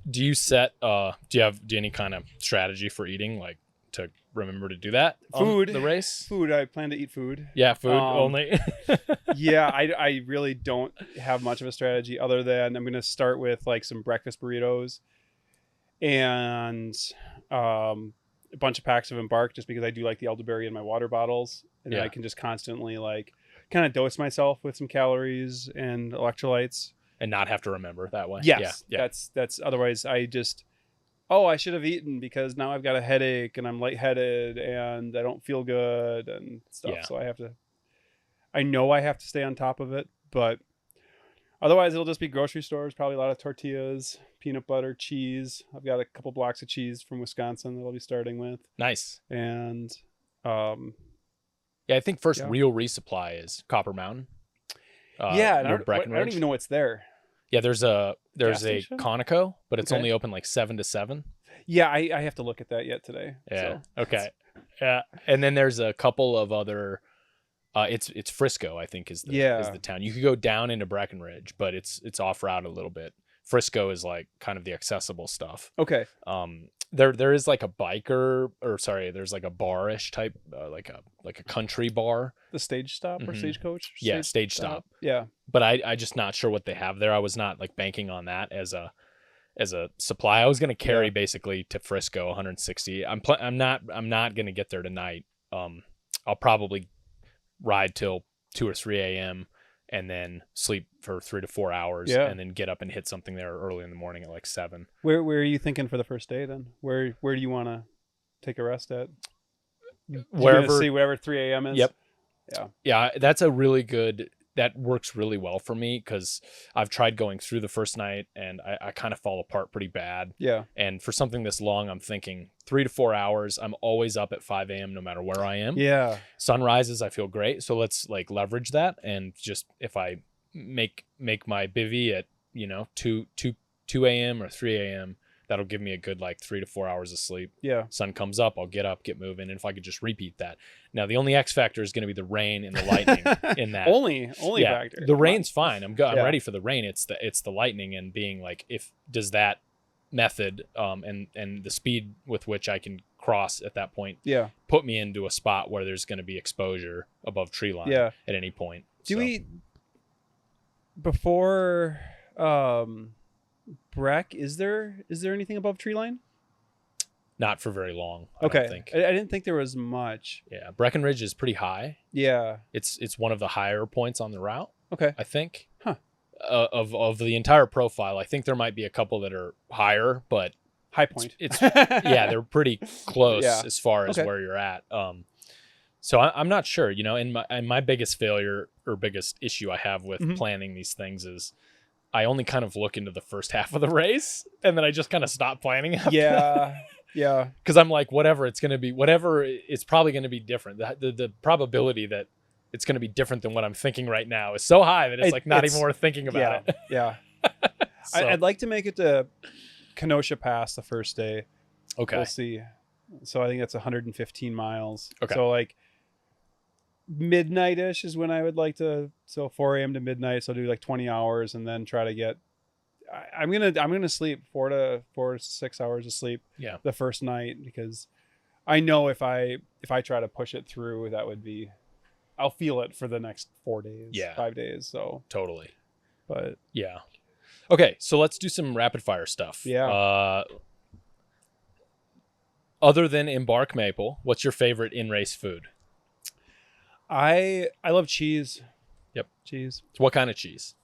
Do you set do you have any kind of strategy for eating, like to remember to do that Food. on the race? Food. I plan to eat food. Yeah, food only. Yeah, I really don't have much of a strategy other than I'm going to start with like some breakfast burritos and a bunch of packs of Embark, just because I do like the elderberry in my water bottles, and then I can just constantly like kind of dose myself with some calories and electrolytes And not have to remember that way. Yes. Yeah. That's otherwise I just, I should have eaten because now I've got a headache and I'm lightheaded and I don't feel good and stuff. Yeah. So I know I have to stay on top of it, but otherwise it'll just be grocery stores, probably a lot of tortillas, peanut butter, cheese. I've got a couple blocks of cheese from Wisconsin that I'll be starting with. Nice. And I think first real resupply is Copper Mountain. I don't even know what's there. Yeah, there's a station? Conoco, but it's only open like 7 to 7. Yeah, I have to look at that yet today. Yeah. So. Okay. Yeah, and then there's a couple of other. It's Frisco, I think, is the town. You could go down into Breckenridge, but it's off route a little bit. Frisco is like kind of the accessible stuff. Okay. There is like a there's like a bar-ish type, like a country bar. The Stage Stop or Stagecoach? Yeah, Stage Stop. Yeah. But I just not sure what they have there. I was not like banking on that as a supply. I was going to carry basically to Frisco 160. I'm not going to get there tonight. I'll probably ride till 2 or 3 a.m. and then sleep for 3 to 4 hours and then get up and hit something there early in the morning at like 7. Where are you thinking for the first day then? Where do you want to take a rest at? Wherever 3 a.m. is? Yep. Yeah. Yeah, that's a really good, that works really well for me because I've tried going through the first night and I kind of fall apart pretty bad. Yeah. And for something this long, I'm thinking 3 to 4 hours. I'm always up at 5 a.m. no matter where I am. Yeah. Sunrises, I feel great. So let's like leverage that. And just if I make my bivvy at, 2 a.m. or 3 a.m., that'll give me a good like 3 to 4 hours of sleep. Yeah. Sun comes up, I'll get up, get moving. And if I could just repeat that. Now, the only X factor is going to be the rain and the lightning in that. only factor. The rain's fine. I'm ready for the rain. It's the lightning and being like, does that method and the speed with which I can cross at that point put me into a spot where there's going to be exposure above tree line at any point. Before Breck, is there anything above tree line? Not for very long. I don't think. I didn't think there was much. Yeah, Breckenridge is pretty high. Yeah, it's one of the higher points on the route. Okay, I think. Huh. Of the entire profile, I think there might be a couple that are higher, but high point. It's they're pretty close as far as where you're at. So I'm not sure. And my biggest failure or biggest issue I have with planning these things is I only kind of look into the first half of the race and then I just kind of stop planning after that. Yeah. Because I'm like, whatever it's probably going to be different. The probability that it's going to be different than what I'm thinking right now is so high that it's not even worth thinking about it. Yeah. So, I'd like to make it to Kenosha Pass the first day. Okay. We'll see. So I think that's 115 miles. Okay. So like midnight-ish is when I would like to. So 4 a.m. to midnight. So I'll do like 20 hours and then try to get. I'm gonna sleep 4 to 6 hours of sleep. Yeah. The first night, because I know if I try to push it through, that would be, I'll feel it for the next 4 days. 5 days. So totally. But yeah. Okay, so let's do some rapid fire stuff. Yeah. Other than Embark Maple, what's your favorite in-race food? I love cheese. Yep. Cheese. So what kind of cheese?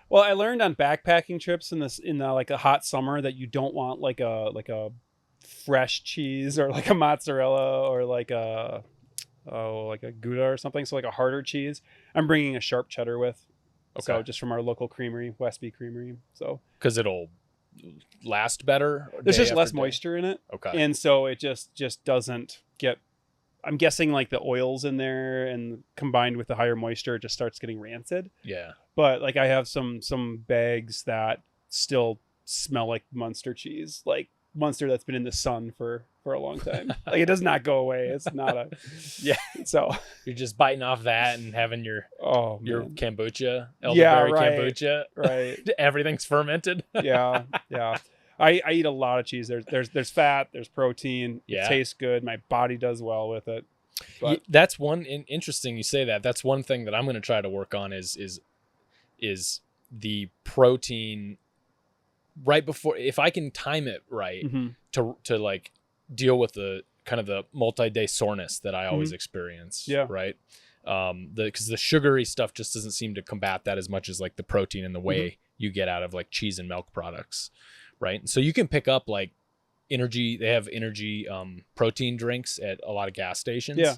Well, I learned on backpacking trips in like a hot summer that you don't want like a fresh cheese or like a mozzarella or like a Gouda or something. So like a harder cheese. I'm bringing a sharp cheddar with. Okay. So just from our local creamery, Westby Creamery. So because it'll last better. There's just less moisture in it. Okay. And so it just doesn't get. I'm guessing like the oils in there and combined with the higher moisture, it just starts getting rancid. Yeah. But like I have some bags that still smell like Munster cheese, like monster that's been in the sun for a long time. Like it does not go away. It's not a Yeah. So You're just biting off that and having your kombucha, yeah, elderberry right, kombucha. right. Everything's fermented. Yeah. I eat a lot of cheese. There's fat, there's protein. Yeah. It tastes good. My body does well with it. But That's one interesting you say that. That's one thing that I'm going to try to work on is the protein right before, if I can time it right to like deal with the kind of the multi-day soreness that I always experience. Yeah. Right. Because the sugary stuff just doesn't seem to combat that as much as like the protein and the whey you get out of like cheese and milk products. Right. And so you can pick up like energy. They have energy protein drinks at a lot of gas stations. Yeah.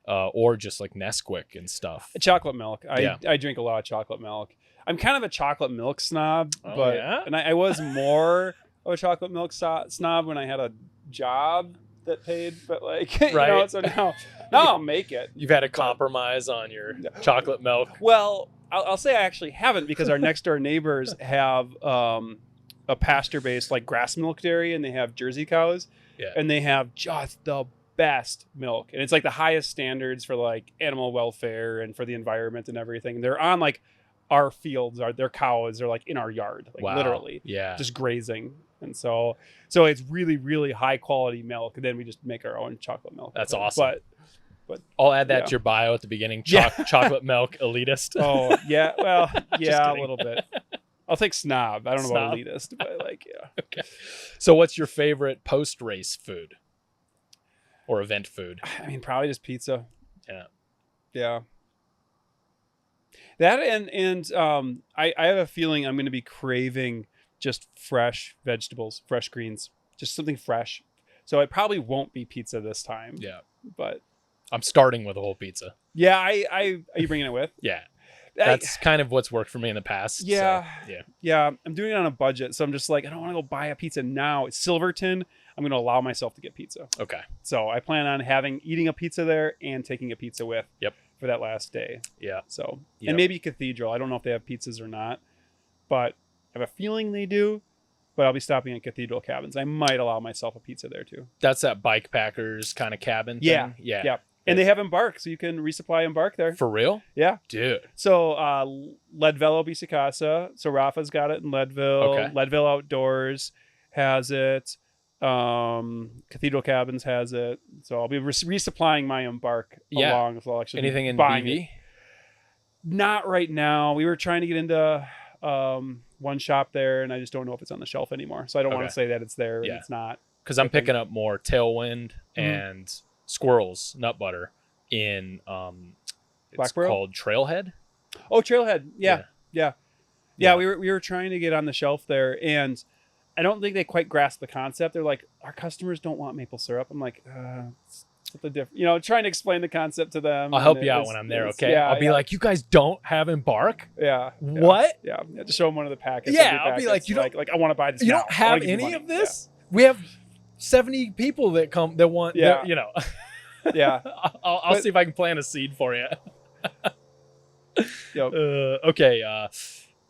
Or just like Nesquik and stuff. Chocolate milk. I drink a lot of chocolate milk. I'm kind of a chocolate milk snob, and I was more of a chocolate milk snob when I had a job that paid, but like, you know, so now I'll make it. You've had to compromise on your chocolate milk. Well, I'll say I actually haven't, because our next door neighbors have a pasture-based like grass milk dairy, and they have Jersey cows, and they have just the best milk, and it's like the highest standards for like animal welfare and for the environment and everything. They're on like our fields, their cows are like in our yard, like literally, just grazing. And so it's really, really high quality milk. And then we just make our own chocolate milk. That's awesome. But I'll add that to your bio at the beginning. Chocolate milk elitist. Oh yeah. Well, yeah, a little bit. I'll take snob. I don't know about elitist, but like, yeah. Okay. So what's your favorite post-race food or event food? I mean, probably just pizza. Yeah. That and I have a feeling I'm going to be craving just fresh vegetables, fresh greens, just something fresh. So it probably won't be pizza this time. Yeah. But I'm starting with a whole pizza. Yeah. Are you bringing it with? Yeah. That's kind of what's worked for me in the past. Yeah. So, yeah. I'm doing it on a budget. So I'm just like, I don't want to go buy a pizza now. It's Silverton. I'm going to allow myself to get pizza. Okay. So I plan on eating a pizza there and taking a pizza with. Yep. For that last day. Yeah. So, and maybe Cathedral. I don't know if they have pizzas or not, but I have a feeling they do. But I'll be stopping at Cathedral Cabins. I might allow myself a pizza there too. That's that Bikepackers kind of cabin thing? Yeah. And they have Embark, so you can resupply Embark there. For real? Yeah. Dude. So Leadville Bisacasa. So Rafa's got it in Leadville. Okay. Leadville Outdoors has it. Cathedral Cabins has it. So I'll be resupplying my Embark along. So I'll actually anything in BV? Not right now. We were trying to get into one shop there, and I just don't know if it's on the shelf anymore. So I don't want to say that it's there and it's not. Because I'm picking up more Tailwind and Squirrels Nut Butter in it's called Trailhead. Oh, Trailhead. Yeah. We were trying to get on the shelf there, and I don't think they quite grasp the concept. They're like, our customers don't want maple syrup. I'm like, it's something different. Trying to explain the concept to them. I'll help you out when I'm there, okay? I'll be like, you guys don't have Embark? Yeah. What? Yeah. To show them one of the packets. Yeah, I'll be like, you don't, like I want to buy this. You now. don't have any of this? Yeah. We have 70 people that come that want. Yeah. Yeah. I'll see if I can plant a seed for you. Yep. Okay.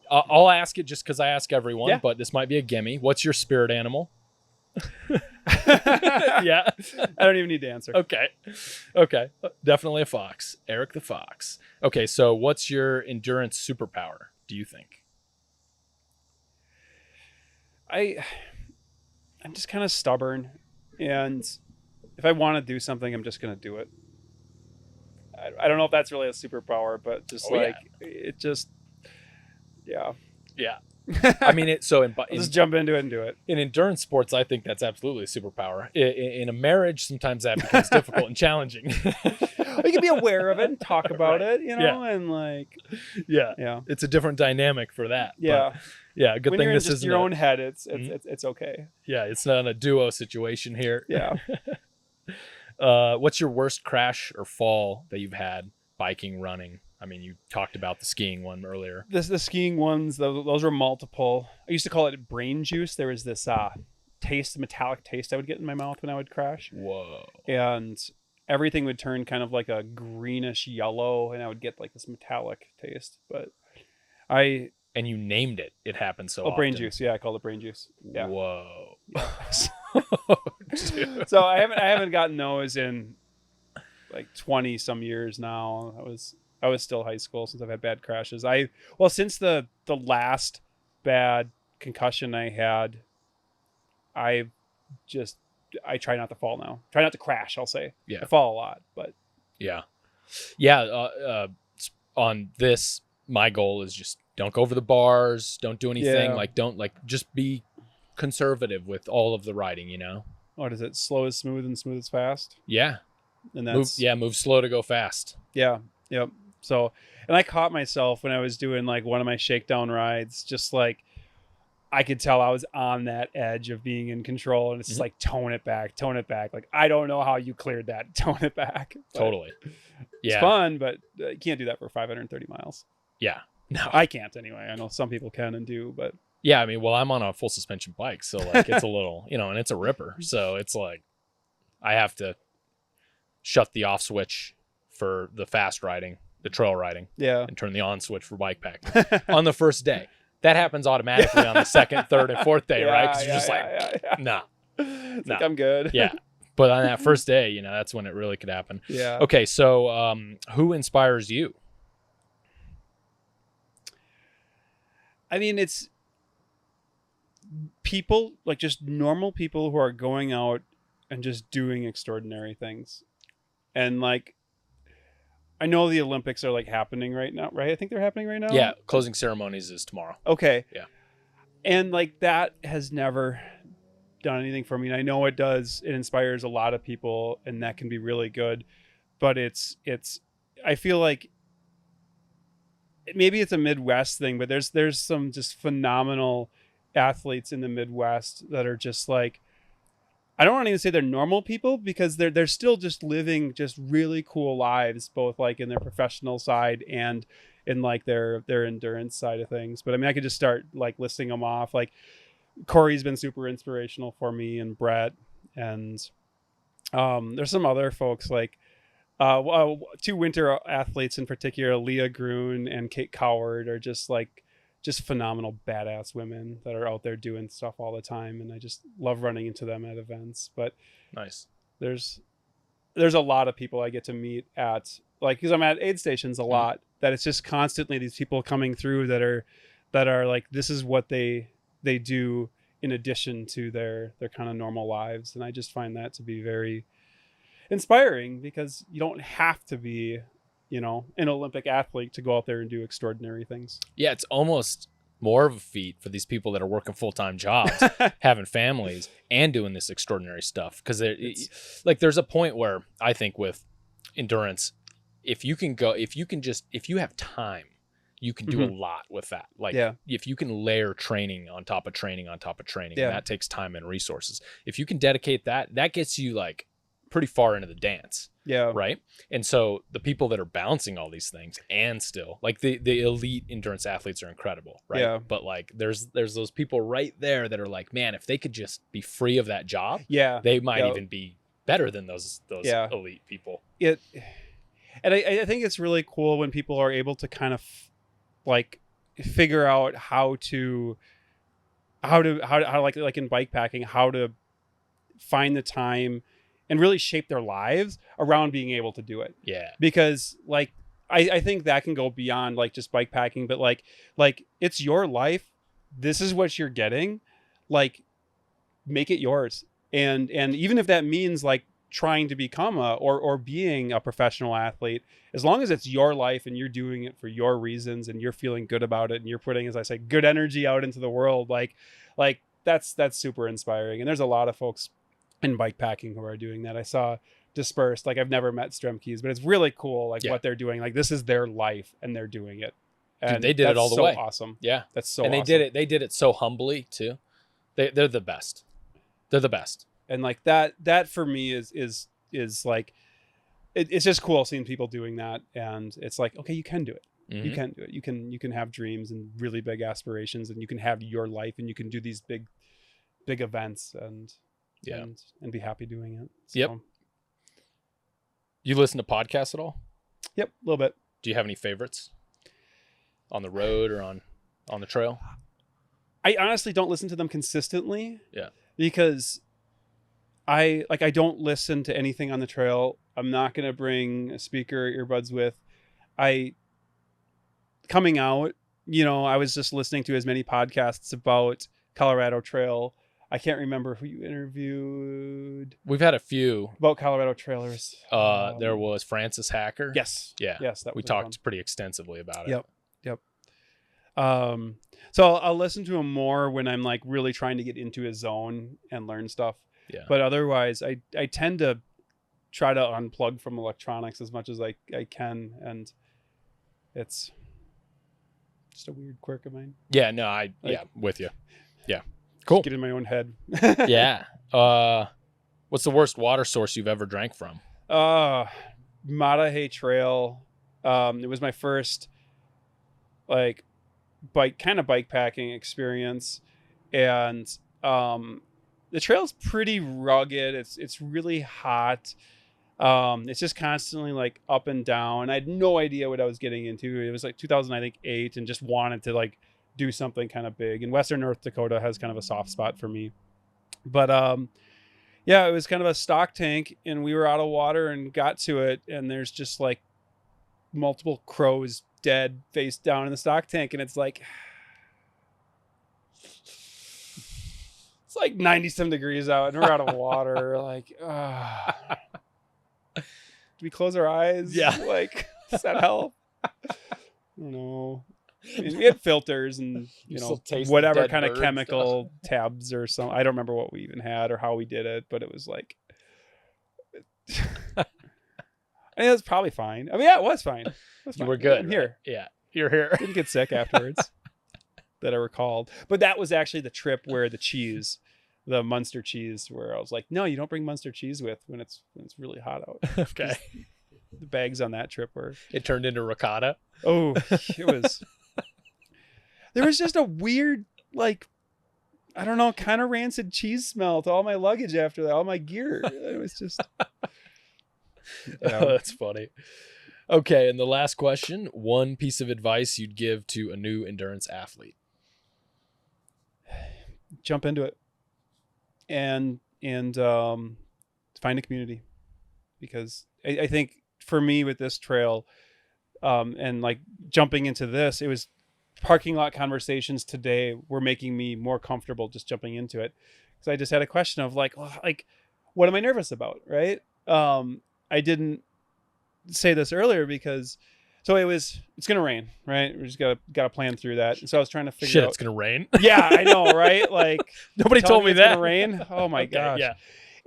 I'll ask it just because I ask everyone, but this might be a gimme. What's your spirit animal? Yeah. I don't even need to answer. Okay. Definitely a fox. Eric the Fox. Okay, so what's your endurance superpower, do you think? I'm just kind of stubborn, and if I want to do something, I'm just going to do it. I don't know if that's really a superpower, but just it just, yeah. I mean, just jump into it and do it. In endurance sports, I think that's absolutely a superpower. In a marriage, sometimes that becomes difficult and challenging. You can be aware of it and talk about it, and like, it's a different dynamic for that. Yeah, but, good when thing you're this in just isn't your own head. It's okay. Yeah, it's not a duo situation here. Yeah. What's your worst crash or fall that you've had biking, running? I mean, you talked about the skiing one earlier. The skiing ones, those were multiple. I used to call it brain juice. There was this metallic taste I would get in my mouth when I would crash. Whoa. And everything would turn kind of like a greenish yellow, and I would get like this metallic taste. But And you named it. It happened so often. Brain juice. Yeah, I called it brain juice. Yeah. Whoa. Yeah. So I haven't gotten those in like 20 some years now. I was still high school since I've had bad crashes. Since the last bad concussion I had, I try not to fall now. Try not to crash, I'll say. Yeah. I fall a lot, but Yeah. On this, my goal is just don't go over the bars, don't do anything. Yeah. Like, don't just be conservative with all of the riding, you know? what is it? Slow is smooth and smooth is fast. Yeah. And that's Move slow to go fast. Yeah. Yep. So, and I caught myself when I was doing like one of my shakedown rides, just like I could tell I was on that edge of being in control, and it's just like tone it back. Like, I don't know how you cleared that. Tone it back. But Totally. it's Yeah. fun, but you can't do that for 530 miles. Yeah. No. I can't anyway. I know some people can and do, but Yeah, I mean, well, I'm on a full suspension bike, so like it's a little, and it's a ripper. So it's like I have to shut the off switch for the fast riding, the trail riding, yeah. and turn the on switch for bike packing on the first day. That happens automatically on the second, third, and fourth day, right? Because you're just like, nah. It's like, I'm good. Yeah. But on that first day, that's when it really could happen. Yeah. Okay, so who inspires you? I mean, it's people, like just normal people who are going out and just doing extraordinary things. And like, I know the Olympics are like happening right now, right? I think they're happening right now. Yeah, closing ceremonies is tomorrow. Okay. Yeah. And like that has never done anything for me. And I know it does. It inspires a lot of people, and that can be really good. But I feel like maybe it's a Midwest thing, but there's some just phenomenal athletes in the Midwest that are just like, I don't want to even say they're normal people, because they're still just living just really cool lives, both like in their professional side and in like their endurance side of things. But I mean, I could just start like listing them off. Like Corey's been super inspirational for me, and Brett, and there's some other folks like two winter athletes in particular, Leah Grun and Kate Coward, are just phenomenal badass women that are out there doing stuff all the time, and I just love running into them at events. But Nice. there's a lot of people I get to meet at, like, because I'm at aid stations a lot, that it's just constantly these people coming through that are like, this is what they do in addition to their kind of normal lives. And I just find that to be very inspiring, because you don't have to be an Olympic athlete to go out there and do extraordinary things. Yeah, it's almost more of a feat for these people that are working full-time jobs, having families, and doing this extraordinary stuff. Because there's a point where I think with endurance, if you have time, you can do a lot with that. Like, if you can layer training on top of training on top of training, and that takes time and resources. If you can dedicate that gets you like pretty far into the dance. Yeah. Right. And so the people that are balancing all these things, and still like the elite endurance athletes are incredible. Right. Yeah. But like there's those people right there that are like, man, if they could just be free of that job, they might even be better than those elite people. And I think it's really cool when people are able to kind of like figure out how to like in bike packing, how to find the time and really shape their lives around being able to do it. Yeah. Because like, I think that can go beyond like just bike packing, but like it's your life. This is what you're getting. Like, make it yours. And even if that means like trying to become or being a professional athlete, as long as it's your life and you're doing it for your reasons and you're feeling good about it and you're putting, as I say, good energy out into the world, like that's super inspiring. And there's a lot of folks in bike packing who are doing that. I saw Dispersed, like I've never met Stremke's, but it's really cool like what they're doing. Like, this is their life and they're doing it. And dude, they did it all the way. Awesome. Yeah. That's so and they awesome. they did it so humbly too. They're the best. They're the best. And like that for me is like, it's just cool seeing people doing that. And it's like, okay, you can do it. Mm-hmm. You can do it. You can have dreams and really big aspirations, and you can have your life, and you can do these big events and be happy doing it. So, yep. You listen to podcasts at all? Yep, a little bit. Do you have any favorites on the road or on the trail? I honestly don't listen to them consistently. Yeah. Because I don't listen to anything on the trail. I'm not going to bring a speaker or earbuds with. Coming out, I was just listening to as many podcasts about Colorado Trail. I can't remember who you interviewed. We've had a few about Colorado trailers. There was Francis Hacker. Yes. Yeah. Yes. We talked pretty extensively about it. Yep. So I'll listen to him more when I'm like really trying to get into his zone and learn stuff. Yeah. But otherwise, I tend to try to unplug from electronics as much as I can, and it's just a weird quirk of mine. Yeah. No. With you. Yeah. Cool. Get in my own head. Yeah. What's the worst water source you've ever drank from? Matahay Trail. It was my first like bikepacking experience, and the trail's pretty rugged. It's really hot. It's just constantly like up and down. I had no idea what I was getting into. It was like 2008, and just wanted to like do something kind of big. And Western North Dakota has kind of a soft spot for me. But yeah, it was kind of a stock tank, and we were out of water and got to it, and there's just like multiple crows dead face down in the stock tank, and it's like 90-some degrees out, and we're out of water. Like, do we close our eyes? Yeah. Like, does that help? I don't know. I mean, we had filters and whatever kind of chemical tabs or something. I don't remember what we even had or how we did it, but it was like, I think that's probably fine. I mean, yeah, it was fine. You were good. I'm here. Yeah, you're here. Didn't get sick afterwards that I recalled. But that was actually the trip where the Munster cheese, where I was like, no, you don't bring Munster cheese when it's really hot out. Okay. The bags on that trip were. It turned into ricotta. Oh, it was. There was just a weird, like, I don't know, kind of rancid cheese smell to all my luggage after that, all my gear. It was just. Oh, that's funny. Okay, and the last question, one piece of advice you'd give to a new endurance athlete. Jump into it and find a community, because I think for me with this trail and like jumping into this, it was parking lot conversations today were making me more comfortable just jumping into it, because I just had a question of like what am I nervous about, right? I didn't say this earlier because it's gonna rain, right? We just gotta plan through that. And so I was trying to figure out. It's gonna rain. Yeah, I know, right? Like nobody told me it's that. Gonna rain. Oh my gosh. Yeah.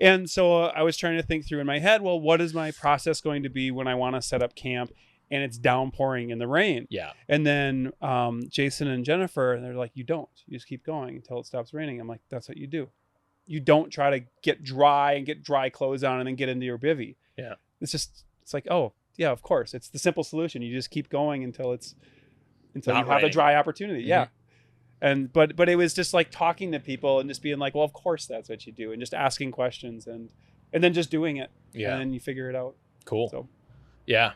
And so I was trying to think through in my head, well, what is my process going to be when I want to set up camp and it's downpouring in the rain? Yeah. And then Jason and Jennifer, they're like, you just keep going until it stops raining. I'm like, that's what you do. You don't try to get dry and get dry clothes on and then get into your bivvy. Yeah. It's like, oh yeah, of course. It's the simple solution. You just keep going until you have a dry opportunity. Mm-hmm. Yeah. And but it was just like talking to people and just being like, well, of course that's what you do, and just asking questions and then just doing it. Yeah. And then you figure it out. Cool. So yeah.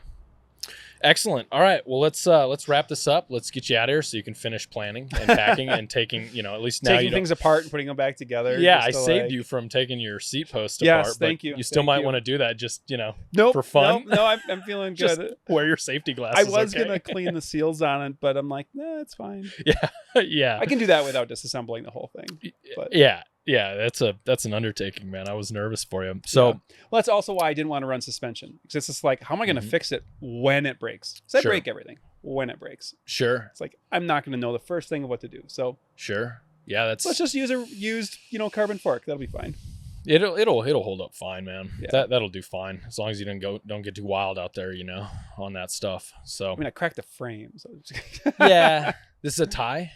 Excellent. All right. Well, let's wrap this up. Let's get you out of here so you can finish planning and packing and taking, at least now taking things apart and putting them back together. Yeah, I saved you from taking your seat post apart. Yes, thank you. You still might want to do that just, nope, for fun. No, I'm feeling just good. Wear your safety glasses. I was going to clean the seals on it, but I'm like, nah, it's fine. Yeah. Yeah. I can do that without disassembling the whole thing. But. Yeah. Yeah, that's an undertaking, man. I was nervous for you. So, well, that's also why I didn't want to run suspension, because it's just like, how am I going to fix it when it breaks? Because I break everything when it breaks. Sure. It's like I'm not going to know the first thing of what to do. So sure. Yeah, let's just use a used, carbon fork. That'll be fine. It'll hold up fine, man. Yeah. That'll do fine as long as you don't get too wild out there, on that stuff. So I mean, I cracked the frame. So yeah, this is a tie.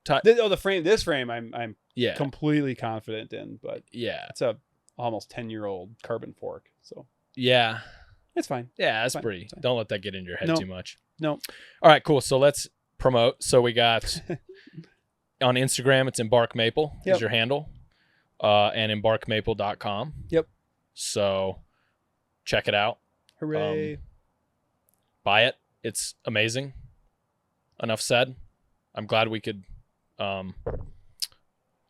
The frame. This frame, I'm yeah completely confident in, but yeah, it's a almost 10-year-old carbon fork, so yeah, it's fine. Yeah, that's pretty. Don't let that get into your head too much. No. All right, cool. So let's promote. So we got on Instagram, it's Embark Maple is your handle, and embarkmaple.com. Yep. So check it out. Hooray! Buy it. It's amazing. Enough said. I'm glad we could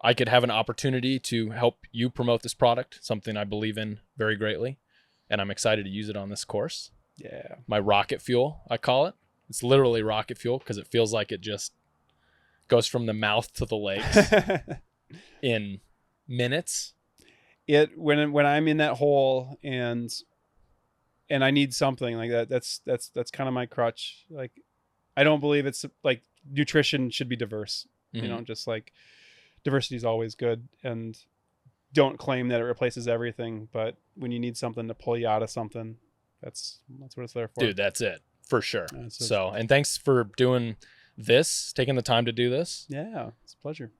I could have an opportunity to help you promote this product, something I believe in very greatly, and I'm excited to use it on this course. Yeah. My rocket fuel, I call it. It's literally rocket fuel because it feels like it just goes from the mouth to the legs in minutes. When I'm in that hole and I need something like that, that's kind of my crutch. Like, I don't believe it's like nutrition should be diverse. Mm-hmm. Just like diversity is always good, and don't claim that it replaces everything. But when you need something to pull you out of something, that's what it's there for. Dude, that's it for sure. So, and thanks for doing this, taking the time to do this. Yeah, it's a pleasure.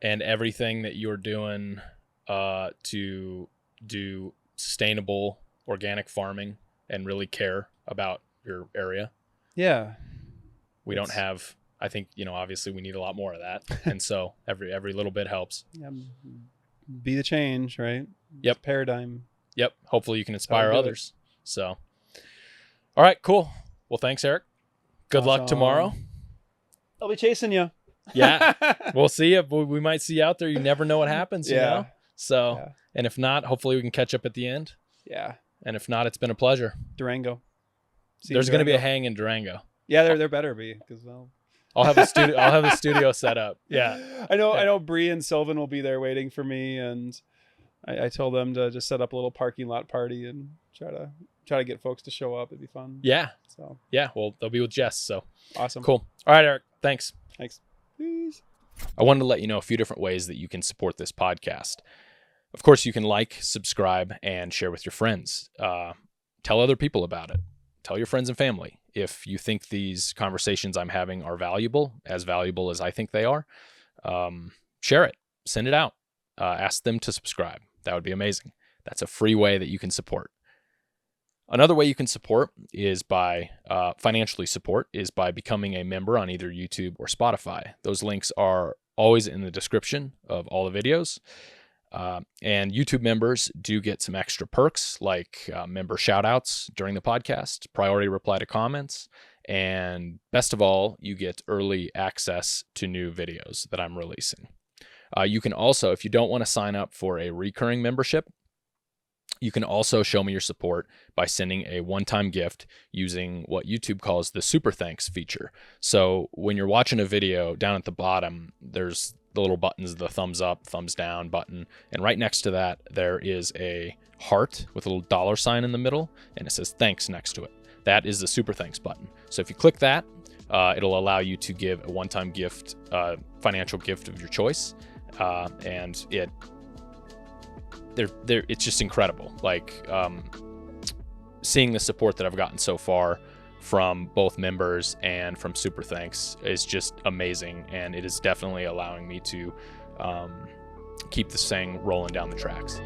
And everything that you're doing to do sustainable organic farming and really care about your area. Yeah. We don't have, I think, obviously we need a lot more of that. And so every little bit helps. Yeah, be the change, right? Yep. Paradigm. Yep. Hopefully you can inspire others. So, all right, cool. Well, thanks, Eric. Good luck tomorrow. I'll be chasing you. Yeah. We'll see you. We might see you out there. You never know what happens, you know? So, and if not, hopefully we can catch up at the end. Yeah. And if not, it's been a pleasure. Durango. There's going to be a hang in Durango. Yeah, there better be, because I'll have the studio set up. Yeah. I know Bree and Sylvan will be there waiting for me, and I told them to just set up a little parking lot party and try to get folks to show up. It'd be fun. Yeah. So yeah, well, they'll be with Jess, so awesome. Cool. All right, Eric. Thanks. Peace. I wanted to let you know a few different ways that you can support this podcast. Of course, you can like, subscribe, and share with your friends. Tell other people about it. Tell your friends and family. If you think these conversations I'm having are valuable as I think they are, share it. Send it out. Ask them to subscribe. That would be amazing. That's a free way that you can support. Another way you can support is by financially support is by becoming a member on either YouTube or Spotify. Those links are always in the description of all the videos. And YouTube members do get some extra perks like member shout-outs during the podcast, priority reply to comments, and best of all, you get early access to new videos that I'm releasing. You can also, if you don't want to sign up for a recurring membership, you can also show me your support by sending a one-time gift using what YouTube calls the Super Thanks feature. So when you're watching a video, down at the bottom, there's the little buttons, the thumbs up, thumbs down button. And right next to that, there is a heart with a little dollar sign in the middle, and it says thanks next to it. That is the Super Thanks button. So if you click that, it'll allow you to give a one-time gift, financial gift of your choice. And it's just incredible. Like seeing the support that I've gotten so far from both members and from Super Thanks is just amazing, and it is definitely allowing me to keep this thing rolling down the tracks.